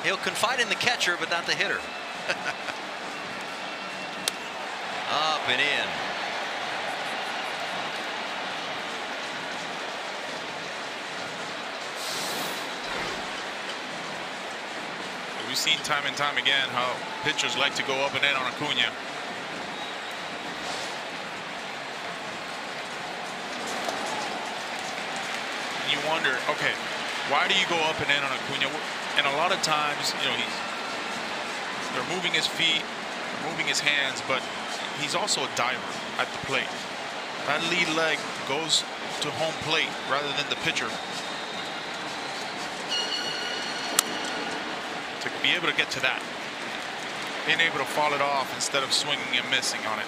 He'll confide in the catcher, but not the hitter. Up and in. We've seen time and time again how pitchers like to go up and in on Acuna. And you wonder, okay, why do you go up and in on Acuna? And a lot of times, you know, they're moving his feet, they're moving his hands, but he's also a diver at the plate. That lead leg goes to home plate rather than the pitcher. To be able to get to that, being able to fall it off instead of swinging and missing on it.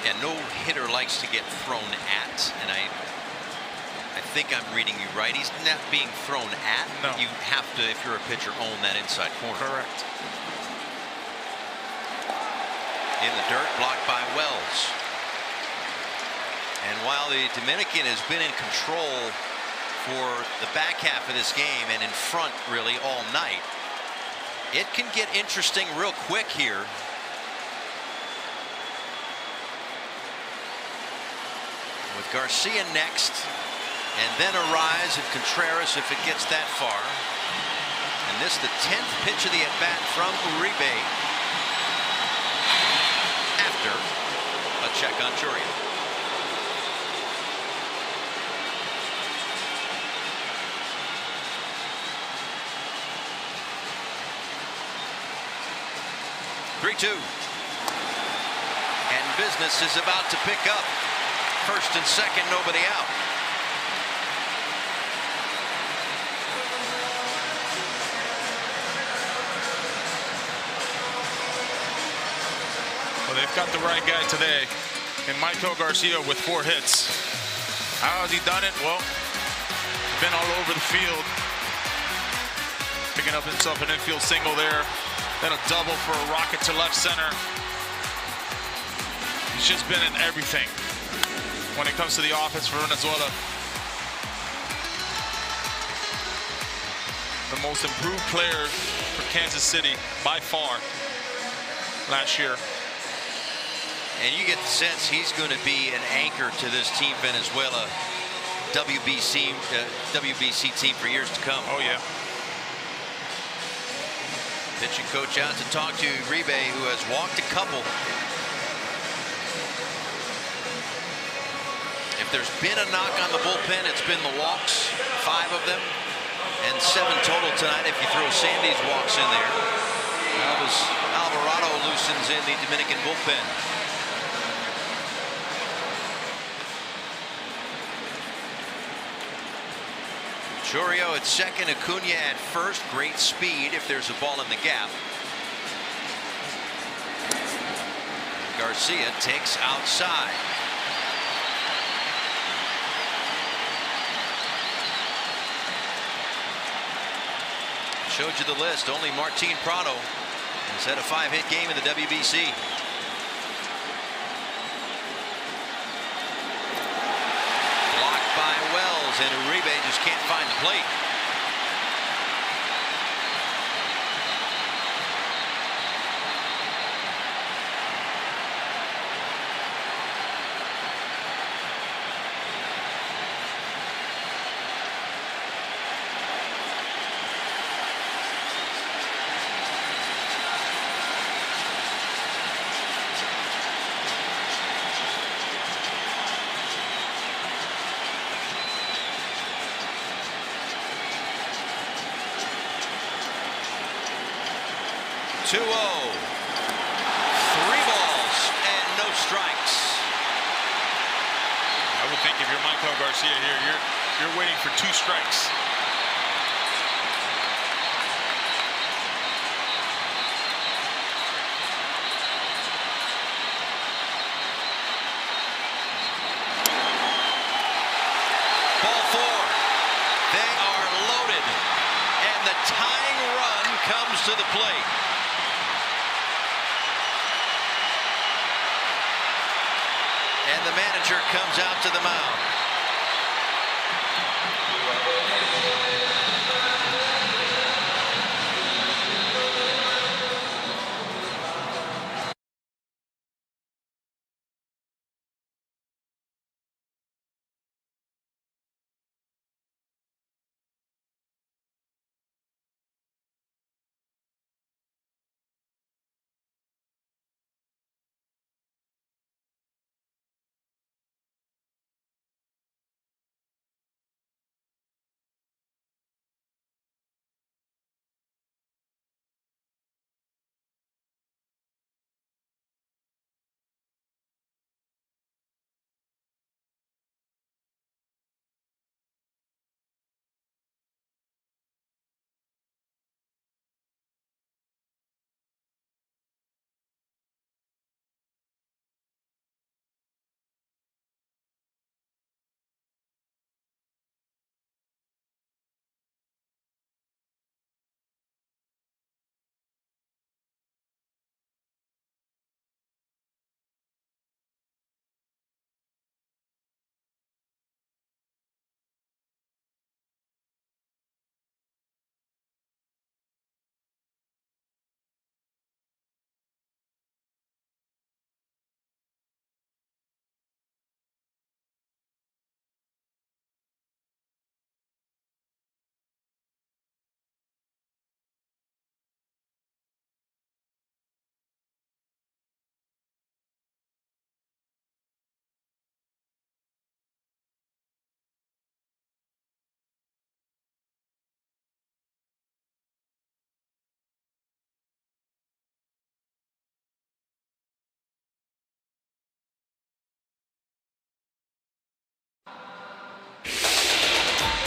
And no hitter likes to get thrown at, and I think I'm reading you right. He's not being thrown at. No. You have to, if you're a pitcher, own that inside corner. Correct. In the dirt, blocked by Wells. And while the Dominican has been in control for the back half of this game and in front really all night, it can get interesting real quick here. With Garcia next, and then Arise and Contreras if it gets that far. And this the 10th pitch of the at-bat from Uribe after a check on Chourio. Three-two. And business is about to pick up. First and second, nobody out. Well, they've got the right guy today in Michael Garcia with 4 hits. How has he done it? Well, been all over the field. Picking up himself an infield single there. Then a double for a rocket to left center. He's just been in everything when it comes to the offense for Venezuela. The most improved player for Kansas City by far last year. And you get the sense he's going to be an anchor to this team Venezuela WBC team for years to come. Oh yeah. Pitching coach out to talk to Uribe, who has walked a couple. If there's been a knock on the bullpen, it's been the walks, 5 of them, and 7 total tonight if you throw Sandy's walks in there. Alvarado loosens in the Dominican bullpen. Chourio at second, Acuna at first. Great speed if there's a ball in the gap. Garcia takes outside. Showed you the list. Only Martin Prado has had a 5-hit game in the WBC. Blocked by Wells, and Uribe just can't find the plate. Two-0. 3 balls and no strikes. I would think if you're Michael Garcia here, you're waiting for 2 strikes. Ball 4. They are loaded, and the tying run comes to the plate. And the manager comes out to the mound.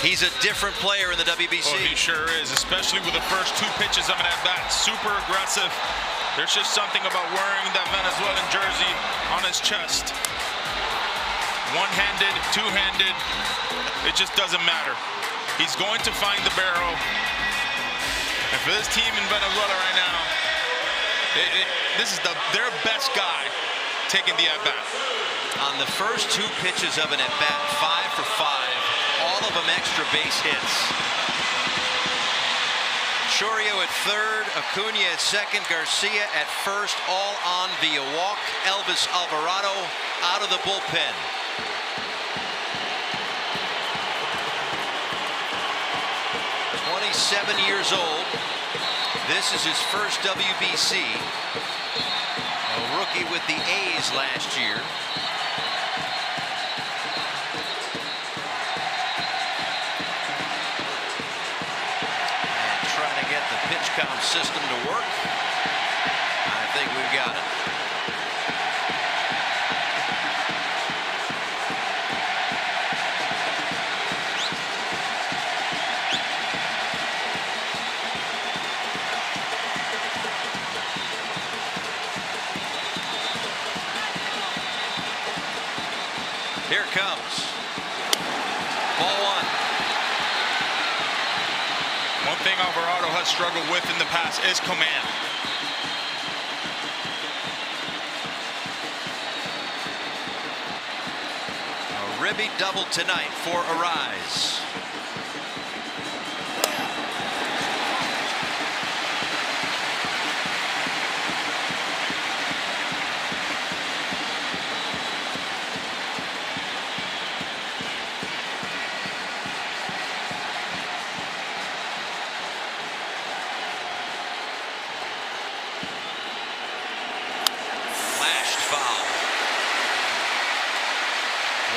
He's a different player in the WBC. Oh, he sure is, especially with the first 2 pitches of an at-bat. Super aggressive. There's just something about wearing that Venezuelan jersey on his chest. One-handed, two-handed, it just doesn't matter. He's going to find the barrel. And for this team in Venezuela right now, this is their best guy taking the at-bat. On the first 2 pitches of an at-bat, 5 for 5, all of them extra base hits. Chorio at third, Acuna at second, Garcia at first, all on via walk. Elvis Alvarado out of the bullpen. Seven years old. This is his first WBC. A rookie with the A's last year. And trying to get the pitch count system to work. I think we've got it. Here it comes. Ball 1. One thing Alvarado has struggled with in the past is command. A ribby double tonight for Arise. Foul.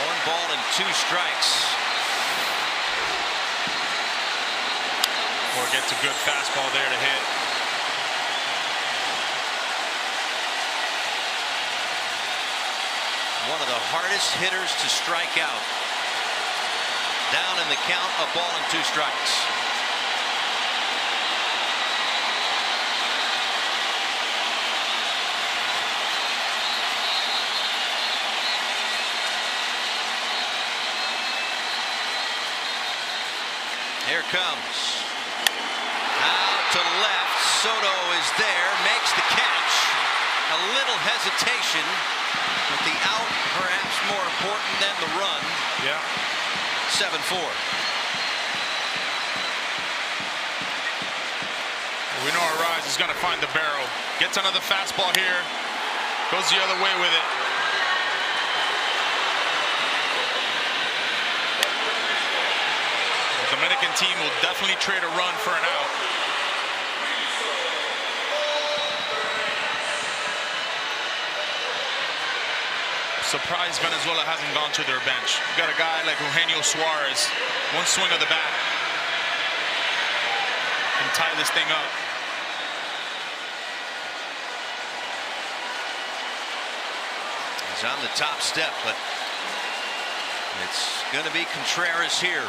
1 ball and 2 strikes. Or gets a good fastball there to hit. One of the hardest hitters to strike out. Down in the count, a ball and 2 strikes. Here comes. Out to left. Soto is there. Makes the catch. A little hesitation. But the out perhaps more important than the run. Yeah. 7-4. We know Arise is going to find the barrel. Gets another fastball here. Goes the other way with it. The Dominican team will definitely trade a run for an out. Surprised Venezuela hasn't gone to their bench. You got a guy like Eugenio Suarez, one swing of the bat and tie this thing up. He's on the top step, but it's going to be Contreras here.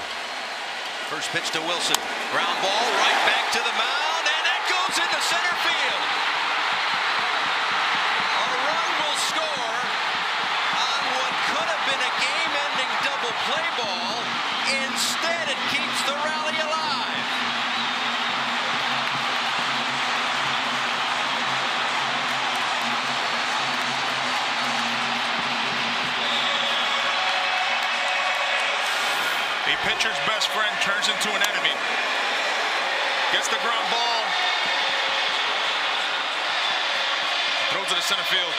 First pitch to Wilson. Ground ball right back to the mound, and that goes into center field. A run will score on what could have been a game-ending double play ball. Instead, it keeps the rally alive. A pitcher's best friend turns into an enemy. Gets the ground ball. Throws it to center field.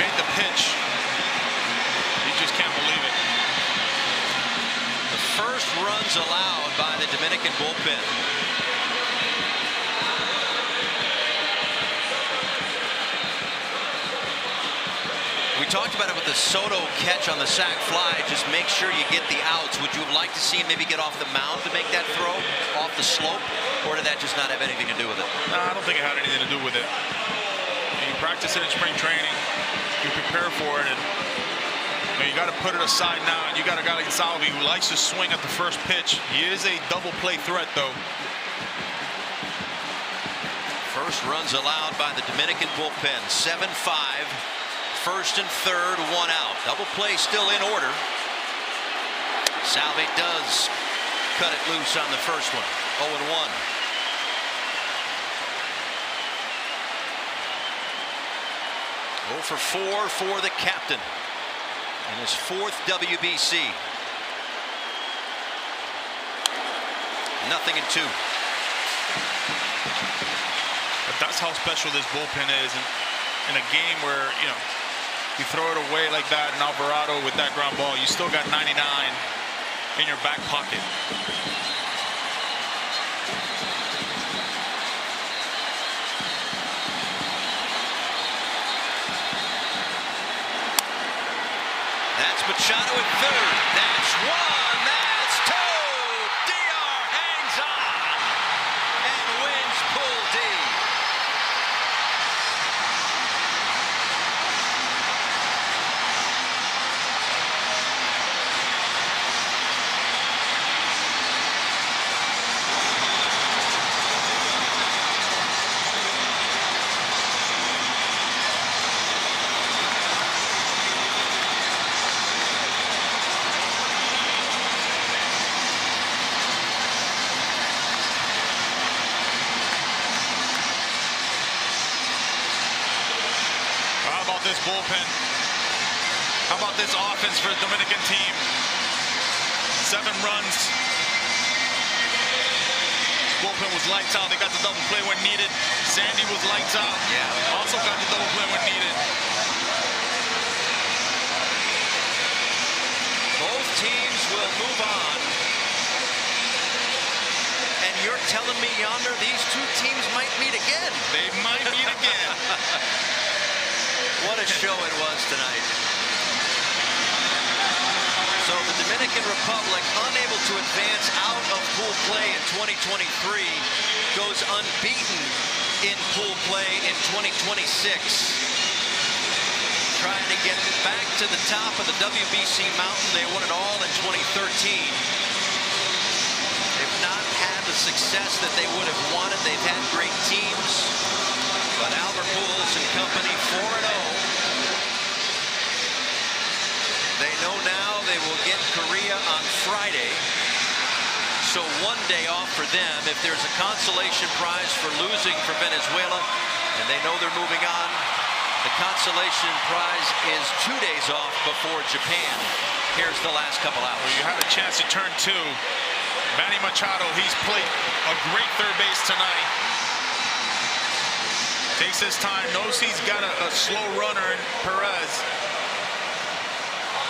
Made the pitch. He just can't believe it. The first runs allowed by the Dominican bullpen. We talked about it with the Soto catch on the sac fly. Just make sure you get the outs. Would you have liked to see him maybe get off the mound to make that throw off the slope, or did that just not have anything to do with it? No, I don't think it had anything to do with it. You practice it in spring training, you prepare for it, and You got to put it aside now, and you got a guy like Salvi who likes to swing at the first pitch. He is a double play threat, though. First runs allowed by the Dominican bullpen. 7-5. First and third, one out. Double play still in order. Salvi does cut it loose on the first one. 0-1. Oh for 4 for the captain in his 4th WBC. 0-2. But that's how special this bullpen is in a game where, you know, you throw it away like that in Alvarado with that ground ball, you still got 99 in your back pocket. That's Machado at third. That's one. That's two. DR hangs on and wins Pool D. This bullpen. How about this offense for the Dominican team? 7 runs. Bullpen was lights out. They got the double play when needed. Sandy was lights out. Yeah. Also got the double play when needed. Both teams will move on. And you're telling me, Yonder, these two teams might meet again. They might meet again. What a show it was tonight. So the Dominican Republic, unable to advance out of pool play in 2023, goes unbeaten in pool play in 2026. Trying to get back to the top of the WBC mountain. They won it all in 2013. They've not had the success that they would have wanted. They've had great teams. But Albert Pujols and company 4-0. They know now they will get Korea on Friday. So one day off for them. If there's a consolation prize for losing for Venezuela, and they know they're moving on, the consolation prize is 2 days off before Japan. Here's the last couple hours. Well, you have a chance to turn 2. Manny Machado, he's played a great third base tonight. Takes his time, knows he's got a slow runner in Perez.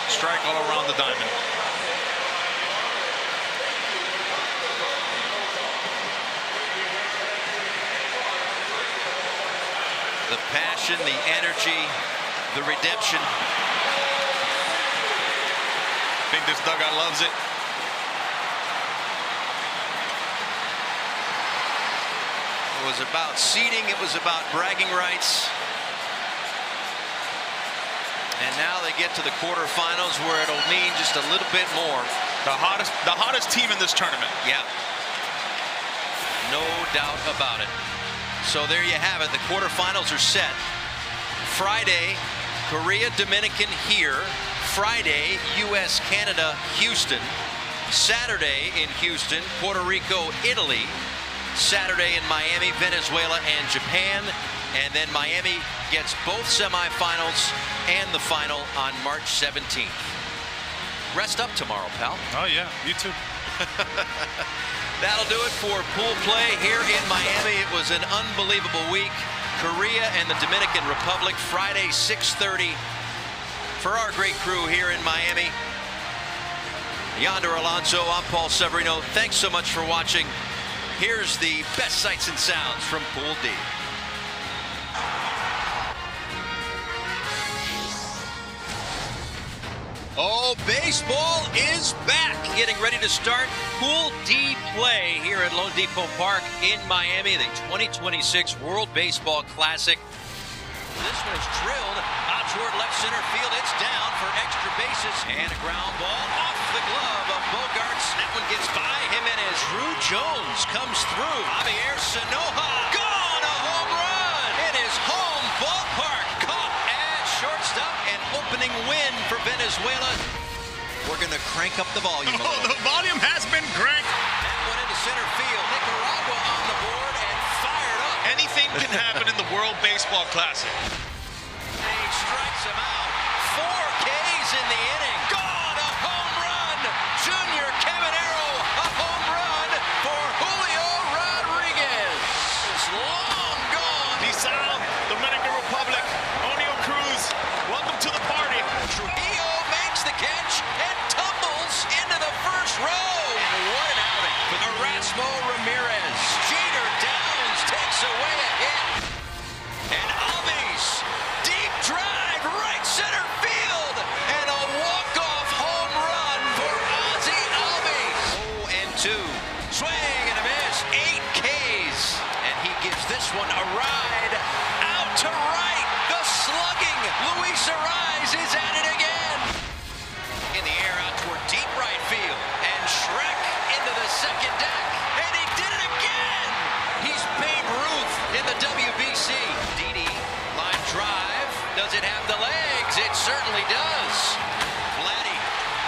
Strike all around the diamond. The passion, the energy, the redemption. I think this dugout loves it. It was about seeding. It was about bragging rights. And now they get to the quarterfinals where it'll mean just a little bit more. The hottest team in this tournament. Yeah. No doubt about it. So there you have it. The quarterfinals are set. Friday, Korea, Dominican here. Friday, U.S., Canada, Houston. Saturday in Houston, Puerto Rico, Italy. Saturday in Miami, Venezuela, and Japan. And then Miami gets both semifinals and the final on March 17th. Rest up tomorrow, pal. Oh, yeah, you too. That'll do it for pool play here in Miami. It was an unbelievable week. Korea and the Dominican Republic, Friday, 6:30. For our great crew here in Miami, Yonder Alonso, I'm Paul Severino. Thanks so much for watching. Here's the best sights and sounds from Pool D. Oh, baseball is back. Getting ready to start Pool D play here at Lone Depot Park in Miami, the 2026 World Baseball Classic. This one is drilled out toward left center field. It's down for extra bases. And a ground ball off the glove of Bogarts. That one gets by Jimenez. Drew Jones comes through. Javier Sanoja. Gone! A home run! In his home ballpark. Caught at shortstop. An opening win for Venezuela. We're going to crank up the volume a little. The volume has been cranked. That one into center field. Nicaragua on the board and fired up. Anything can happen in the World Baseball Classic. He strikes him out. 4 Ks in the inning. Gone! A home run! Junior Caminero, a home run for Julio Rodriguez. It's long gone. Nisao, Dominican Republic, O'Neal Cruz, welcome to the party. Trujillo makes the catch and tumbles into the first row. And what an outing for Erasmo Ramirez. Jeter Downs takes away a hit. And Alves, deep drive, right center field. And a walk-off home run for Ozzie Alves. 0-2. Swing and a miss. 8 Ks. And he gives this one a ride. Out to right. The slugging. Luis Ariz is at it again. In the air out toward deep right field. And Shrek into the second deck. And he did it again. He's Babe Ruth in the WBC. Didi, line drive. Does it have the legs? It certainly does. Vladdy,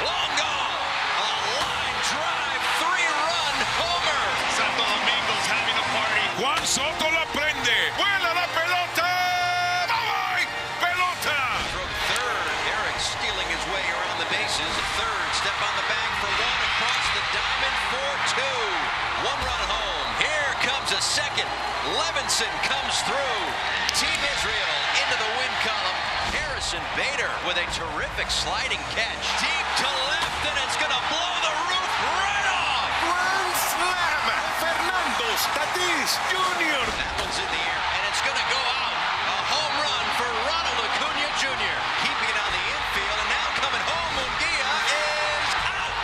long gone. A line drive, 3-run homer. Santo Domingo's having a party. Juan Soto la prende. Vuela la pelota. Bye-bye. Pelota. From third, Eric stealing his way around the bases. Third, step on the bag for one across the diamond for 2. 1-run home. Here comes a second. Levinson comes through. Team Israel into the win column. Harrison Bader with a terrific sliding catch. Deep to left, and it's going to blow the roof right off. Grand slam! Fernando Tatis Jr. That one's in the air, and it's going to go out. A home run for Ronald Acuna Jr. Keeping it on the infield, and now coming home, Munguia is out.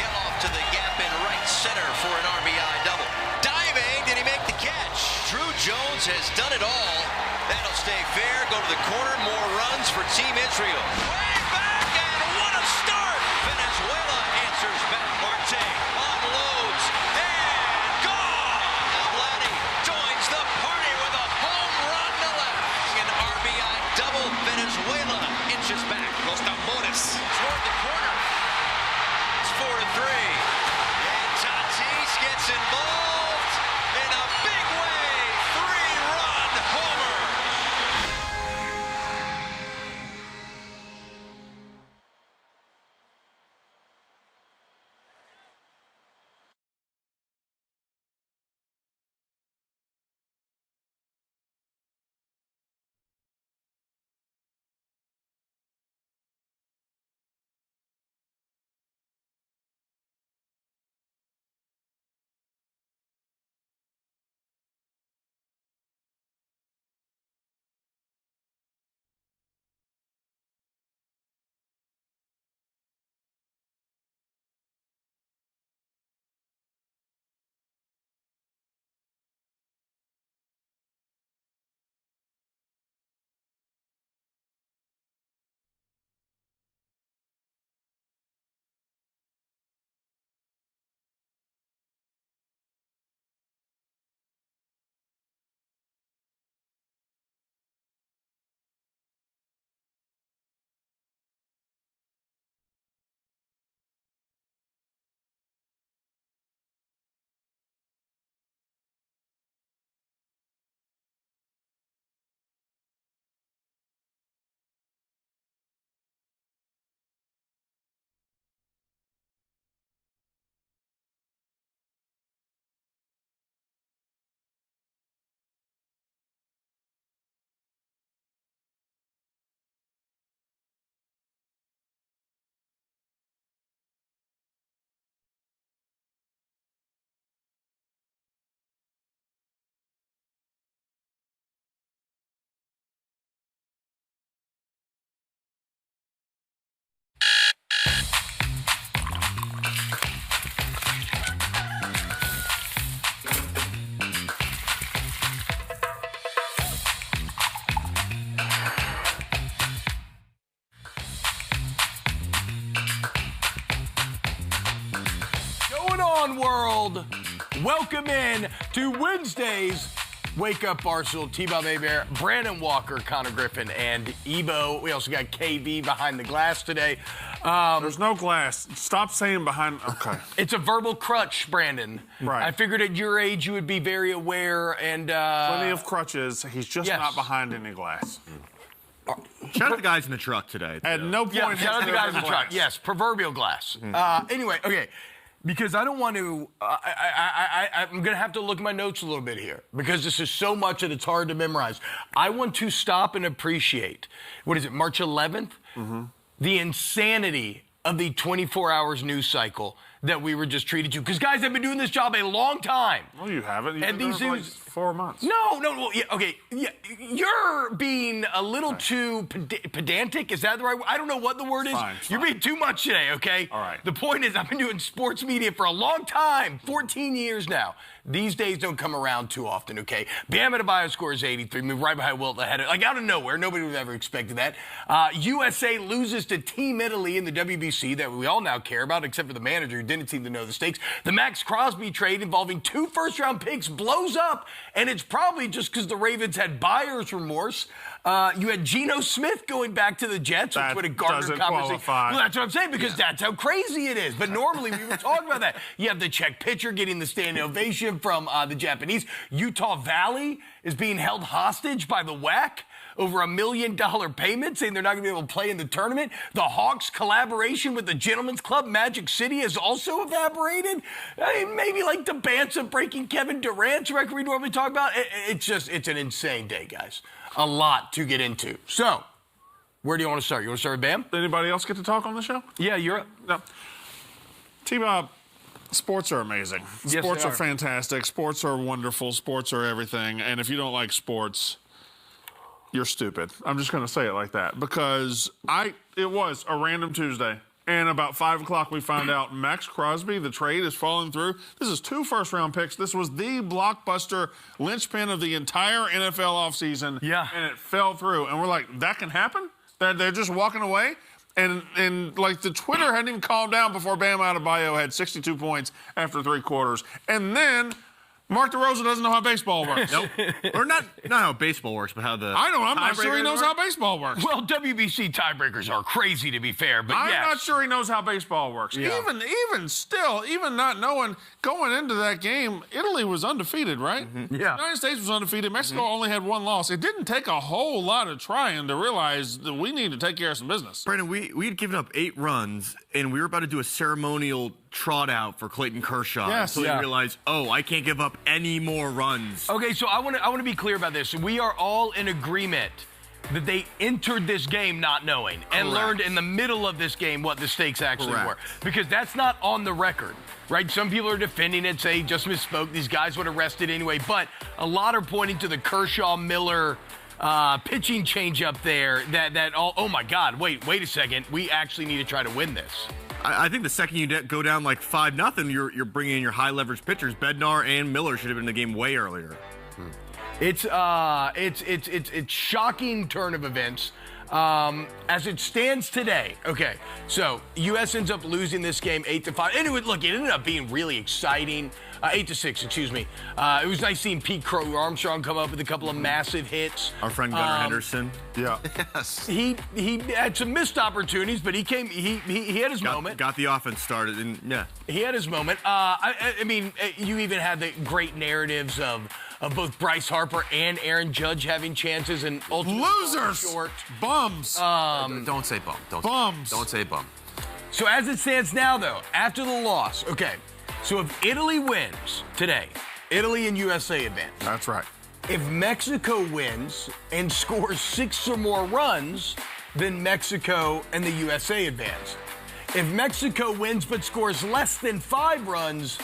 Geloff to the gap in right center for an RBI double. Diving, did he make the catch? Drew Jones has done it all. That'll stay fair, go to the corner, more runs for Team Israel. Way back, and what a start! Venezuela answers back. Marte unloads, and gone! Vladdy joins the party with a home run to left. An RBI double, Venezuela inches back. Los tambores. Toward the corner. It's 4-3. And Tatis gets involved in a big way. 3-run homer. on, world. Welcome in to Wednesday's Wake Up Barstool. T-Bob Hebert, Brandon Walker, Connor Griffin, and Ebo. We also got KB behind the glass today. There's no glass. Stop saying behind. Okay. It's a verbal crutch, Brandon. Right. I figured at your age you would be very aware and. Plenty of crutches. He's just not behind any glass. Shout out the guys in the truck today. At no point. Yeah, shout out the guys in the truck. Yes, proverbial glass. Anyway, okay. Because I don't want to, I'm going to have to look at my notes a little bit here because this is so much that it's hard to memorize. I want to stop and appreciate, what is it, March 11th? The insanity of the 24 hours news cycle that we were just treated to. Because, guys, I've been doing this job a long time. Well, you haven't. You've and been these there for things, like 4 months. No, well, yeah, okay. Yeah, you're being a little too pedantic. Is that the right word? I don't know what the word is. Fine. You're being too much today, okay? All right. The point is, I've been doing sports media for a long time, 14 years now. These days don't come around too often, okay? Bam Adebayo scores 83, move right behind Wilt ahead of, like out of nowhere. Nobody would have ever expected that. USA loses to Team Italy in the WBC that we all now care about, except for the manager who didn't seem to know the stakes. The Max Crosby trade involving 2 first-round picks blows up, and it's probably just because the Ravens had buyer's remorse. You had Geno Smith going back to the Jets, which would have garnered conversation. Well, that's what I'm saying, because that's how crazy it is. But normally we would talk about that. You have the Czech pitcher getting the standing ovation from the Japanese. Utah Valley is being held hostage by the WAC over $1 million payment, saying they're not going to be able to play in the tournament. The Hawks' collaboration with the Gentlemen's Club, Magic City, has also evaporated. I mean, maybe like the bans of breaking Kevin Durant's record we normally talk about. It's an insane day, guys. A lot to get into. So, where do you want to start? You want to start with Bam? Anybody else get to talk on the show? Yeah, you're up. No. T-Bob, sports are amazing. Yes, Sports they are fantastic. Sports are wonderful. Sports are everything. And if you don't like sports, you're stupid. I'm just going to say it like that. Because it was a random Tuesday. And about 5 o'clock, we found out Max Crosby, the trade is falling through. This is 2 first-round picks. This was the blockbuster linchpin of the entire NFL offseason. Yeah. And it fell through. And we're like, that can happen? They're just walking away? And like the Twitter hadn't even calmed down before Bam Adebayo had 62 points after 3 quarters. And then Mark DeRosa doesn't know how baseball works. Nope. Or not how baseball works, but how the I know. I'm not sure he knows how baseball works. Well, WBC tiebreakers are crazy, to be fair, but I'm not sure he knows how baseball works. Yeah. Even still, even not knowing, going into that game, Italy was undefeated, right? Yeah. The United States was undefeated. Mexico only had 1 loss. It didn't take a whole lot of trying to realize that we need to take care of some business. Brandon, we had given up 8 runs, and we were about to do a ceremonial trot out for Clayton Kershaw. Yes. So we realized, I can't give up any more runs. Okay, so I want to be clear about this. We are all in agreement that they entered this game not knowing and learned in the middle of this game what the stakes actually were. Because that's not on the record, right? Some people are defending it, say just misspoke. These guys would have rested anyway. But a lot are pointing to the Kershaw-Miller pitching change up there oh my God, wait a second. We actually need to try to win this. I think the second you go down like 5-0, you're bringing in your high leverage pitchers. Bednar and Miller should have been in the game way earlier. It's shocking turn of events. As it stands today, okay, so U.S. ends up losing this game 8-5. And it ended up being really exciting. 8-6, excuse me. It was nice seeing Pete Crow Armstrong come up with a couple of massive hits. Our friend Gunnar Henderson. Yeah. Yes. He had some missed opportunities, but he had his moment. Got the offense started, and yeah. He had his moment. I mean, you even had the great narratives of both Bryce Harper and Aaron Judge having chances and ultimately losers, short bums. Don't say bum. Don't say bum. So as it stands now, though, after the loss, okay. So if Italy wins today, Italy and USA advance. That's right. If Mexico wins and scores 6 or more runs, then Mexico and the USA advance. If Mexico wins but scores less than 5 runs,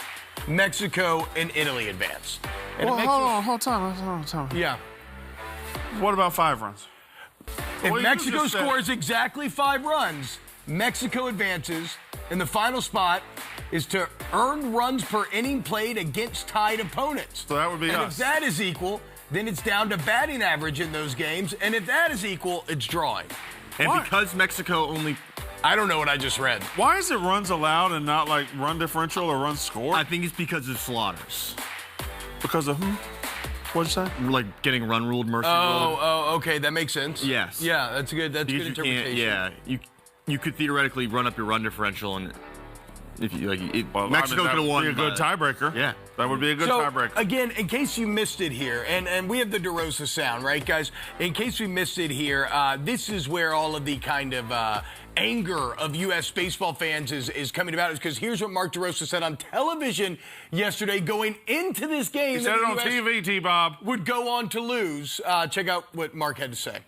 Mexico and Italy advance. And well, hold on. Yeah. What about 5 runs? If Mexico scores exactly 5 runs, Mexico advances, and the final spot is to earn runs per inning played against tied opponents. So that would be us. And if that is equal, then it's down to batting average in those games, and if that is equal, it's drawing. And because Mexico only I don't know what I just read. Why is it runs allowed and not like run differential or run score? I think it's because of slaughters. Because of who? What'd you say? Like getting run ruled, mercy ruled. Oh, okay, that makes sense. Yes. Yeah, that's good. That's good interpretation. You could theoretically run up your run differential, and if you well, Mexico could have won. That would be a good tiebreaker. Yeah, that would be a good tiebreaker. Again, in case you missed it here, and we have the DeRosa sound, right, guys? In case we missed it here, this is where all of the kind of anger of U.S. baseball fans is coming about, is because here's what Mark DeRosa said on television yesterday going into this game. He said it on TV, T-Bob. Would go on to lose. Check out what Mark had to say.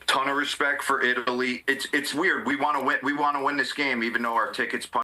Ton of respect for Italy. It's weird. We want to win. We want to win this game, even though our tickets.